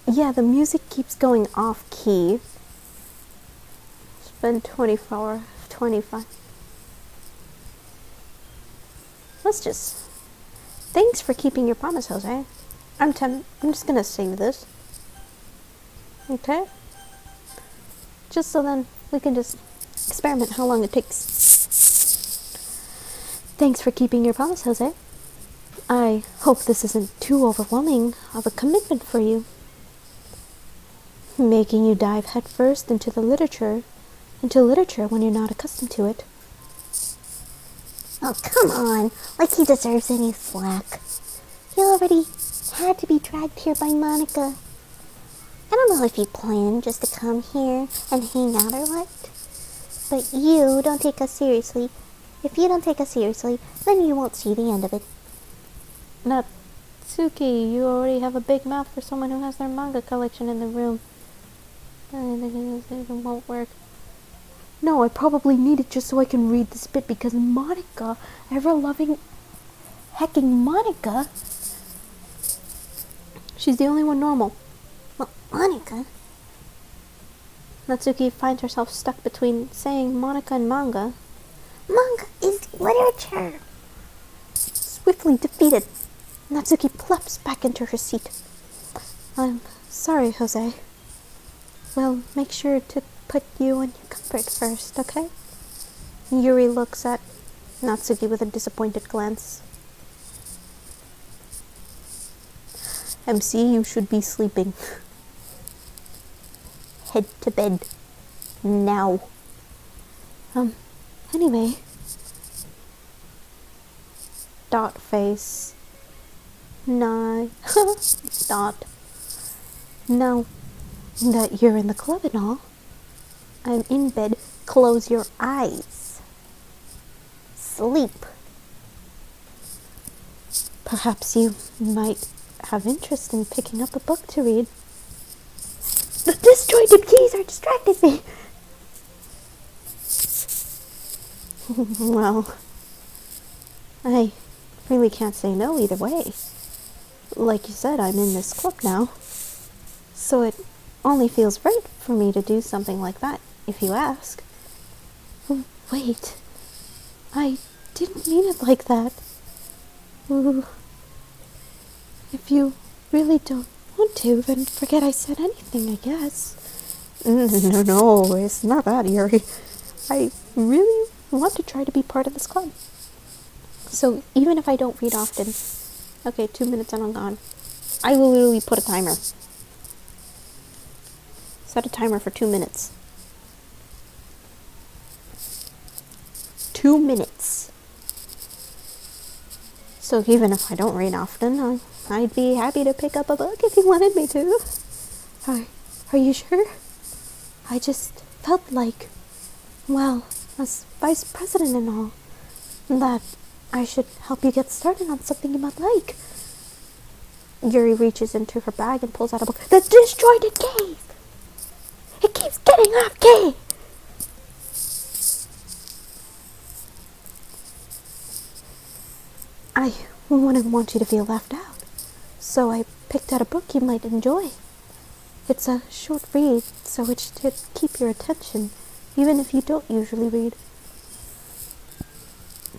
Yeah, the music keeps going off key. It's been 25. Thanks for keeping your promise, Jose. I'm just gonna save this. Okay? Just so then we can just experiment how long it takes. Thanks for keeping your promise, Jose. I hope this isn't too overwhelming of a commitment for you. making you dive headfirst into literature when you're not accustomed to it. Oh, come on. Like he deserves any slack. He already had to be dragged here by Monica. I don't know if he planned just to come here and hang out or what. But you don't take us seriously. If you don't take us seriously, then you won't see the end of it. Natsuki, you already have a big mouth for someone who has their manga collection in the room. It won't work. No, I probably need it just so I can read this bit because Monica, ever-loving, hecking Monica, she's the only one normal. Well, Monica? Natsuki finds herself stuck between saying Monica and manga. Manga is literature. Swiftly defeated, Natsuki plops back into her seat. I'm sorry, Jose. Well, make sure to put you on your comfort first, okay? Yuri looks at Natsuki with a disappointed glance. MC, you should be sleeping. Head to bed. Now. Anyway. Dot face. Nah. Dot. Now that you're in the club and all, I'm in bed. Close your eyes. Sleep. Perhaps you might have interest in picking up a book to read. The disjointed keys are distracting me. Well, I really can't say no either way. Like you said, I'm in this club now. So it only feels right for me to do something like that, if you ask. Oh, wait. I didn't mean it like that. Ooh. If you really don't want to, then forget I said anything, I guess. No, it's not that, Yuri. I really want to try to be part of this club. So even if I don't read often, okay, 2 minutes and I'm gone. I will literally put a timer. Set a timer for 2 minutes. 2 minutes. So even if I don't read often, I'd be happy to pick up a book if you wanted me to. Are you sure? I just felt like, well, as vice president and all, that I should help you get started on something you might like. Yuri reaches into her bag and pulls out a book. The Disjointed Cave! It keeps getting off key! I wouldn't want you to feel left out, so I picked out a book you might enjoy. It's a short read, so it should keep your attention, even if you don't usually read.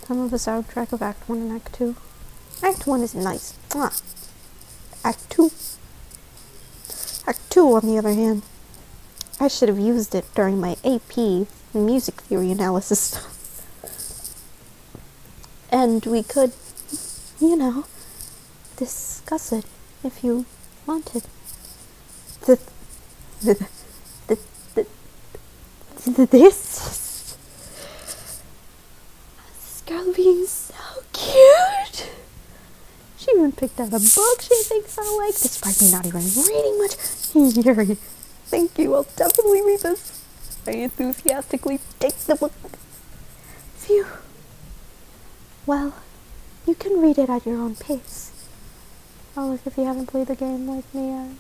Some of the soundtrack of Act 1 and Act 2. Act 1 is nice. Mwah. Act 2. Act 2, on the other hand, I should have used it during my AP music theory analysis. And we could, discuss it if you wanted. This girl being so cute. She even picked out a book she thinks I like, despite me not even reading much. Yuri, thank you. I'll definitely read this. I enthusiastically take the book. Phew. Well, you can read it at your own pace. Oh, look, if you haven't played the game like me,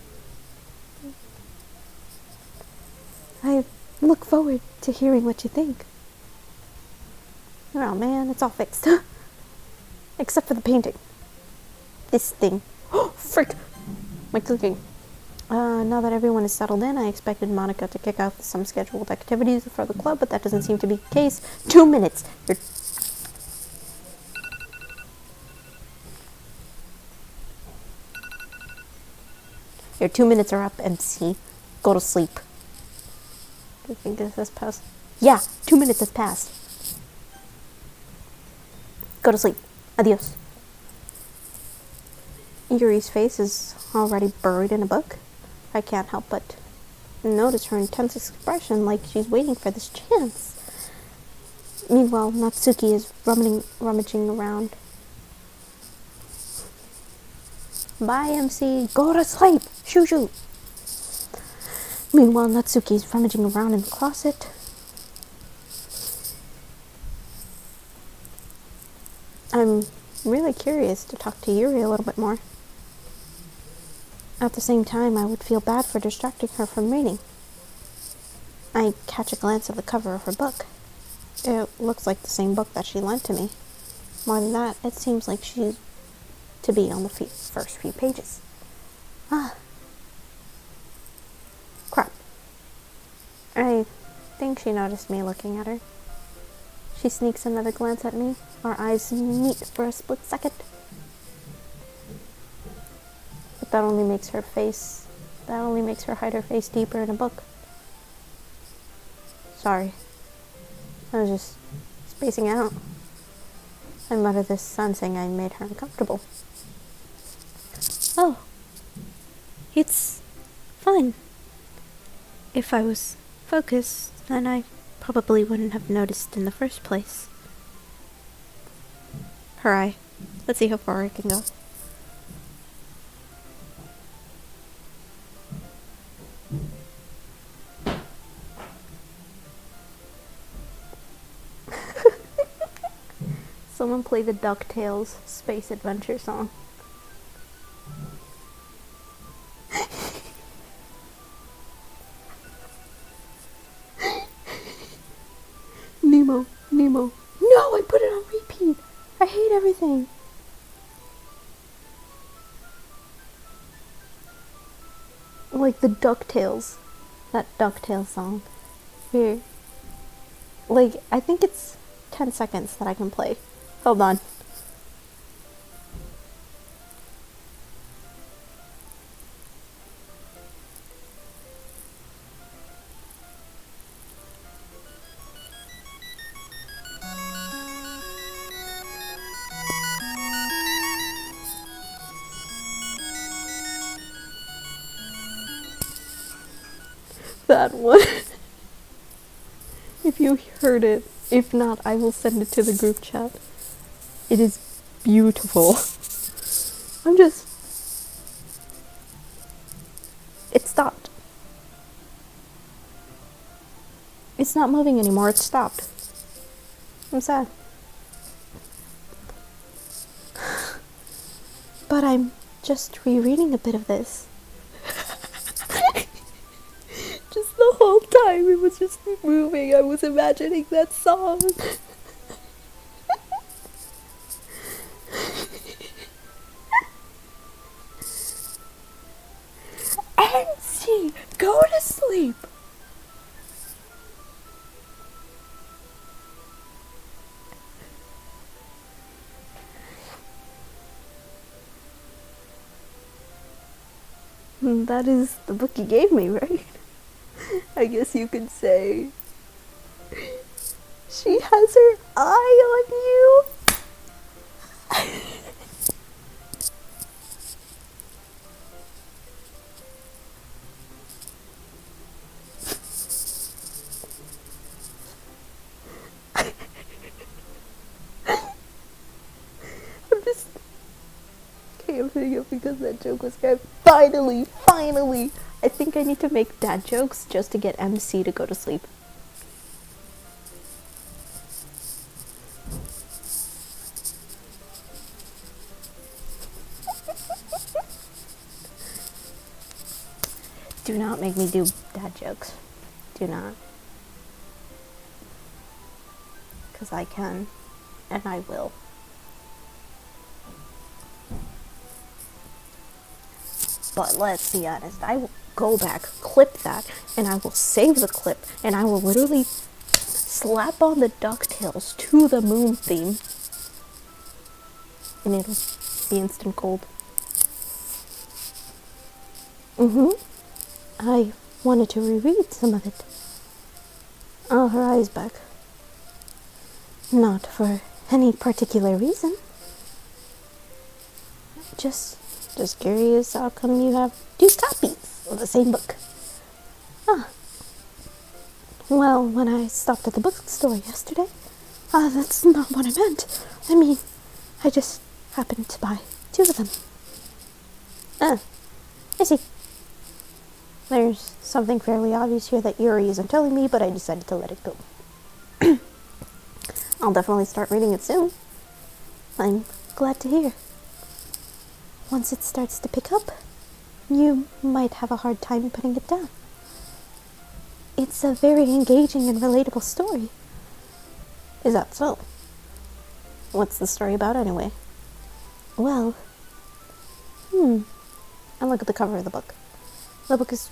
I look forward to hearing what you think. Oh man, it's all fixed. Except for the painting. This thing. Oh, frick! My cooking. Now that everyone is settled in, I expected Monica to kick off some scheduled activities for the club, but that doesn't seem to be the case. 2 minutes! Your 2 minutes are up, MC. Go to sleep. Do you think this has passed? Yeah, 2 minutes has passed. Go to sleep. Adios. Yuri's face is already buried in a book. I can't help but notice her intense expression like she's waiting for this chance. Meanwhile, Natsuki is rummaging around. Bye, MC. Go to sleep. Shoo shoo. Meanwhile, Natsuki is rummaging around in the closet. I'm really curious to talk to Yuri a little bit more. At the same time, I would feel bad for distracting her from reading. I catch a glance of the cover of her book. It looks like the same book that she lent to me. More than that, it seems like she's to be on the first few pages. Crap. I think she noticed me looking at her. She sneaks another glance at me. Our eyes meet for a split second. But that only makes her hide her face deeper in a book. Sorry. I was just spacing out. I muttered this, sensing I made her uncomfortable. Oh. It's fine. If I was focused, then I probably wouldn't have noticed in the first place. Her eye. Let's see how far I can go. Someone play the DuckTales Space Adventure song. Nemo. No, I put it on repeat. I hate everything. Like the DuckTales. That DuckTales song. Here. Like, I think it's 10 seconds that I can play. Hold on. That one. If you heard it, if not, I will send it to the group chat. It is beautiful. It stopped. It's not moving anymore, it stopped. I'm sad. But I'm just rereading a bit of this. Just the whole time it was just moving, I was imagining that song. MC, go to sleep. That is the book you gave me, right? I guess you could say she has her eye on you. I'm hitting it because that joke was good. Finally! I think I need to make dad jokes just to get MC to go to sleep. Do not make me do dad jokes. Do not. Because I can, and I will. But let's be honest, I will go back, clip that, and I will save the clip, and I will literally slap on the DuckTales to the moon theme. And it'll be instant gold. I wanted to reread some of it. Oh, her eye's back. Not for any particular reason. Just curious how come you have 2 copies of the same book. Well, when I stopped at the bookstore yesterday, that's not what I meant. I mean, I just happened to buy 2 of them. I see. There's something fairly obvious here that Yuri isn't telling me, but I decided to let it go. I'll definitely start reading it soon. I'm glad to hear. Once it starts to pick up, you might have a hard time putting it down. It's a very engaging and relatable story. Is that so? What's the story about anyway? Well, I look at the cover of the book. The book is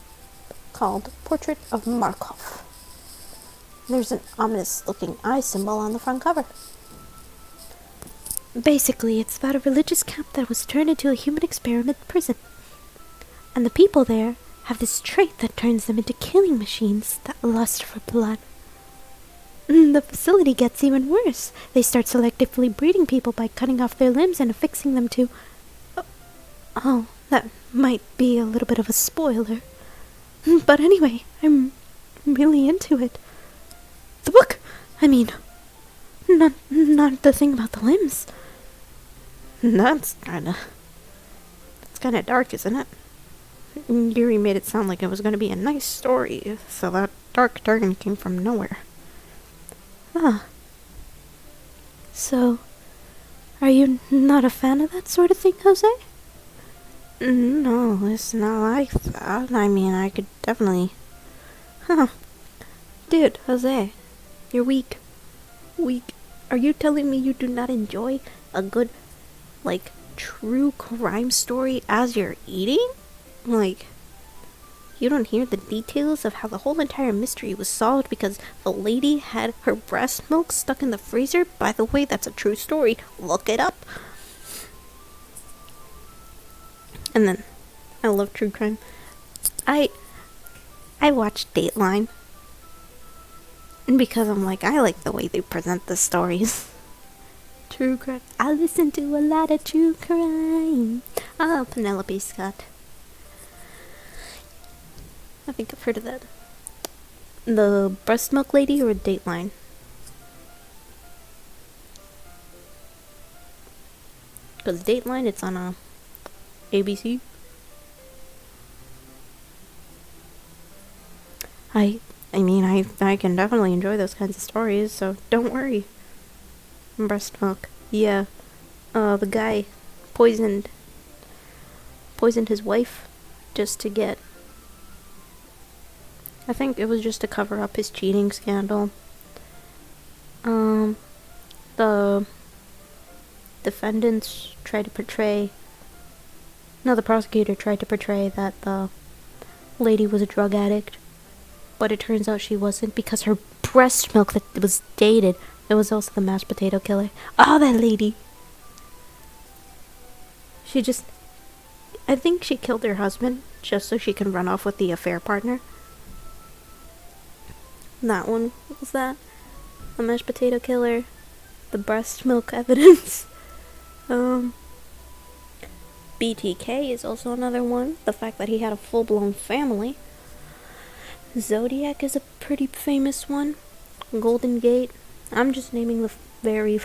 called Portrait of Markov. There's an ominous-looking eye symbol on the front cover. Basically, it's about a religious camp that was turned into a human experiment prison. And the people there have this trait that turns them into killing machines that lust for blood. The facility gets even worse. They start selectively breeding people by cutting off their limbs and affixing them to... Oh, that might be a little bit of a spoiler. But anyway, I'm really into it. The book! I mean, not the thing about the limbs. That's kinda dark, isn't it? Yuri made it sound like it was gonna be a nice story, so that dark turn came from nowhere. So, are you not a fan of that sort of thing, Jose? No, it's not like that. I mean, I could definitely... Dude, Jose, you're weak. Weak. Are you telling me you do not enjoy a good, true crime story as you're eating? You don't hear the details of how the whole entire mystery was solved because the lady had her breast milk stuck in the freezer? By the way, that's a true story. Look it up. And then, I love true crime. I watched Dateline. Because I like the way they present the stories. True crime. I listen to a lot of true crime. Oh, Penelope Scott. I think I've heard of that. The breast milk lady or Dateline? Because Dateline, it's on ABC. I mean, I can definitely enjoy those kinds of stories, so don't worry. Breast milk. Yeah. The guy poisoned his wife just to get... I think it was just to cover up his cheating scandal. The defendants tried to portray... No, the prosecutor tried to portray that the lady was a drug addict. But it turns out she wasn't because her breast milk that was dated. It was also the mashed potato killer. Oh, that lady. I think she killed her husband just so she can run off with the affair partner. That one was that. The mashed potato killer. The breast milk evidence. BTK is also another one. The fact that he had a full-blown family. Zodiac is a pretty famous one. Golden Gate. I'm just naming the very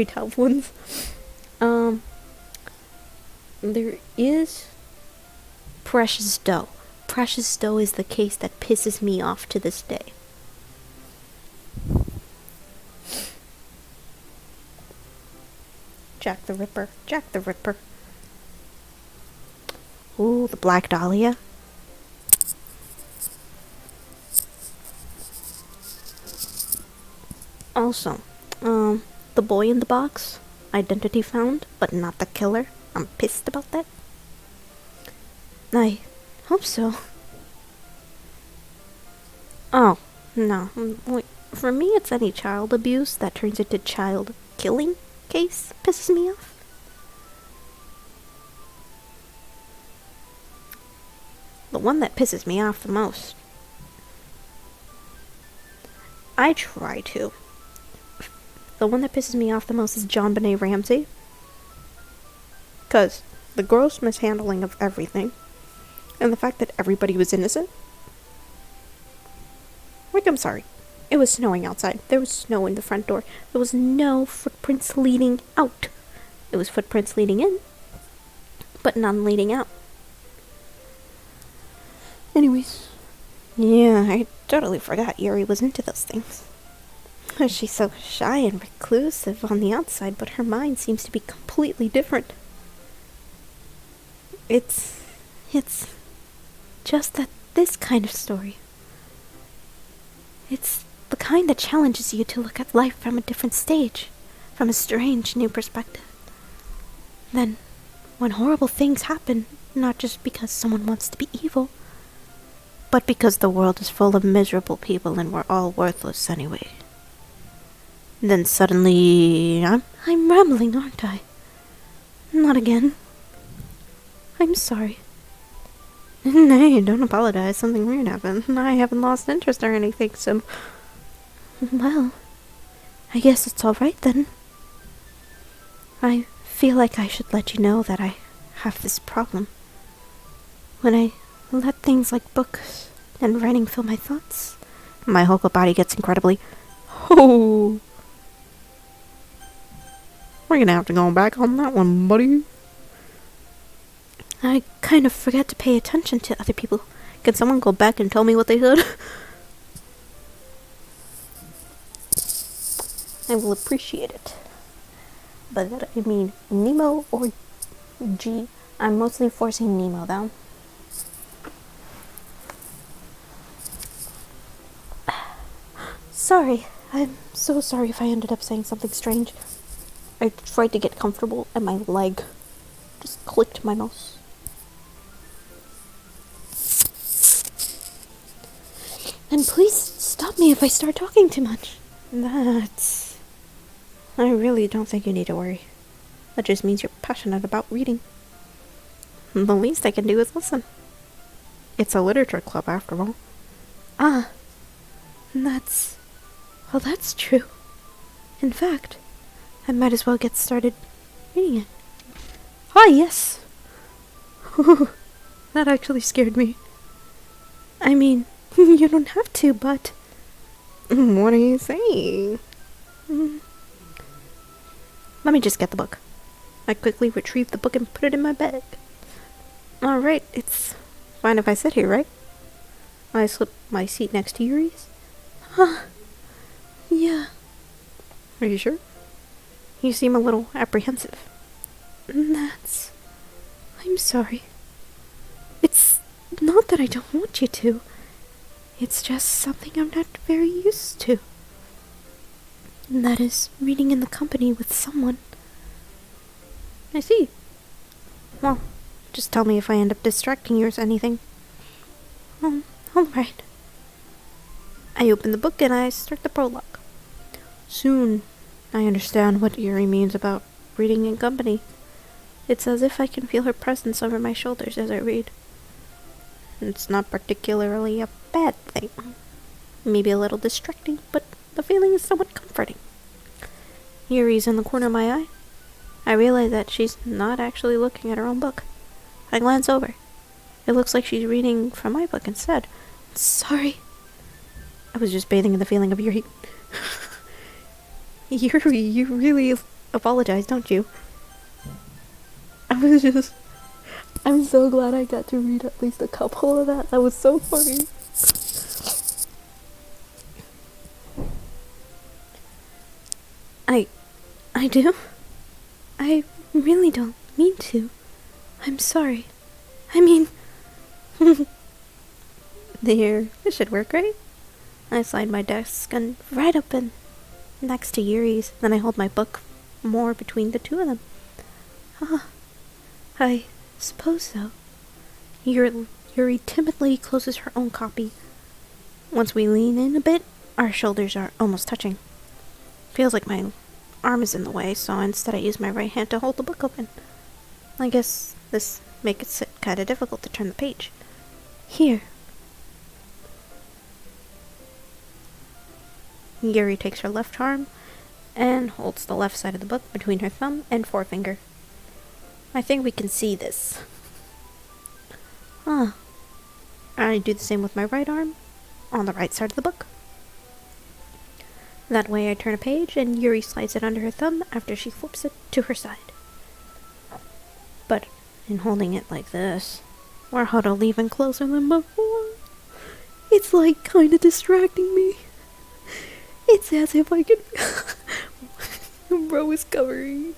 top ones. There is Precious Doe. Precious Doe is the case that pisses me off to this day. Jack the Ripper. Jack the Ripper. Ooh, the Black Dahlia. Also, the boy in the box, identity found, but not the killer. I'm pissed about that. I hope so. Oh, no. Wait, for me, it's any child abuse that turns into child killing case pisses me off. The one that pisses me off the most. I try to. The one that pisses me off the most is John Benet Ramsey. 'Cause the gross mishandling of everything, and the fact that everybody was innocent. Like, I'm sorry. It was snowing outside. There was snow in the front door. There was no footprints leading out. It was footprints leading in, but none leading out. Anyways, yeah, I totally forgot Yuri was into those things. She's so shy and reclusive on the outside, but her mind seems to be completely different. It's just that this kind of story. It's the kind that challenges you to look at life from a different stage, from a strange new perspective. Then, when horrible things happen, not just because someone wants to be evil, but because the world is full of miserable people and we're all worthless anyway. Then suddenly, I'm rambling, aren't I? Not again. I'm sorry. Nay, don't apologize. Something weird happened. I haven't lost interest or anything, so... Well, I guess it's alright then. I feel like I should let you know that I have this problem. When I let things like books and writing fill my thoughts, my whole body gets incredibly... Oh! We're gonna have to go back on that one, buddy. I kind of forget to pay attention to other people. Can someone go back and tell me what they said? I will appreciate it. By that I mean Nemo or G. I'm mostly forcing Nemo though. Sorry. I'm so sorry if I ended up saying something strange. I tried to get comfortable and my leg just clicked my mouse. And please stop me if I start talking too much. I really don't think you need to worry. That just means you're passionate about reading. The least I can do is listen. It's a literature club after all. Ah, well, that's true. In fact, I might as well get started reading it. Ah, yes. That actually scared me. I mean, you don't have to, but... What are you saying? Let me just get the book. I quickly retrieved the book and put it in my bag. Alright, it's fine if I sit here, right? I slipped my seat next to Yuri's. Yeah. Are you sure? You seem a little apprehensive. I'm sorry. It's not that I don't want you to. It's just something I'm not very used to. That is, reading in the company with someone. I see. Well, just tell me if I end up distracting you or anything. Alright. I open the book and I start the prologue. Soon, I understand what Yuri means about reading in company. It's as if I can feel her presence over my shoulders as I read. It's not particularly a bad thing. Maybe a little distracting, but the feeling is somewhat comforting. Yuri's in the corner of my eye. I realize that she's not actually looking at her own book. I glance over. It looks like she's reading from my book instead. Sorry. I was just bathing in the feeling of Yuri. Yuri, you really apologize, don't you? I'm so glad I got to read at least a couple of that. That was so funny. I do? I really don't mean to. I'm sorry. I mean... There, this should work, right? I slide my desk and right up in next to Yuri's, then I hold my book more between the two of them. I suppose so. Yuri timidly closes her own copy. Once we lean in a bit, our shoulders are almost touching. Feels like my arm is in the way, so instead I use my right hand to hold the book open. I guess this makes it kinda difficult to turn the page. Here. Yuri takes her left arm and holds the left side of the book between her thumb and forefinger. I think we can see this. I do the same with my right arm on the right side of the book. That way I turn a page and Yuri slides it under her thumb after she flips it to her side. But in holding it like this, we're huddled even closer than before. It's like kinda distracting me. It's as if I could... Bro is covering.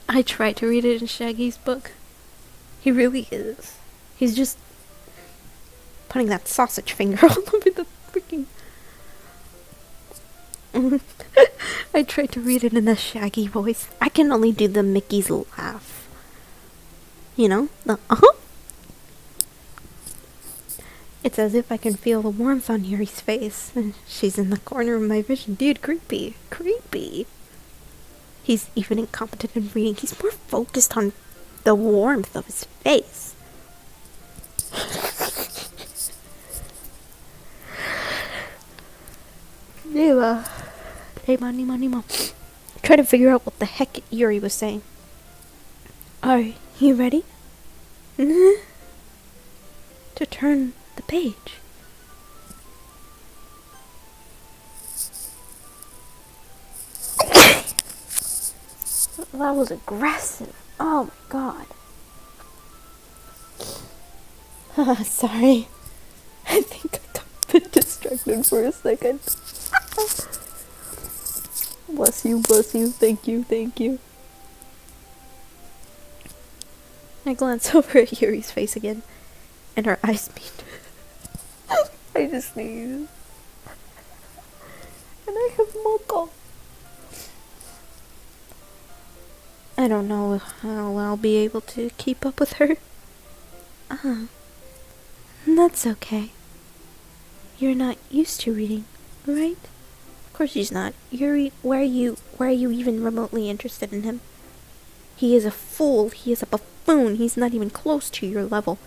I tried to read it in Shaggy's book. He really is. He's just putting that sausage finger all over the freaking... I tried to read it in a Shaggy voice. I can only do the Mickey's laugh. You know? The It's as if I can feel the warmth on Yuri's face. And she's in the corner of my vision. Dude, creepy. Creepy. He's even incompetent in reading. He's more focused on the warmth of his face. Nemo. Try to figure out what the heck Yuri was saying. Are you ready? To turn the page. That was aggressive. Oh my god. Sorry. I think I got a bit distracted for a second. Bless you. Thank you. I glance over at Yuri's face again, and her eyes meet. I just sneeze. And I have mocha. I don't know how I'll be able to keep up with her. That's okay. You're not used to reading, right? Of course she's not. Yuri, why are you even remotely interested in him? He is a fool. He is a buffoon. He's not even close to your level.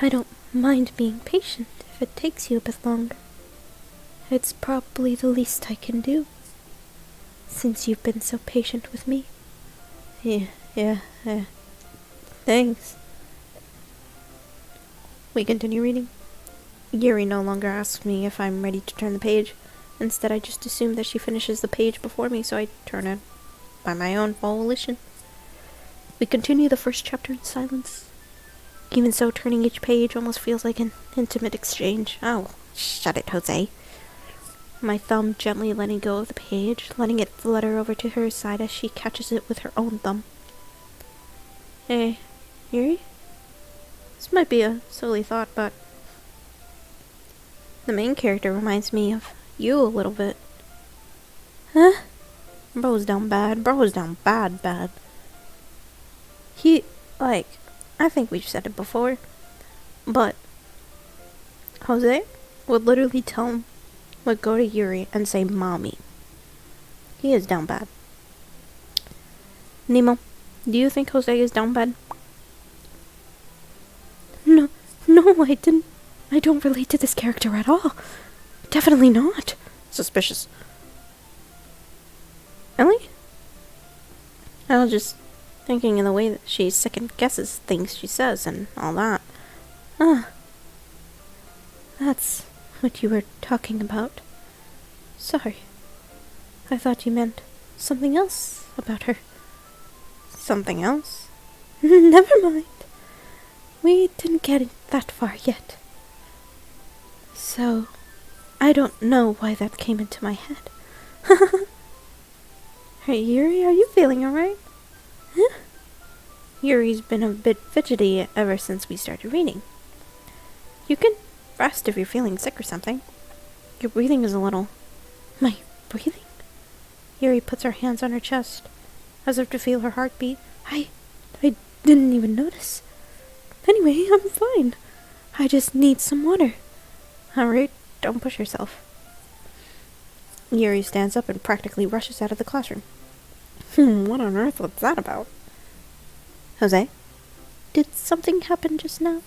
I don't mind being patient if it takes you a bit longer. It's probably the least I can do, since you've been so patient with me. Yeah. Thanks. We continue reading. Yuri no longer asks me if I'm ready to turn the page. Instead, I just assume that she finishes the page before me, so I turn it by my own volition. We continue the first chapter in silence. Even so, turning each page almost feels like an intimate exchange. Oh, shut it, Jose. My thumb gently letting go of the page, letting it flutter over to her side as she catches it with her own thumb. Hey, Yuri? This might be a silly thought, but the main character reminds me of you a little bit. Huh? Bro's down bad. Bad. He, I think we've said it before, but Jose would literally would go to Yuri and say, Mommy. He is down bad. Nemo, do you think Jose is down bad? No, I didn't. I don't relate to this character at all. Definitely not. Suspicious. Ellie? I was just thinking in the way that she second guesses things she says and all that. That's what you were talking about. Sorry. I thought you meant something else about her. Something else? Never mind. We didn't get that far yet. So, I don't know why that came into my head. Hey, Yuri, are you feeling alright? Huh? Yuri's been a bit fidgety ever since we started reading. You can rest if you're feeling sick or something. Your breathing is a little... My breathing? Yuri puts her hands on her chest, as if to feel her heartbeat. I didn't even notice. Anyway, I'm fine. I just need some water. Alright, don't push yourself. Yuri stands up and practically rushes out of the classroom. What on earth was that about? Jose? Did something happen just now?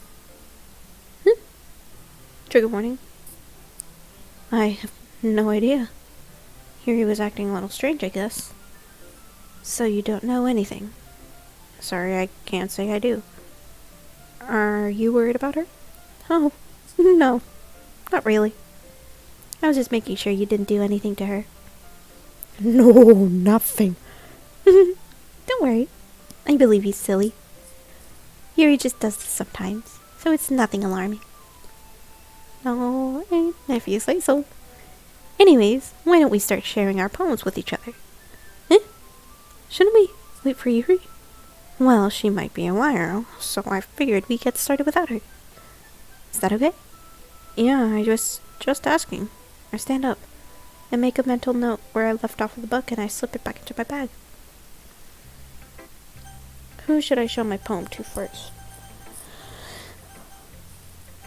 Trigger warning. I have no idea. Yuri was acting a little strange, I guess. So you don't know anything? Sorry, I can't say I do. Are you worried about her? Oh, No, not really. I was just making sure you didn't do anything to her. No, nothing. Don't worry. I believe he's silly. Yuri just does this sometimes, so it's nothing alarming. No, if you say so. Anyways, why don't we start sharing our poems with each other? Shouldn't we wait for Yuri? Well, she might be a while, so I figured we'd get started without her. Is that okay? Yeah, I just asking. I stand up and make a mental note where I left off of the book, and I slip it back into my bag. Who should I show my poem to first?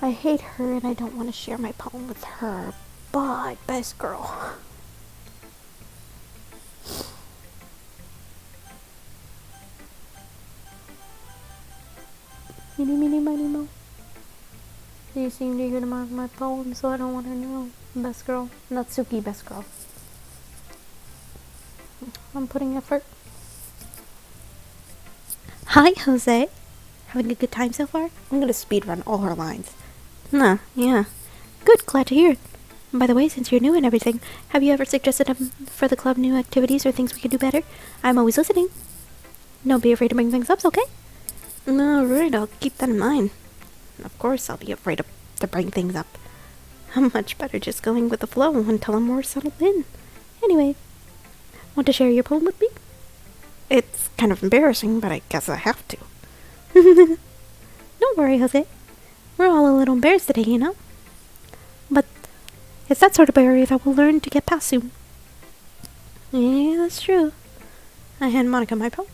I hate her and I don't want to share my poem with her, but best girl. Meeny, meeny, miny, mo. You seem eager to mark my poem, so I don't want to know. Best girl. Natsuki, best girl. I'm putting effort. Hi, Jose. Having a good time so far? I'm gonna speedrun all her lines. Nah, yeah. Good, glad to hear it. And by the way, since you're new and everything, have you ever suggested for the club new activities or things we could do better? I'm always listening. Don't be afraid to bring things up, okay? Alright, I'll keep that in mind. Of course I'll be afraid to bring things up. I'm much better just going with the flow until I'm more settled in. Anyway, want to share your poem with me? It's kind of embarrassing, but I guess I have to. Don't worry, Jose. We're all a little embarrassed today, you know? But it's that sort of barrier that we'll learn to get past soon. Yeah, that's true. I hand Monica my poem.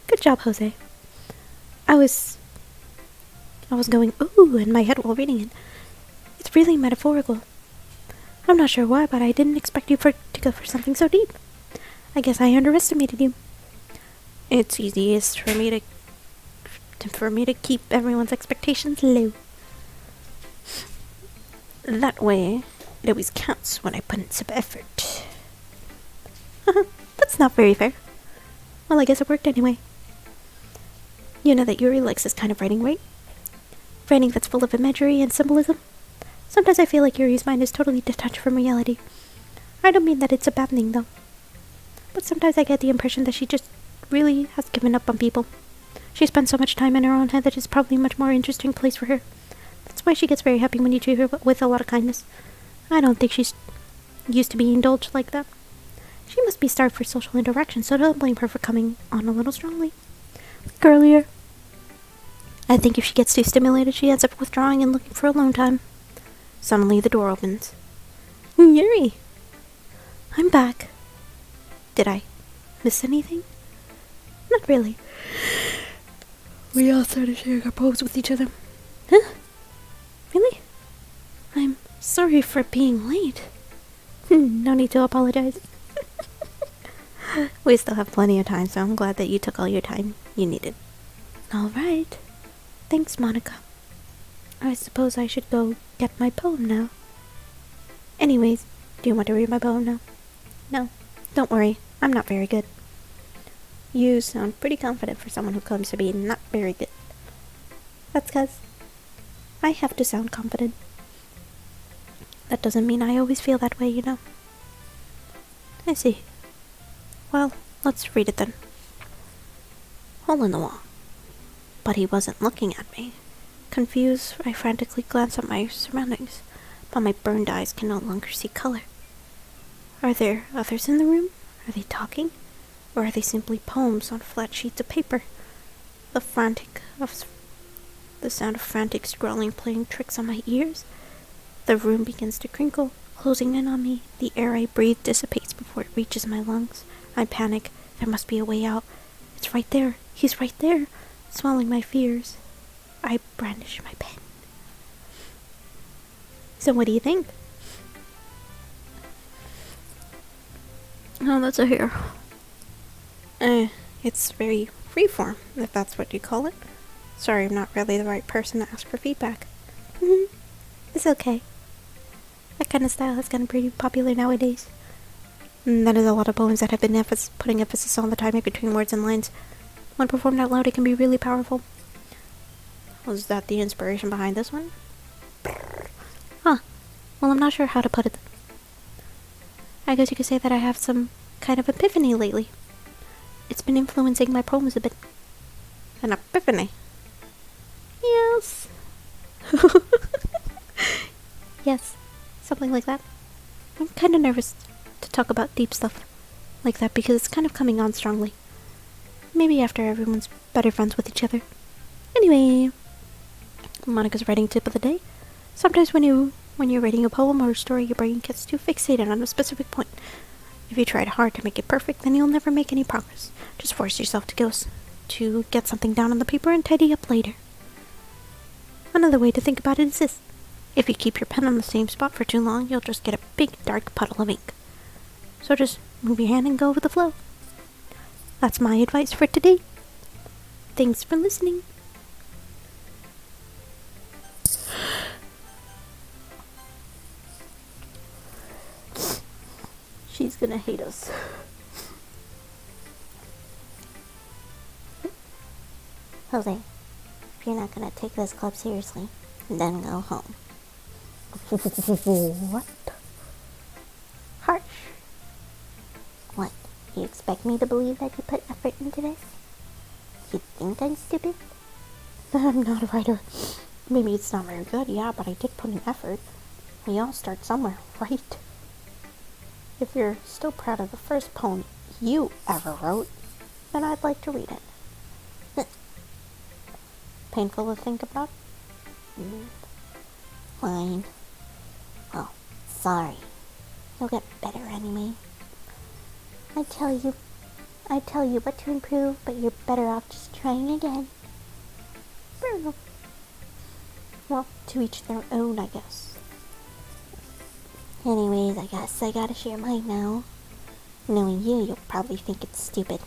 Good job, Jose. I was going ooh in my head while reading it. It's really metaphorical. I'm not sure why, but I didn't expect you to go for something so deep. I guess I underestimated you. It's easiest for me to keep everyone's expectations low. That way, it always counts when I put in some effort. That's not very fair. Well, I guess it worked anyway. You know that Yuri likes this kind of writing, right? Writing that's full of imagery and symbolism. Sometimes I feel like Yuri's mind is totally detached from reality. I don't mean that it's a bad thing, though. But sometimes I get the impression that she just really has given up on people. She spends so much time in her own head that it's probably a much more interesting place for her. That's why she gets very happy when you treat her with a lot of kindness. I don't think she's used to being indulged like that. She must be starved for social interaction, so don't blame her for coming on a little strongly. Like earlier. I think if she gets too stimulated, she ends up withdrawing and looking for alone time. Suddenly the door opens. Yuri! I'm back. Did I miss anything? Not really. We all started sharing our poems with each other. Huh? Really? I'm sorry for being late. No need to apologize. We still have plenty of time, so I'm glad that you took all your time you needed. Alright. Thanks, Monica. I suppose I should go get my poem now. Anyways, do you want to read my poem now? No, don't worry. I'm not very good. You sound pretty confident for someone who claims to be not very good. That's 'cause I have to sound confident. That doesn't mean I always feel that way, you know. I see. Well, let's read it then. Hole in the wall. But he wasn't looking at me. Confused, I frantically glanced at my surroundings, but my burned eyes can no longer see color. Are there others in the room? Are they talking? Or are they simply poems on flat sheets of paper? The sound of frantic scrolling playing tricks on my ears. The room begins to crinkle, closing in on me. The air I breathe dissipates before it reaches my lungs. I panic. There must be a way out. It's right there. He's right there, swallowing my fears. I brandish my pen. So what do you think? Oh, that's a hair. It's very freeform, if that's what you call it. Sorry, I'm not really the right person to ask for feedback. It's okay. That kind of style has gotten pretty popular nowadays. That is a lot of poems that have been putting emphasis all the time in between words and lines. When performed out loud, it can be really powerful. Was that the inspiration behind this one? Huh. Well, I'm not sure how to put it. I guess you could say that I have some kind of epiphany lately. It's been influencing my poems a bit. An epiphany? Yes. Yes, something like that. I'm kind of nervous to talk about deep stuff like that because it's kind of coming on strongly. Maybe after everyone's better friends with each other. Anyway, Monica's writing tip of the day. Sometimes when you're writing a poem or a story, your brain gets too fixated on a specific point. If you tried hard to make it perfect, then you'll never make any progress. Just force yourself to get something down on the paper and tidy up later. Another way to think about it is this. If you keep your pen on the same spot for too long, you'll just get a big dark puddle of ink. So just move your hand and go with the flow. That's my advice for today. Thanks for listening. She's gonna hate us. Jose, if you're not gonna take this club seriously, then go home. What? Harsh. What? You expect me to believe that you put effort into this? You think I'm stupid? I'm not a writer. Maybe it's not very good, yeah, but I did put an effort. We all start somewhere, right? If you're still proud of the first poem you ever wrote, then I'd like to read it. Painful to think about? Fine. Oh, sorry. You'll get better anyway. I tell you what to improve, but you're better off just trying again. Well, to each their own, I guess. Anyways, I guess I gotta share mine now. Knowing you'll probably think it's stupid.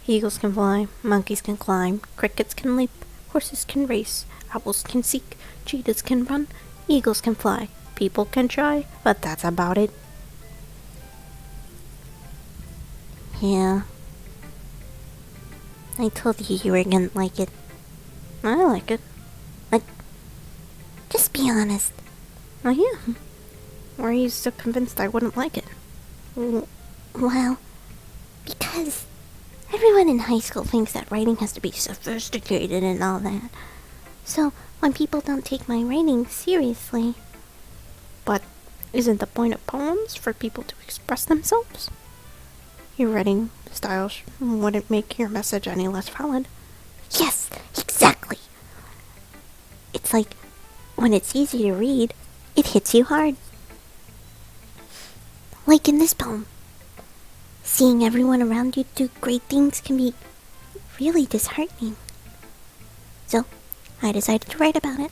Eagles can fly, monkeys can climb, crickets can leap, horses can race, owls can seek, cheetahs can run, eagles can fly, people can try, but that's about it. Yeah. I told you you were gonna like it. I like it. Just be honest. I am. Or are you so convinced I wouldn't like it? Well, because everyone in high school thinks that writing has to be sophisticated and all that. So, when people don't take my writing seriously... But isn't the point of poems for people to express themselves? Your writing style wouldn't make your message any less valid. Yes, exactly. It's like, when it's easy to read, it hits you hard. Like in this poem. Seeing everyone around you do great things can be really disheartening. So, I decided to write about it.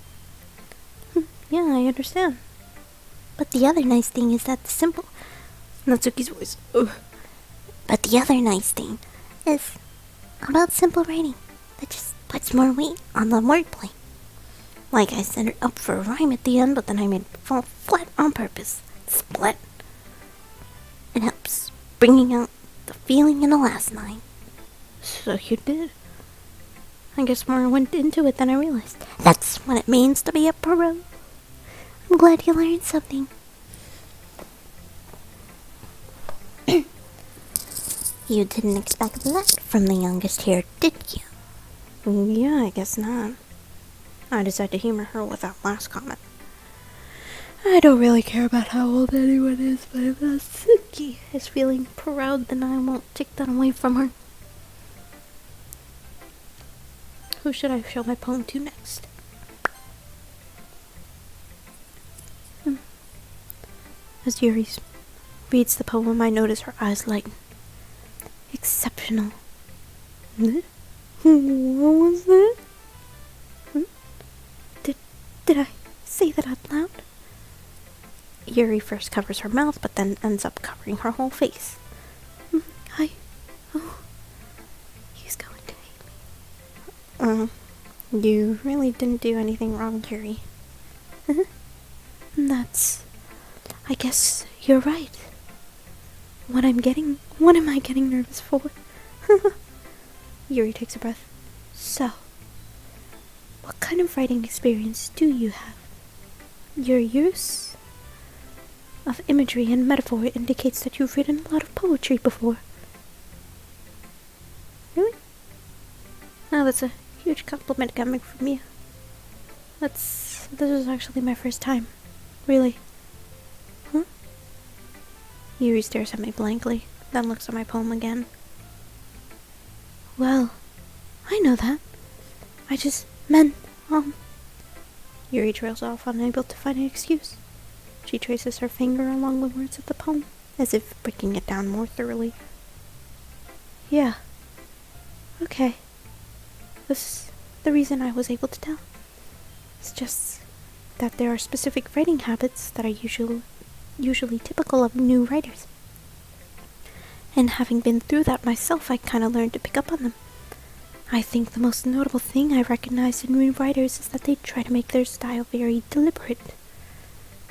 Yeah, I understand. But the other nice thing is that the simple... Natsuki's voice. Ugh. But the other nice thing is about simple writing that just puts more weight on the wordplay. Like I set it up for a rhyme at the end, but then I made it fall flat on purpose. Split. It helps bringing out the feeling in the last line. So you did. I guess more went into it than I realized. That's what it means to be a pro. I'm glad you learned something. You didn't expect that from the youngest here, did you? Yeah, I guess not. I decided to humor her with that last comment. I don't really care about how old anyone is, but if Natsuki is feeling proud, then I won't take that away from her. Who should I show my poem to next? As Yuri reads the poem, I notice her eyes lighten. Exceptional. What was that? Did I say that out loud? Yuri first covers her mouth, but then ends up covering her whole face. He's going to hate me. You really didn't do anything wrong, Yuri. I guess you're right. What am I getting nervous for? Yuri takes a breath. So, what kind of writing experience do you have? Your use of imagery and metaphor indicates that you've written a lot of poetry before. Really? Oh, that's a huge compliment coming from you. This is actually my first time. Really. Huh? Yuri stares at me blankly, then looks at my poem again. Well, I know that. I just meant, Yuri trails off, unable to find an excuse. She traces her finger along the words of the poem, as if breaking it down more thoroughly. Yeah. Okay. This is the reason I was able to tell. It's just that there are specific writing habits that are usually typical of new writers. And having been through that myself, I kind of learned to pick up on them. I think the most notable thing I recognize in new writers is that they try to make their style very deliberate.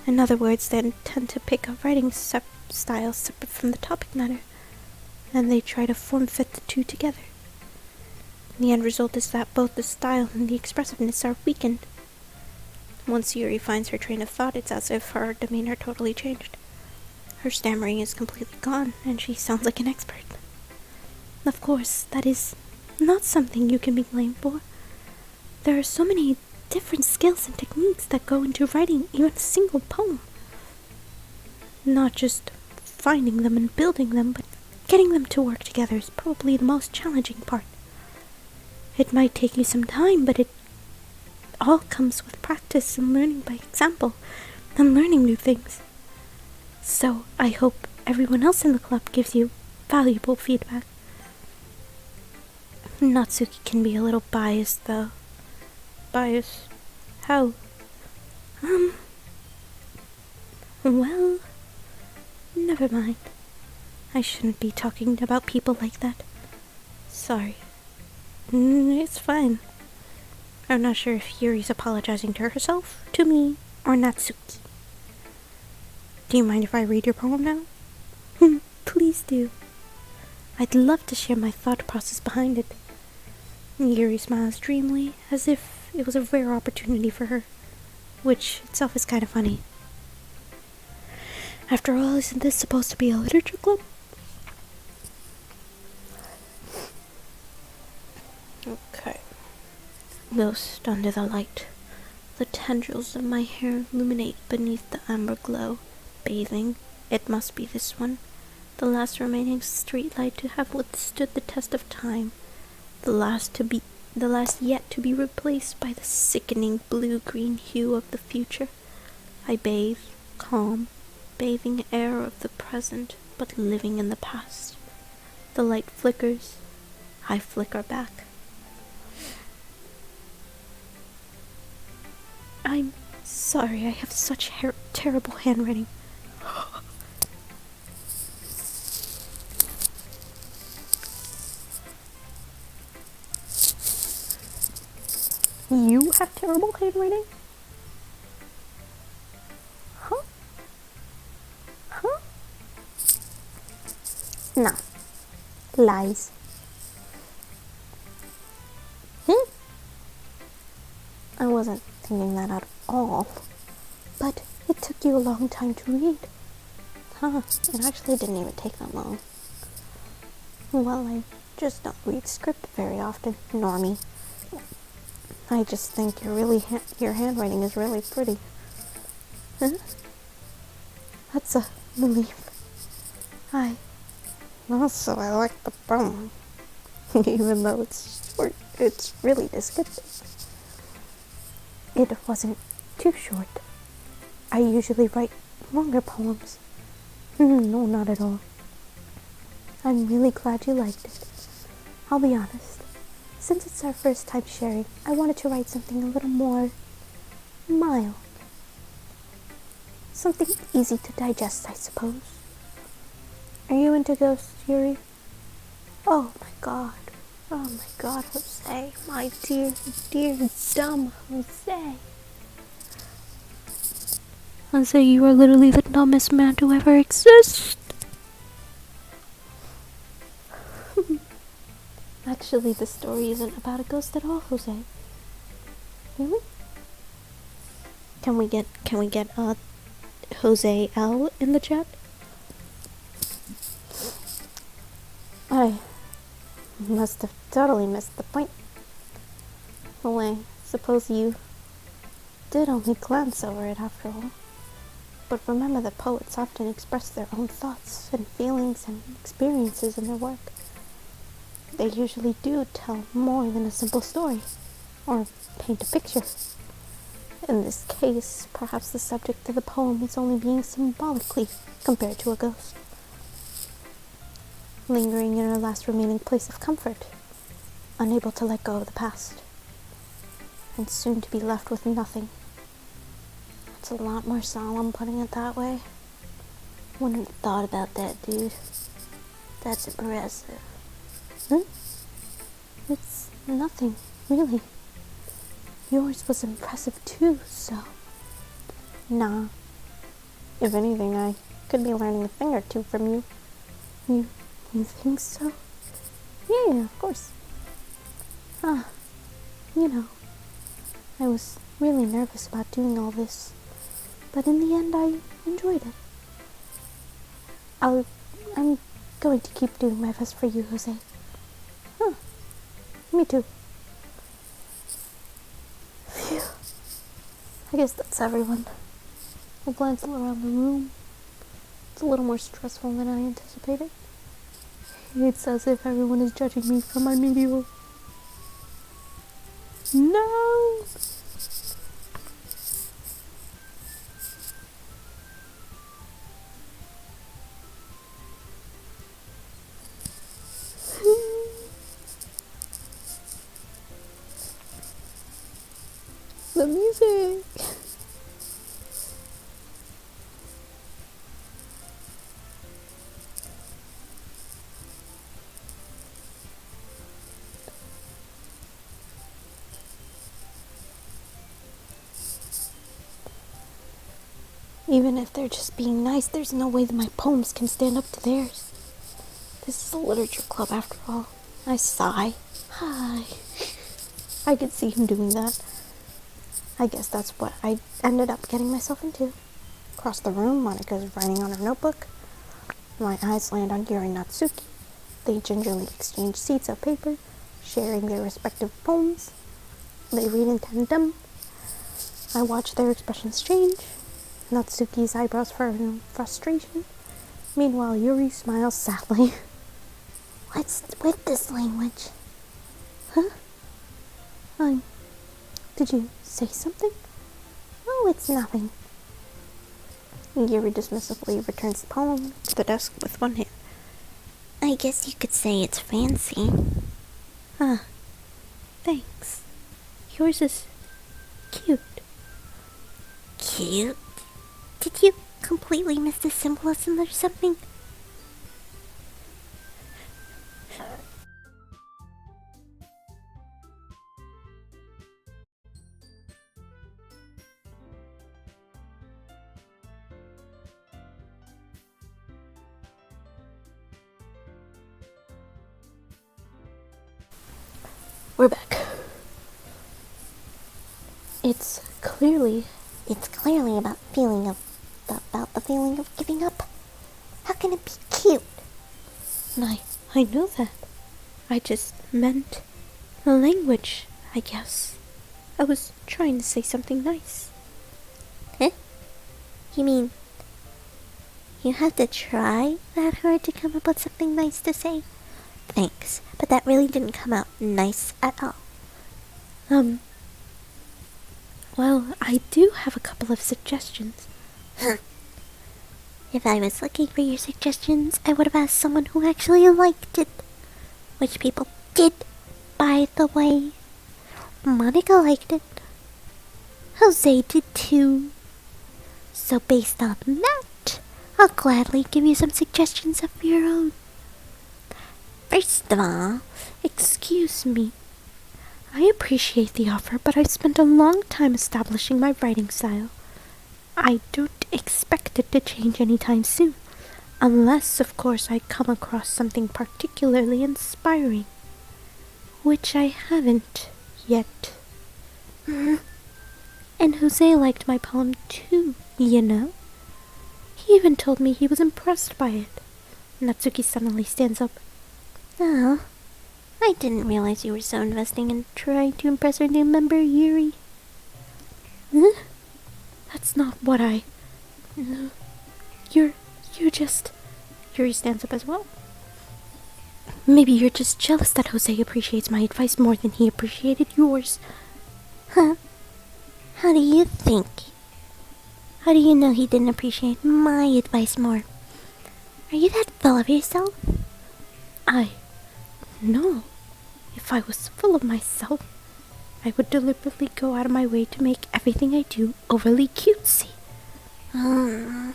In other words, they tend to pick a writing style separate from the topic matter, and they try to form-fit the two together. The end result is that both the style and the expressiveness are weakened. Once Yuri finds her train of thought, it's as if her demeanor totally changed. Her stammering is completely gone, and she sounds like an expert. Of course, that is not something you can be blamed for. There are so many different skills and techniques that go into writing even a single poem. Not just finding them and building them, but getting them to work together is probably the most challenging part. It might take you some time, but it all comes with practice and learning by example, and learning new things. So I hope everyone else in the club gives you valuable feedback. Natsuki can be a little biased, though. Biased? How? Well, never mind. I shouldn't be talking about people like that. Sorry. It's fine. I'm not sure if Yuri's apologizing to herself, to me, or Natsuki. Do you mind if I read your poem now? Please do. I'd love to share my thought process behind it. Yuri smiles dreamily, as if it was a rare opportunity for her, which itself is kind of funny. After all, isn't this supposed to be a literature club? Okay. Lost under the light, the tendrils of my hair illuminate beneath the amber glow. Bathing, it must be this one, the last remaining streetlight to have withstood the test of time, the last yet to be replaced by the sickening blue-green hue of the future. I bathe, calm, bathing air of the present, but living in the past. The light flickers, I flicker back. I'm sorry, I have such terrible handwriting. You have terrible handwriting? Huh? Huh? No. Lies. I wasn't thinking that at all. But it took you a long time to read. Huh, it actually didn't even take that long. Well, I just don't read script very often, normie. I just think your handwriting is really pretty. Huh? That's a relief. I like the poem. Even though it's short, it's really descriptive. It wasn't too short. I usually write longer poems. No, not at all. I'm really glad you liked it. I'll be honest. Since it's our first time sharing, I wanted to write something a little more mild. Something easy to digest, I suppose. Are you into ghosts, Yuri? Oh my god, Jose. My dear, dumb Jose. Jose, you are literally the dumbest man to ever exist. Actually, the story isn't about a ghost at all, Jose. Really? Can we get Jose L in the chat? I must have totally missed the point. Well, I suppose you did only glance over it after all. But remember that poets often express their own thoughts and feelings and experiences in their work. They usually do tell more than a simple story, or paint a picture. In this case, perhaps the subject of the poem is only being symbolically compared to a ghost, lingering in her last remaining place of comfort, unable to let go of the past, and soon to be left with nothing. It's a lot more solemn putting it that way. Wouldn't have thought about that, dude. That's impressive. It's nothing, really. Yours was impressive too, so... Nah. If anything, I could be learning a thing or two from you. You think so? Yeah, of course. You know, I was really nervous about doing all this, but in the end I enjoyed it. I'm going to keep doing my best for you, Jose. Me too. Phew. I guess that's everyone. I glanced around the room. It's a little more stressful than I anticipated. It's as if everyone is judging me for my meteor. No! The music! Even if they're just being nice, there's no way that my poems can stand up to theirs. This is a literature club after all. I sigh. Hi. I could see him doing that. I guess that's what I ended up getting myself into. Across the room, Monika's writing on her notebook. My eyes land on Yuri and Natsuki. They gingerly exchange sheets of paper, sharing their respective poems. They read in tandem. I watch their expressions change. Natsuki's eyebrows furrow in frustration. Meanwhile, Yuri smiles sadly. What's with this language? Huh? Did you say something? Oh, it's nothing. Yuri dismissively returns the poem to the desk with one hand. I guess you could say it's fancy. Thanks. Yours is cute. Cute? Did you completely miss the symbolism or something? We're back. It's clearly about the feeling of giving up. How can it be cute? I know that. I just meant the language, I guess. I was trying to say something nice. Huh? You mean you have to try that hard to come up with something nice to say? Thanks, but that really didn't come out nice at all. Well, I do have a couple of suggestions. If I was looking for your suggestions, I would have asked someone who actually liked it. Which people did, by the way. Monica liked it. Jose did too. So based on that, I'll gladly give you some suggestions of your own. First of all, Excuse me. I appreciate the offer, but I've spent a long time establishing my writing style. I don't expect it to change anytime soon, unless, of course, I come across something particularly inspiring. which I haven't yet. And Jose liked my poem too, you know. He even told me he was impressed by it. Natsuki suddenly stands up. Oh, I didn't realize you were so investing in trying to impress our new member, Yuri. Huh? That's not what I... No. You're just... Yuri stands up as well. Maybe you're just jealous that Jose appreciates my advice more than he appreciated yours. Huh? How do you think? How do you know he didn't appreciate my advice more? Are you that full of yourself? No. If I was full of myself, I would deliberately go out of my way to make everything I do overly cutesy. You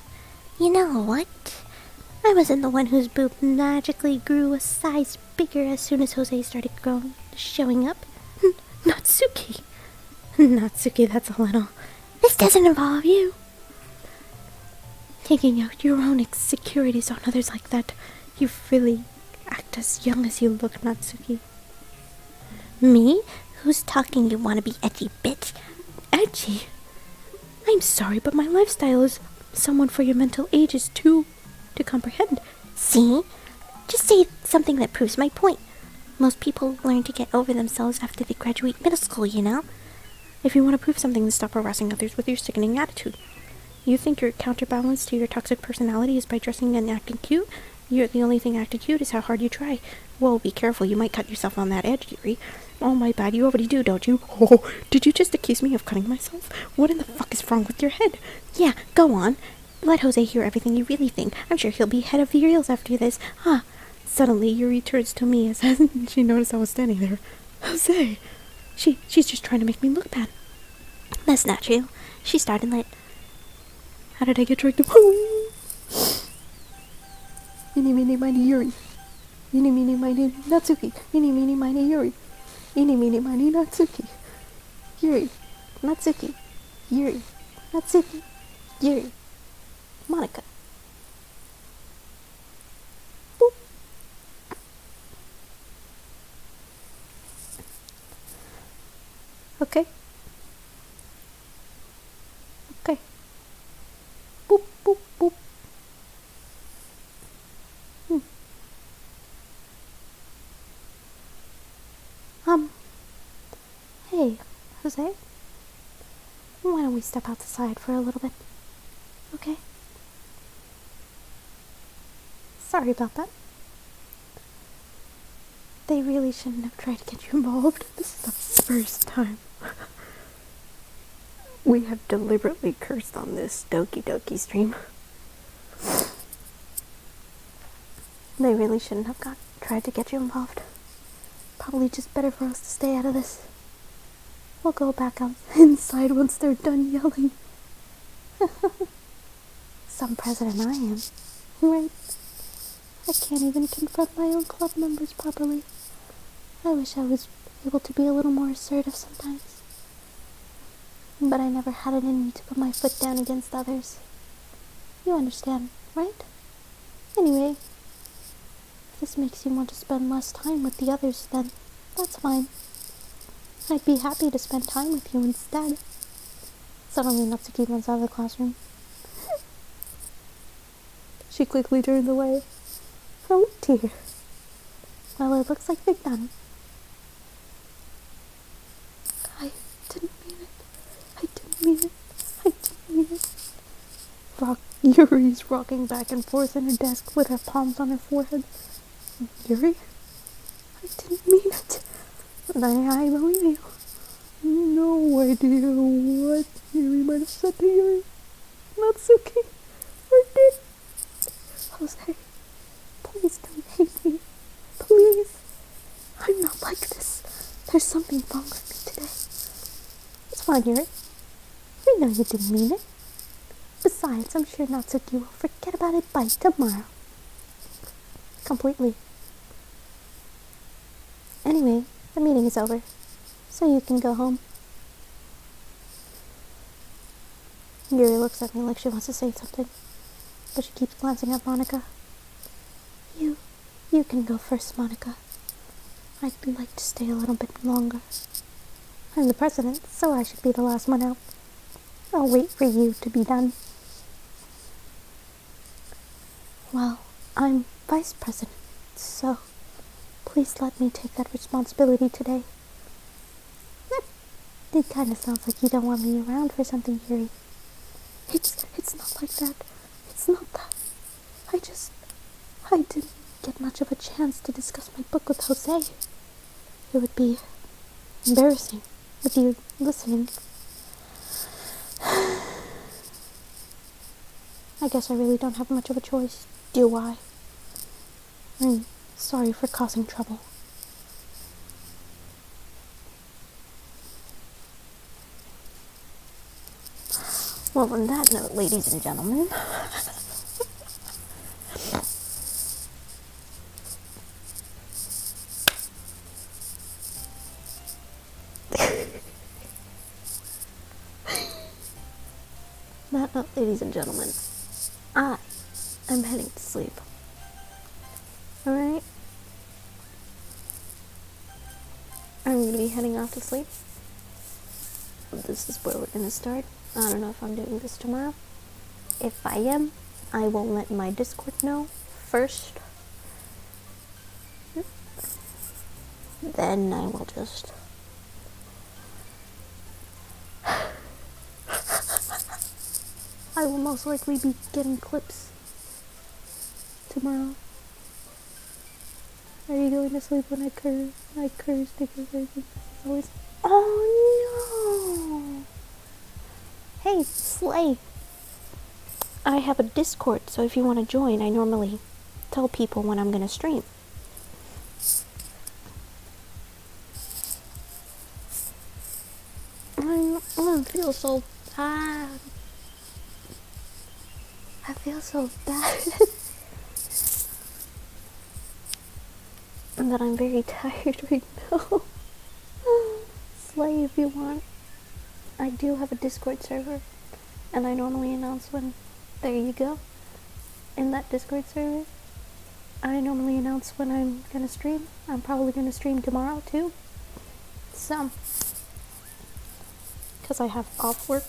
know what? I wasn't the one whose boob magically grew a size bigger as soon as Jose started showing up. Natsuki. Natsuki, that's a little... This doesn't involve you. Taking out your own insecurities on others like that, you really act as young as you look, Natsuki. Me? Who's talking you wanna be edgy, bitch? Edgy? I'm sorry, but my lifestyle is someone for your mental age is too to comprehend. See? Just say something that proves my point. Most people learn to get over themselves after they graduate middle school, you know? If you want to prove something, then stop harassing others with your sickening attitude. You think your counterbalance to your toxic personality is by dressing and acting cute? The only thing acting cute is how hard you try. Well, be careful, you might cut yourself on that edge, Yuri. Oh my bad, you already do, don't you? Oh, did you just accuse me of cutting myself? What in the fuck is wrong with your head? Yeah, go on. Let Jose hear everything you really think. I'm sure he'll be head of the reels after this. Suddenly, Yuri turns to me as she noticed I was standing there. Jose! She's just trying to make me look bad. That's not true. She started late. How did I get dragged to... Eeny, meeny, miny, Yuri. Eeny, meeny, miny, Natsuki. Eeny, meeny, miny, Yuri. Eeny, meeny, miny, Natsuki. Yuri. Natsuki. Yuri. Natsuki. Yuri. Monica. Boop. Okay. Okay. Boop, boop, boop. Hey, Jose? Why don't we step outside for a little bit? Okay? Sorry about that. They really shouldn't have tried to get you involved. This is the first time we have deliberately cursed on this Doki Doki stream. They really shouldn't have tried to get you involved. Probably just better for us to stay out of this. We'll go back out inside once they're done yelling. Some president I am, right? I can't even confront my own club members properly. I wish I was able to be a little more assertive sometimes. But I never had it in me to put my foot down against others. You understand, right? Anyway, if this makes you want to spend less time with the others, then that's fine. I'd be happy to spend time with you instead. Suddenly Natsuki runs out of the classroom. She quickly turned away. Oh dear. Well, it looks like they're done. I didn't mean it. I didn't mean it. I didn't mean it. Yuri's rocking back and forth in her desk with her palms on her forehead. Yuri? I didn't mean it. I believe you. No idea what Yuri might have said to Yuri. Natsuki. Or did. Jose, please don't hate me. Please. I'm not like this. There's something wrong with me today. It's fine, Yuri. We know you didn't mean it. Besides, I'm sure Natsuki will forget about it by tomorrow. Completely. Anyway, the meeting is over, so you can go home. Yuri looks at me like she wants to say something, but she keeps glancing at Monica. You can go first, Monica. I'd like to stay a little bit longer. I'm the president, so I should be the last one out. I'll wait for you to be done. Well, I'm vice president, so please let me take that responsibility today. It kind of sounds like you don't want me around for something, Yuri. It's not like that. It's not that. I didn't get much of a chance to discuss my book with Jose. It would be embarrassing with you listening. I guess I really don't have much of a choice, do I? I'm sorry for causing trouble. Well, on that note, ladies and gentlemen, I am heading to sleep. Alright? I'm going to be heading off to sleep. This is where we're going to start. I don't know if I'm doing this tomorrow. If I am, I will let my Discord know first. Then I will just... I will most likely be getting clips tomorrow. Are you going to sleep when I curse? I curse because I think it's always... Oh no! Hey, Slay! I have a Discord, so if you want to join, I normally tell people when I'm gonna stream. I feel so bad. I feel so bad. And that I'm very tired right now. Slay if you want. I do have a Discord server, and I normally announce when... There you go. In that Discord server, I normally announce when I'm gonna stream. I'm probably gonna stream tomorrow too. So, because I have off work,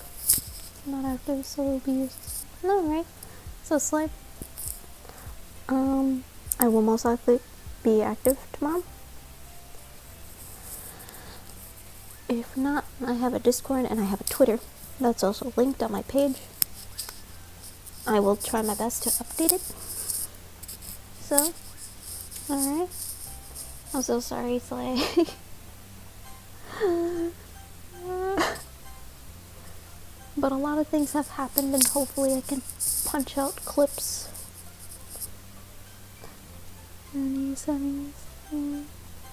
not active, so it'll be useless. No, right? So, Slay. I will most likely be active tomorrow. If not, I have a Discord and I have a Twitter. That's also linked on my page. I will try my best to update it. So, alright. I'm so sorry, Slay. But a lot of things have happened, and hopefully I can punch out clips.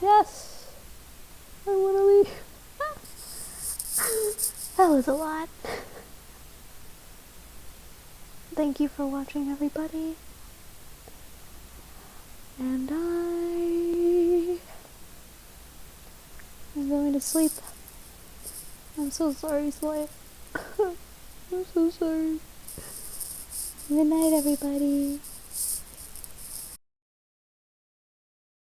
Yes! I wanna leave. That was a lot. Thank you for watching, everybody. And I'm going to sleep. I'm so sorry, Slay. I'm so sorry. Good night, everybody.